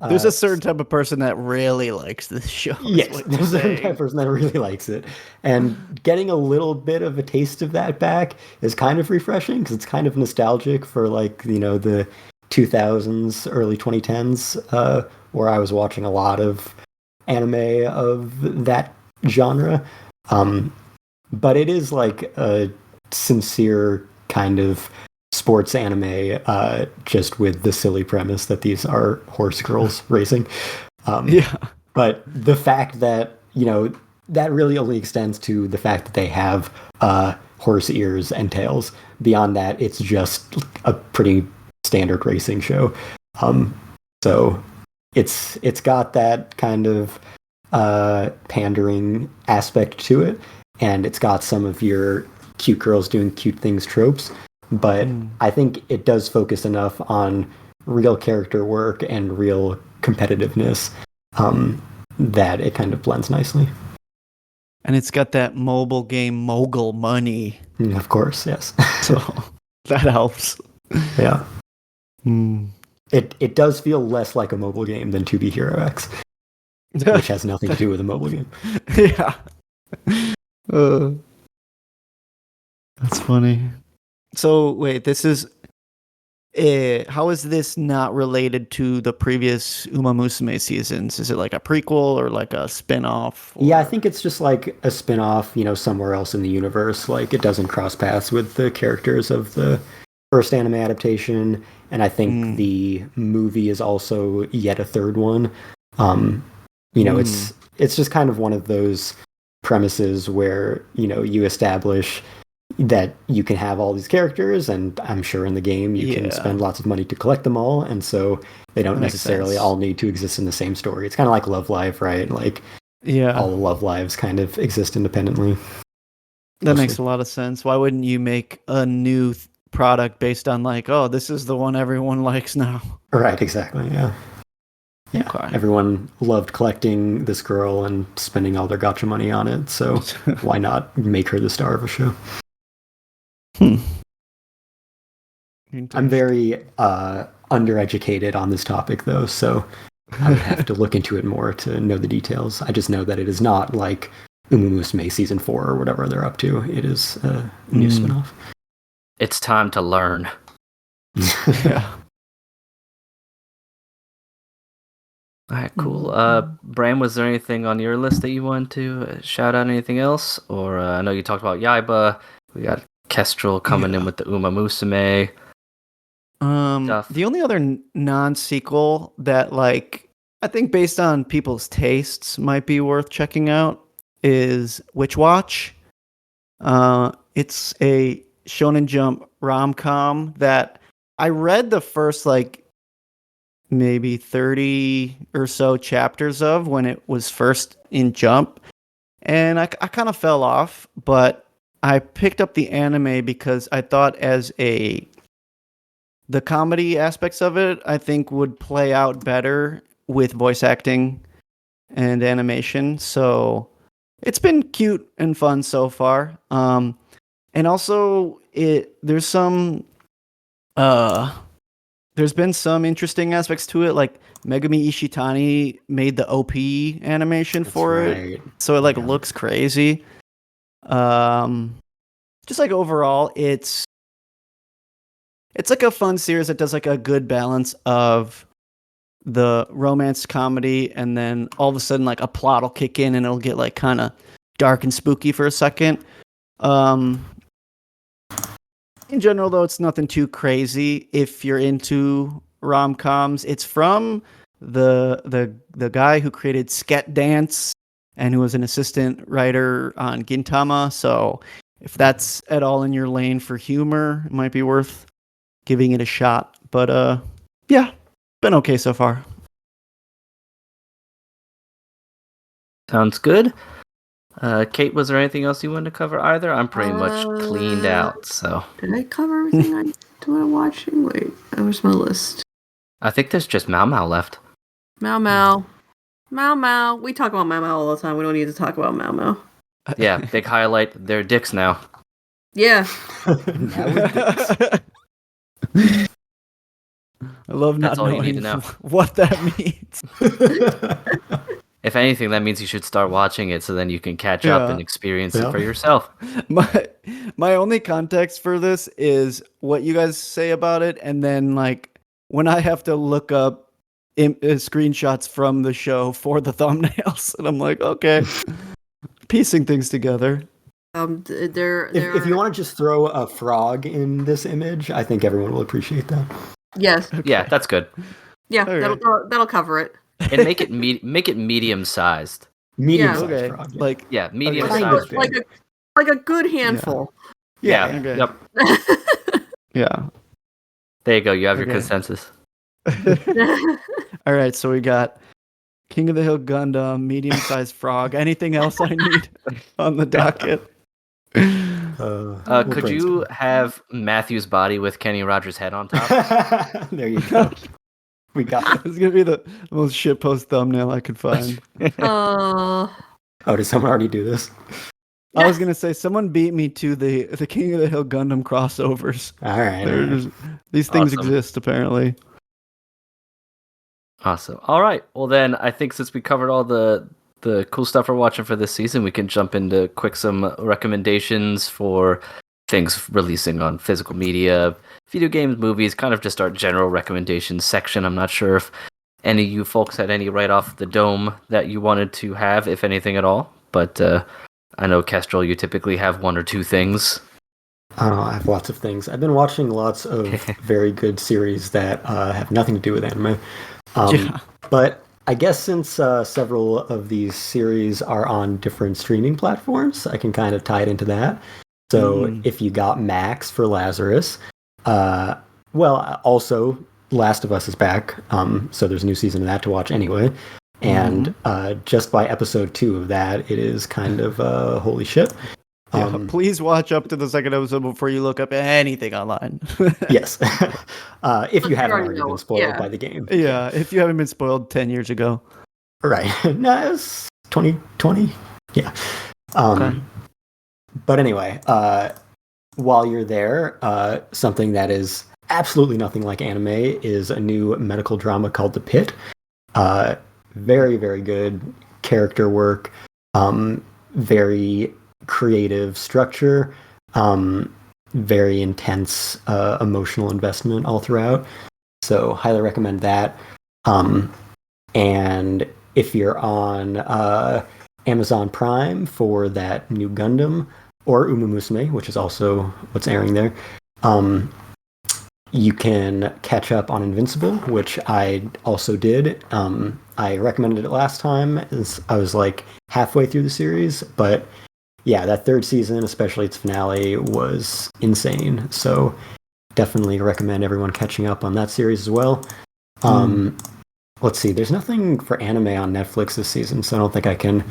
Speaker 2: There's a certain type of person that really likes this show.
Speaker 4: Yes, there's a certain type of person that really likes it. And getting a little bit of a taste of that back is kind of refreshing because it's kind of nostalgic for the 2000s, early 2010s, where I was watching a lot of anime of that genre. But it is like a sincere kind of sports anime, just with the silly premise that these are horse girls racing. But the fact that, that really only extends to the fact that they have horse ears and tails. Beyond that, it's just a pretty standard racing show. So it's got that kind of pandering aspect to it, and it's got some of your cute girls doing cute things tropes. But I think it does focus enough on real character work and real competitiveness that it kind of blends nicely.
Speaker 2: And it's got that mobile game mogul money.
Speaker 4: Of course, yes.
Speaker 2: So that helps.
Speaker 4: Yeah. It does feel less like a mobile game than 2B Hero X, which has nothing to do with a mobile game.
Speaker 2: Yeah. That's funny. So wait, this is how is this not related to the previous Uma Musume seasons? Is it like a prequel or like a spin-off? Or...
Speaker 4: Yeah, I think it's just like a spin-off, somewhere else in the universe. Like it doesn't cross paths with the characters of the first anime adaptation, and I think the movie is also yet a third one. It's just kind of one of those premises where, you establish that you can have all these characters, and I'm sure in the game you can spend lots of money to collect them all, and so they don't necessarily all need to exist in the same story. It's kind of like Love Live, right? Like, all the Love Lives kind of exist independently.
Speaker 2: That makes a lot of sense. Why wouldn't you make a new product based on like, oh, this is the one everyone likes now?
Speaker 4: Right, exactly, yeah. Yeah,
Speaker 2: okay.
Speaker 4: Everyone loved collecting this girl and spending all their gacha money on it, so why not make her the star of a show? I'm very undereducated on this topic, though, so I would have to look into it more to know the details. I just know that it is not like Uma Musume Season 4 or whatever they're up to. It is a new spinoff.
Speaker 3: It's time to learn.
Speaker 2: Yeah.
Speaker 3: All right, cool. Bram, was there anything on your list that you wanted to shout out? Anything else? Or I know you talked about Yaiba. We got Kestrel coming in with the Uma Musume.
Speaker 2: The only other non-sequel that, like, I think based on people's tastes might be worth checking out is Witch Watch. It's a Shonen Jump rom-com that I read the first, like, maybe 30 or so chapters of when it was first in Jump, and I kind of fell off, but I picked up the anime because I thought the comedy aspects of it, I think, would play out better with voice acting and animation. So it's been cute and fun so far. And also there's been some interesting aspects to it, like Megumi Ishitani made the OP animation for it, so it looks crazy. Just like overall, it's like a fun series that does like a good balance of the romance comedy, and then all of a sudden like a plot will kick in and it'll get like kind of dark and spooky for a second. In general, though, it's nothing too crazy if you're into rom-coms. It's from the guy who created Sket Dance and who was an assistant writer on Gintama. So if that's at all in your lane for humor, it might be worth giving it a shot. But yeah, been okay so far.
Speaker 3: Sounds good. Kate, was there anything else you wanted to cover either? I'm pretty much cleaned out, so...
Speaker 1: Did I cover everything I wanted watching? Wait, where's my list?
Speaker 3: I think there's just Mau Mau left.
Speaker 1: Mau Mau. Mao Mao. We talk about Mao Mao all the time. We don't need to talk about Mao Mao.
Speaker 3: Yeah, big highlight. Their dicks now.
Speaker 1: Yeah.
Speaker 4: Now with dicks.
Speaker 2: I love not
Speaker 3: That's all you
Speaker 2: knowing
Speaker 3: need to know.
Speaker 2: what that means.
Speaker 3: If anything, that means you should start watching it so then you can catch up
Speaker 2: Yeah.
Speaker 3: and experience
Speaker 4: Yeah.
Speaker 3: it for yourself.
Speaker 2: My only context for this is what you guys say about it, and then like when I have to look up screenshots from the show for the thumbnails, and I'm like, okay, piecing things together.
Speaker 4: If you want to just throw a frog in this image, I think everyone will appreciate that.
Speaker 1: Yes.
Speaker 3: Yeah, that's good.
Speaker 1: Yeah.
Speaker 2: Okay.
Speaker 1: That'll cover it.
Speaker 3: And make it medium sized.
Speaker 4: Medium-sized
Speaker 2: Okay,
Speaker 4: frog. Yeah.
Speaker 2: like
Speaker 3: Yeah, medium
Speaker 2: Okay.
Speaker 4: Kind of
Speaker 3: sized.
Speaker 4: big.
Speaker 1: Like a good handful.
Speaker 3: Yeah.
Speaker 2: Okay.
Speaker 3: Yep.
Speaker 2: yeah.
Speaker 3: There you go. You have your
Speaker 2: Okay.
Speaker 3: consensus.
Speaker 2: All right, so we got King of the Hill Gundam, medium-sized frog. Anything else I need on the docket?
Speaker 4: We'll
Speaker 3: Could you
Speaker 4: brainstorm.
Speaker 3: have Matthew's body with Kenny Rogers' head on top?
Speaker 4: There you go. We got it.
Speaker 2: This is gonna be the most shitpost thumbnail I could find.
Speaker 4: Oh, did someone already do this?
Speaker 2: I was gonna say someone beat me to the King of the Hill Gundam crossovers.
Speaker 4: All right.
Speaker 2: These things
Speaker 3: Awesome.
Speaker 2: exist apparently.
Speaker 3: Awesome. All right. Well, then I think since we covered all the cool stuff we're watching for this season, we can jump into some recommendations for things releasing on physical media, video games, movies, kind of just our general recommendations section. I'm not sure if any of you folks had any right off the dome that you wanted to have, if anything at all. But I know, Kestrel, you typically have one or two things.
Speaker 4: I have lots of things. I've been watching lots of very good series that have nothing to do with anime.
Speaker 2: Yeah.
Speaker 4: But I guess since several of these series are on different streaming platforms, I can kind of tie it into that. So if you got Max for Lazarus, also Last of Us is back, so there's a new season of that to watch anyway. And just by episode 2 of that, it is kind of holy shit.
Speaker 2: Yeah, please watch up to the second episode before you look up anything online.
Speaker 4: Yes. If you haven't
Speaker 1: already
Speaker 4: already
Speaker 1: know.
Speaker 4: been spoiled
Speaker 1: Yeah.
Speaker 4: by the game.
Speaker 2: Yeah, if you haven't been spoiled 10 years ago.
Speaker 4: Right. No, it was 2020. Yeah.
Speaker 2: Okay.
Speaker 4: But anyway, while you're there, something that is absolutely nothing like anime is a new medical drama called The Pit. Very, very good character work. Very creative structure. Very intense emotional investment all throughout. So highly recommend that. And if you're on Amazon Prime for that new Gundam, or Umumusume, which is also what's airing there, you can catch up on Invincible, which I also did. I recommended it last time. I was like halfway through the series, but yeah, that third season, especially its finale, was insane. So definitely recommend everyone catching up on that series as well. Let's see, there's nothing for anime on Netflix this season, so I don't think I can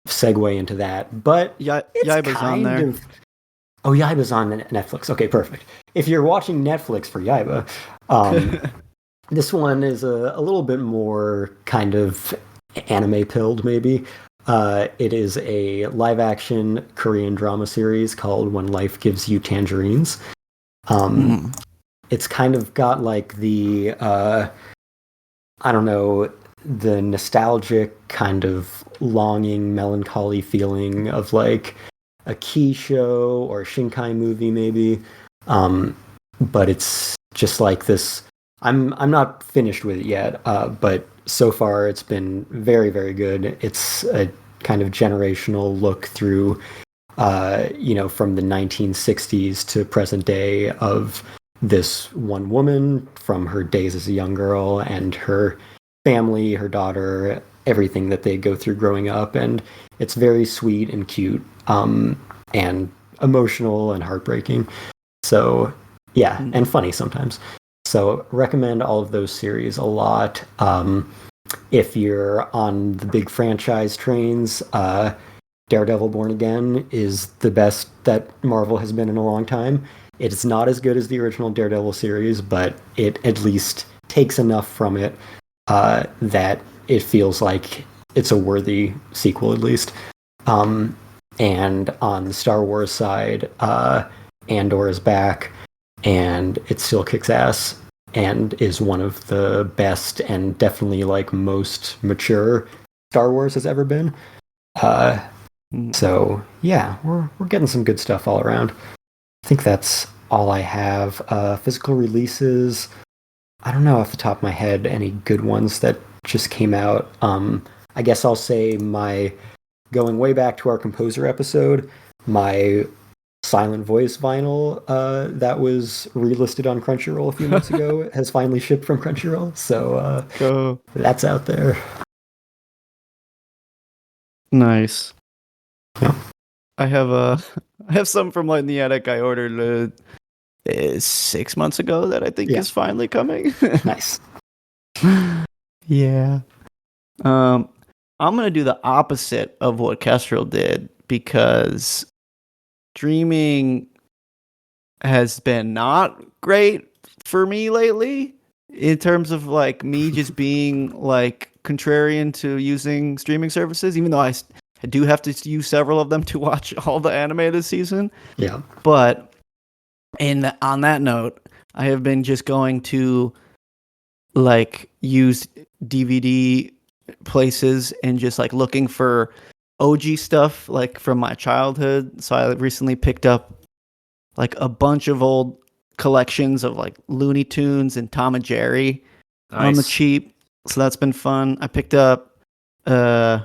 Speaker 4: segue into that. But it's
Speaker 2: Yaiba's on there.
Speaker 4: Oh, Yaiba's on Netflix. Okay, perfect. If you're watching Netflix for Yaiba, this one is a little bit more kind of anime-pilled, maybe. It is a live-action Korean drama series called When Life Gives You Tangerines. It's kind of got like the, I don't know, the nostalgic kind of longing, melancholy feeling of like a Key show or a Shinkai movie, maybe. But it's just like this. I'm not finished with it yet, but so far it's been very, very good. It's a kind of generational look through, from the 1960s to present day of this one woman from her days as a young girl and her family, her daughter, everything that they go through growing up. And it's very sweet and cute, and emotional and heartbreaking. So, yeah, and funny sometimes. So, recommend all of those series a lot. If you're on the big franchise trains, Daredevil Born Again is the best that Marvel has been in a long time. It's not as good as the original Daredevil series, but it at least takes enough from it that it feels like it's a worthy sequel at least. And on the Star Wars side, Andor is back, and it still kicks ass, and is one of the best and definitely like most mature Star Wars has ever been. So yeah, we're getting some good stuff all around. I think that's all I have. Physical releases, I don't know off the top of my head any good ones that just came out. I guess I'll say going way back to our Composer episode, my Silent Voice vinyl that was relisted on Crunchyroll a few months ago has finally shipped from Crunchyroll, so that's out there.
Speaker 2: Nice.
Speaker 4: Yeah.
Speaker 2: I have some from Light in the Attic I ordered 6 months ago that I think is finally coming.
Speaker 4: Nice.
Speaker 2: Yeah. I'm gonna do the opposite of what Kestrel did, because streaming has been not great for me lately in terms of like me just being like contrarian to using streaming services, even though I do have to use several of them to watch all the anime this season.
Speaker 4: Yeah.
Speaker 2: But on that note, I have been just going to like use DVD places and just like looking for OG stuff like from my childhood. So I recently picked up like a bunch of old collections of like Looney Tunes and Tom and Jerry on the cheap. So that's been fun. I picked up the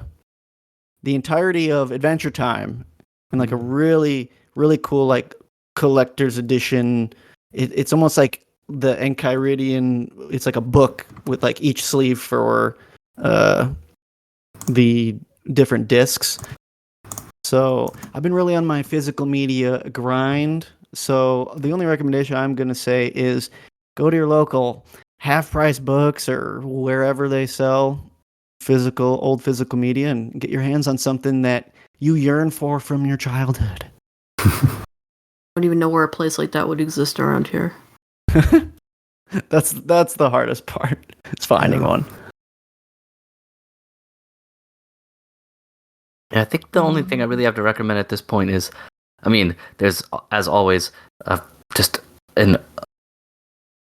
Speaker 2: entirety of Adventure Time and like a really, really cool like collector's edition. It's almost like the Enchiridion. It's like a book with like each sleeve for the different discs. So I've been really on my physical media grind. So the only recommendation I'm going to say is go to your local half-price books or wherever they sell old physical media and get your hands on something that you yearn for from your childhood.
Speaker 1: I don't even know where a place like that would exist around here.
Speaker 2: That's the hardest part. It's finding one.
Speaker 3: Yeah, I think the only thing I really have to recommend at this point is, I mean, there's, as always, just an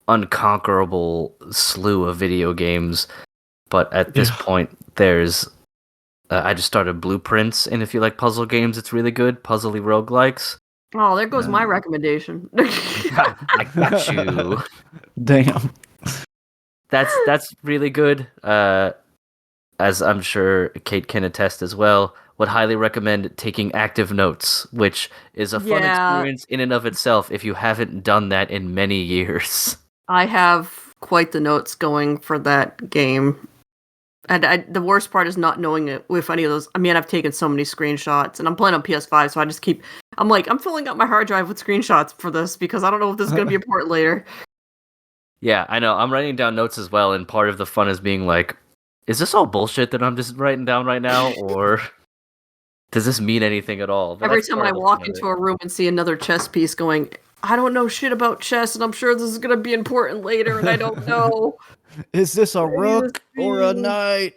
Speaker 3: unconquerable slew of video games, but at this point, there's, I just started Blueprints, and if you like puzzle games, it's really good, puzzly roguelikes.
Speaker 1: Oh, there goes my recommendation.
Speaker 3: I got you.
Speaker 2: Damn.
Speaker 3: That's really good, as I'm sure Kate can attest as well. Would highly recommend taking active notes, which is a fun experience in and of itself if you haven't done that in many years.
Speaker 1: I have quite the notes going for that game. And the worst part is not knowing it with any of those. I mean, I've taken so many screenshots, and I'm playing on PS5, so I just keep... I'm filling up my hard drive with screenshots for this, because I don't know if this is going to be important later.
Speaker 3: Yeah, I know. I'm writing down notes as well, and part of the fun is being like, is this all bullshit that I'm just writing down right now, or... does this mean anything at all? But
Speaker 1: every time I walk into a room and see another chess piece going, I don't know shit about chess, and I'm sure this is going to be important later, and I don't know.
Speaker 2: Is this a rook or a knight?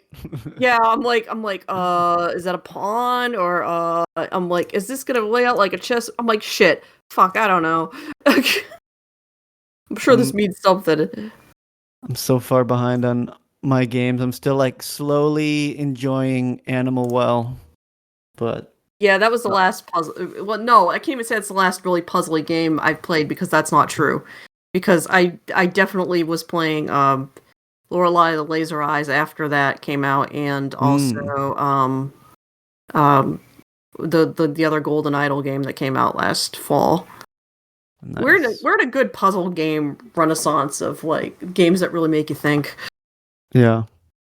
Speaker 1: Yeah, I'm like, is that a pawn? Or, I'm like, is this going to lay out like a chess? I'm like, shit, fuck, I don't know. I'm sure this means something.
Speaker 2: I'm so far behind on my games. I'm still like slowly enjoying Animal Well. But
Speaker 1: yeah, that was the last puzzle. Well, no, I can't even say it's the last really puzzly game I've played, because that's not true. Because I definitely was playing Lorelei the Laser Eyes after that came out, and also the other Golden Idol game that came out last fall. Nice. We're in a good puzzle game renaissance of like games that really make you think.
Speaker 2: Yeah.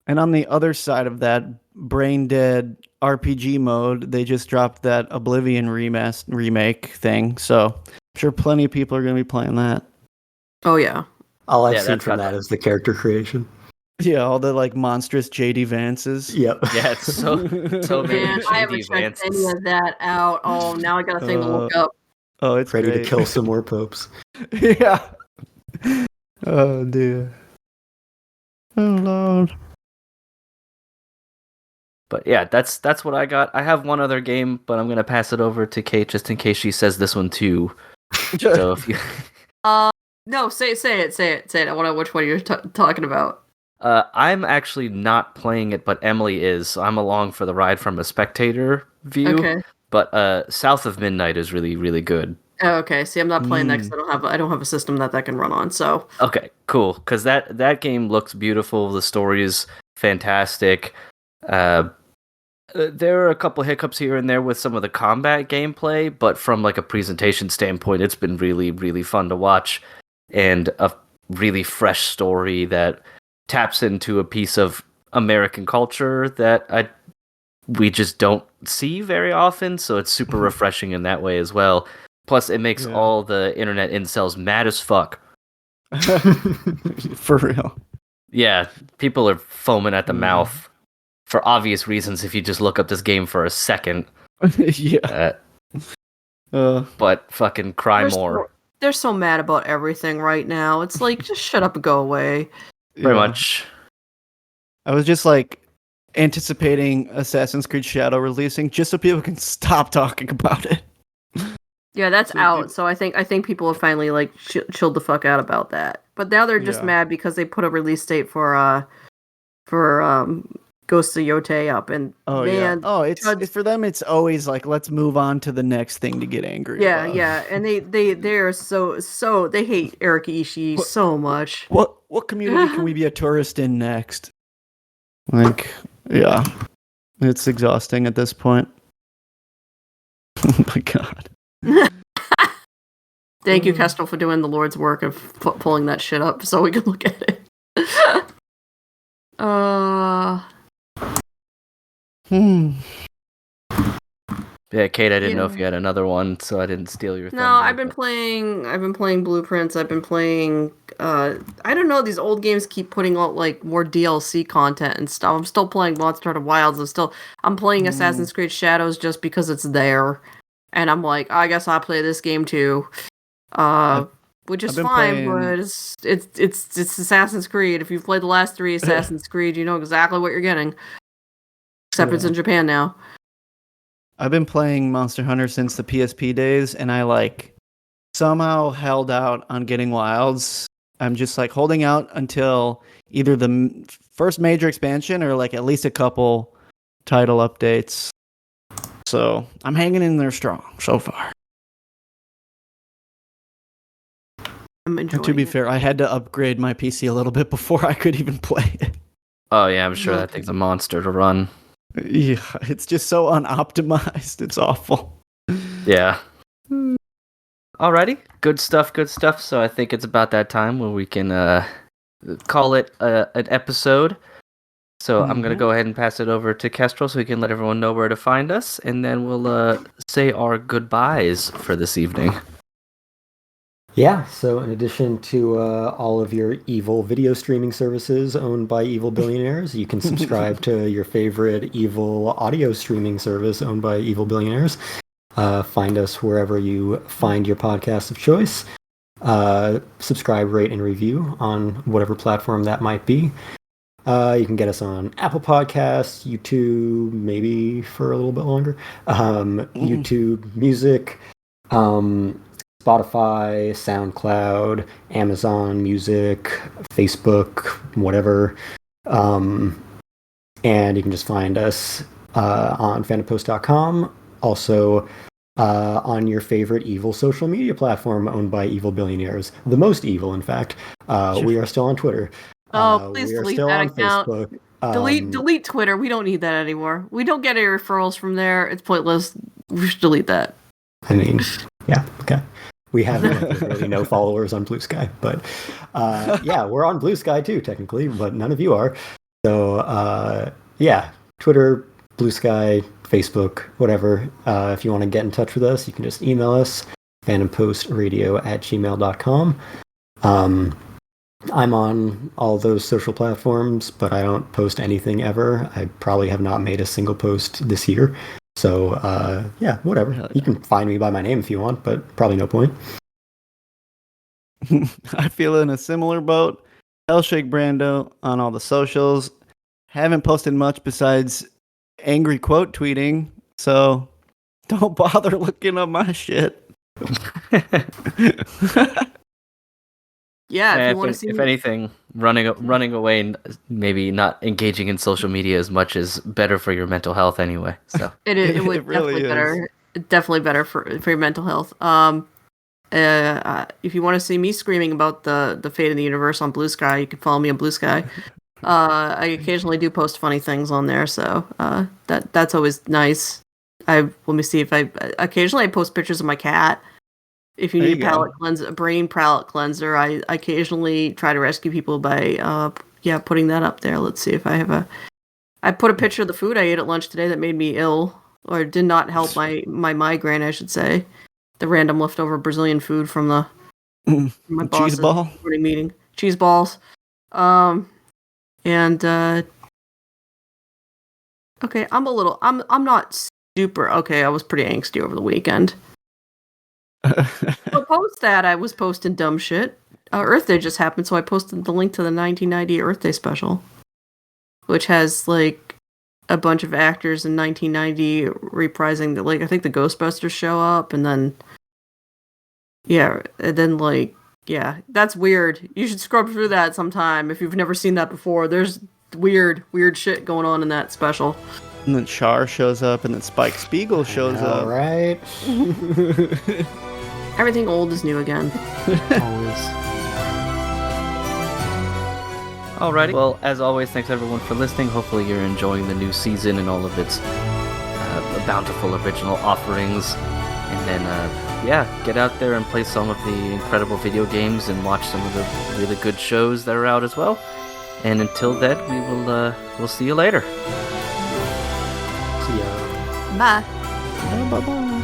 Speaker 2: And on the other side of that, brain dead RPG mode, they just dropped that Oblivion remake thing. So I'm sure plenty of people are going to be playing that.
Speaker 1: Oh, yeah.
Speaker 4: All I've seen from that is the character creation.
Speaker 2: Yeah, all the like monstrous JD Vances.
Speaker 4: Yep.
Speaker 3: Yeah, it's so many
Speaker 1: Man, I haven't checked any of that out. Oh, now I got a thing to look up.
Speaker 2: Oh, it's
Speaker 4: ready
Speaker 2: great.
Speaker 4: to kill some more popes.
Speaker 2: Yeah. Oh, dear. Oh, Lord.
Speaker 3: But yeah, that's what I got. I have one other game, but I'm gonna pass it over to Kate just in case she says this one too. So if you,
Speaker 1: No, say it. I want to know which one you're talking about.
Speaker 3: I'm actually not playing it, but Emily is. So I'm along for the ride from a spectator view.
Speaker 1: Okay.
Speaker 3: But South of Midnight is really, really good.
Speaker 1: Oh, okay. See, I'm not playing that because I don't have a system that can run on. So
Speaker 3: Okay, cool. Because that game looks beautiful. The story is fantastic. There are a couple hiccups here and there with some of the combat gameplay, but from like a presentation standpoint, it's been really, really fun to watch, and a really fresh story that taps into a piece of American culture that we just don't see very often. So it's super refreshing in that way as well. Plus, it makes all the internet incels mad as fuck.
Speaker 2: For real.
Speaker 3: Yeah, people are foaming at the mouth for obvious reasons if you just look up this game for a second.
Speaker 2: Yeah.
Speaker 3: But fucking cry more.
Speaker 1: They're so mad about everything right now. It's like, just shut up and go away.
Speaker 3: Pretty much.
Speaker 2: I was just like anticipating Assassin's Creed Shadow releasing just so people can stop talking about it.
Speaker 1: Yeah, that's out. So I think people have finally like chilled the fuck out about that. But now they're just mad because they put a release date for Ghosts of Yotei up, and
Speaker 2: it's for them. It's always like, let's move on to the next thing to get angry. about.
Speaker 1: And they're so they hate Eric Ishii so much.
Speaker 2: What community can we be a tourist in next? Like, yeah, it's exhausting at this point. Oh my god.
Speaker 1: Thank you, Kestrel, for doing the Lord's work of pulling that shit up so we can look at it.
Speaker 3: Yeah, Kate, I didn't know if you had another one, so I didn't steal your thunder.
Speaker 1: No, I've been playing Blueprints. I've been playing I don't know, these old games keep putting out like more DLC content and stuff. I'm still playing Monster Hunter Wilds. I'm playing Assassin's Creed Shadows just because it's there. And I'm like, I guess I'll play this game too. Which is fine, but it's Assassin's Creed. If you've played the last 3 Assassin's Creed, you know exactly what you're getting. Except it's in Japan now.
Speaker 2: I've been playing Monster Hunter since the PSP days, and I like somehow held out on getting Wilds. I'm just like holding out until either the first major expansion or like at least a couple title updates. So I'm hanging in there strong so far.
Speaker 1: I'm enjoying
Speaker 2: To be
Speaker 1: it.
Speaker 2: fair, I had to upgrade my PC a little bit before I could even play it.
Speaker 3: Oh yeah, I'm sure that thing's a monster to run.
Speaker 2: Yeah, it's just so unoptimized. It's awful.
Speaker 3: Yeah. Alrighty, good stuff. So I think it's about that time where we can call it an episode. So I'm going to go ahead and pass it over to Kestrel so we can let everyone know where to find us, and then we'll say our goodbyes for this evening.
Speaker 4: Yeah, so in addition to all of your evil video streaming services owned by evil billionaires, you can subscribe to your favorite evil audio streaming service owned by evil billionaires. Find us wherever you find your podcast of choice. Subscribe, rate, and review on whatever platform that might be. You can get us on Apple Podcasts, YouTube, maybe for a little bit longer, YouTube Music, Spotify, SoundCloud, Amazon Music, Facebook, whatever. And you can just find us on fandompost.com. Also on your favorite evil social media platform owned by evil billionaires. The most evil, in fact. We are still on Twitter.
Speaker 1: Please
Speaker 4: we are
Speaker 1: delete
Speaker 4: still
Speaker 1: that
Speaker 4: on
Speaker 1: account.
Speaker 4: Facebook.
Speaker 1: Delete Twitter. We don't need that anymore. We don't get any referrals from there. It's pointless. We should delete that.
Speaker 4: I mean, yeah, okay. We have literally no followers on Blue Sky, but yeah, we're on Blue Sky too, technically, but none of you are. So yeah, Twitter, Blue Sky, Facebook, whatever. If you want to get in touch with us, you can just email us, fandomppostradio@gmail.com. I'm on all those social platforms, but I don't post anything ever. I probably have not made a single post this year. So, yeah, whatever. You can find me by my name if you want, but probably no point.
Speaker 2: I feel in a similar boat. Hellshake Brando on all the socials. Haven't posted much besides angry quote tweeting, so don't bother looking up my shit.
Speaker 1: Yeah, if you want to see
Speaker 3: if
Speaker 1: me,
Speaker 3: anything, running away and maybe not engaging in social media as much is better for your mental health anyway. So
Speaker 1: it would
Speaker 2: It really
Speaker 1: definitely better for your mental health. If you want to see me screaming about the fate of the universe on Blue Sky, you can follow me on Blue Sky. I occasionally do post funny things on there, so that's always nice. Let me see if occasionally I post pictures of my cat. If you
Speaker 2: There
Speaker 1: need
Speaker 2: you go.
Speaker 1: a brain palate cleanser, I occasionally try to rescue people by putting that up there. Let's see if I put a picture of the food I ate at lunch today that made me ill, or did not help my migraine, I should say. The random leftover Brazilian food from my
Speaker 2: Cheese
Speaker 1: boss's
Speaker 2: ball.
Speaker 1: morning meeting. Cheese balls. And okay, I'm not super okay. I was pretty angsty over the weekend. So post that I was posting dumb shit. Earth Day just happened, so I posted the link to the 1990 Earth Day special, which has like a bunch of actors in 1990 reprising the, like, I think the Ghostbusters show up, and then that's weird. You should scrub through that sometime if you've never seen that before. There's weird shit going on in that special.
Speaker 2: And then Char shows up, and then Spike Spiegel shows up.
Speaker 4: Right.
Speaker 1: Everything old is new again.
Speaker 4: Always.
Speaker 3: alrighty. Well, as always, thanks everyone for listening. Hopefully you're enjoying the new season and all of its bountiful original offerings. And then, get out there and play some of the incredible video games and watch some of the really good shows that are out as well. And until then, we'll see you later.
Speaker 4: See ya.
Speaker 1: Bye.
Speaker 2: Bye-bye.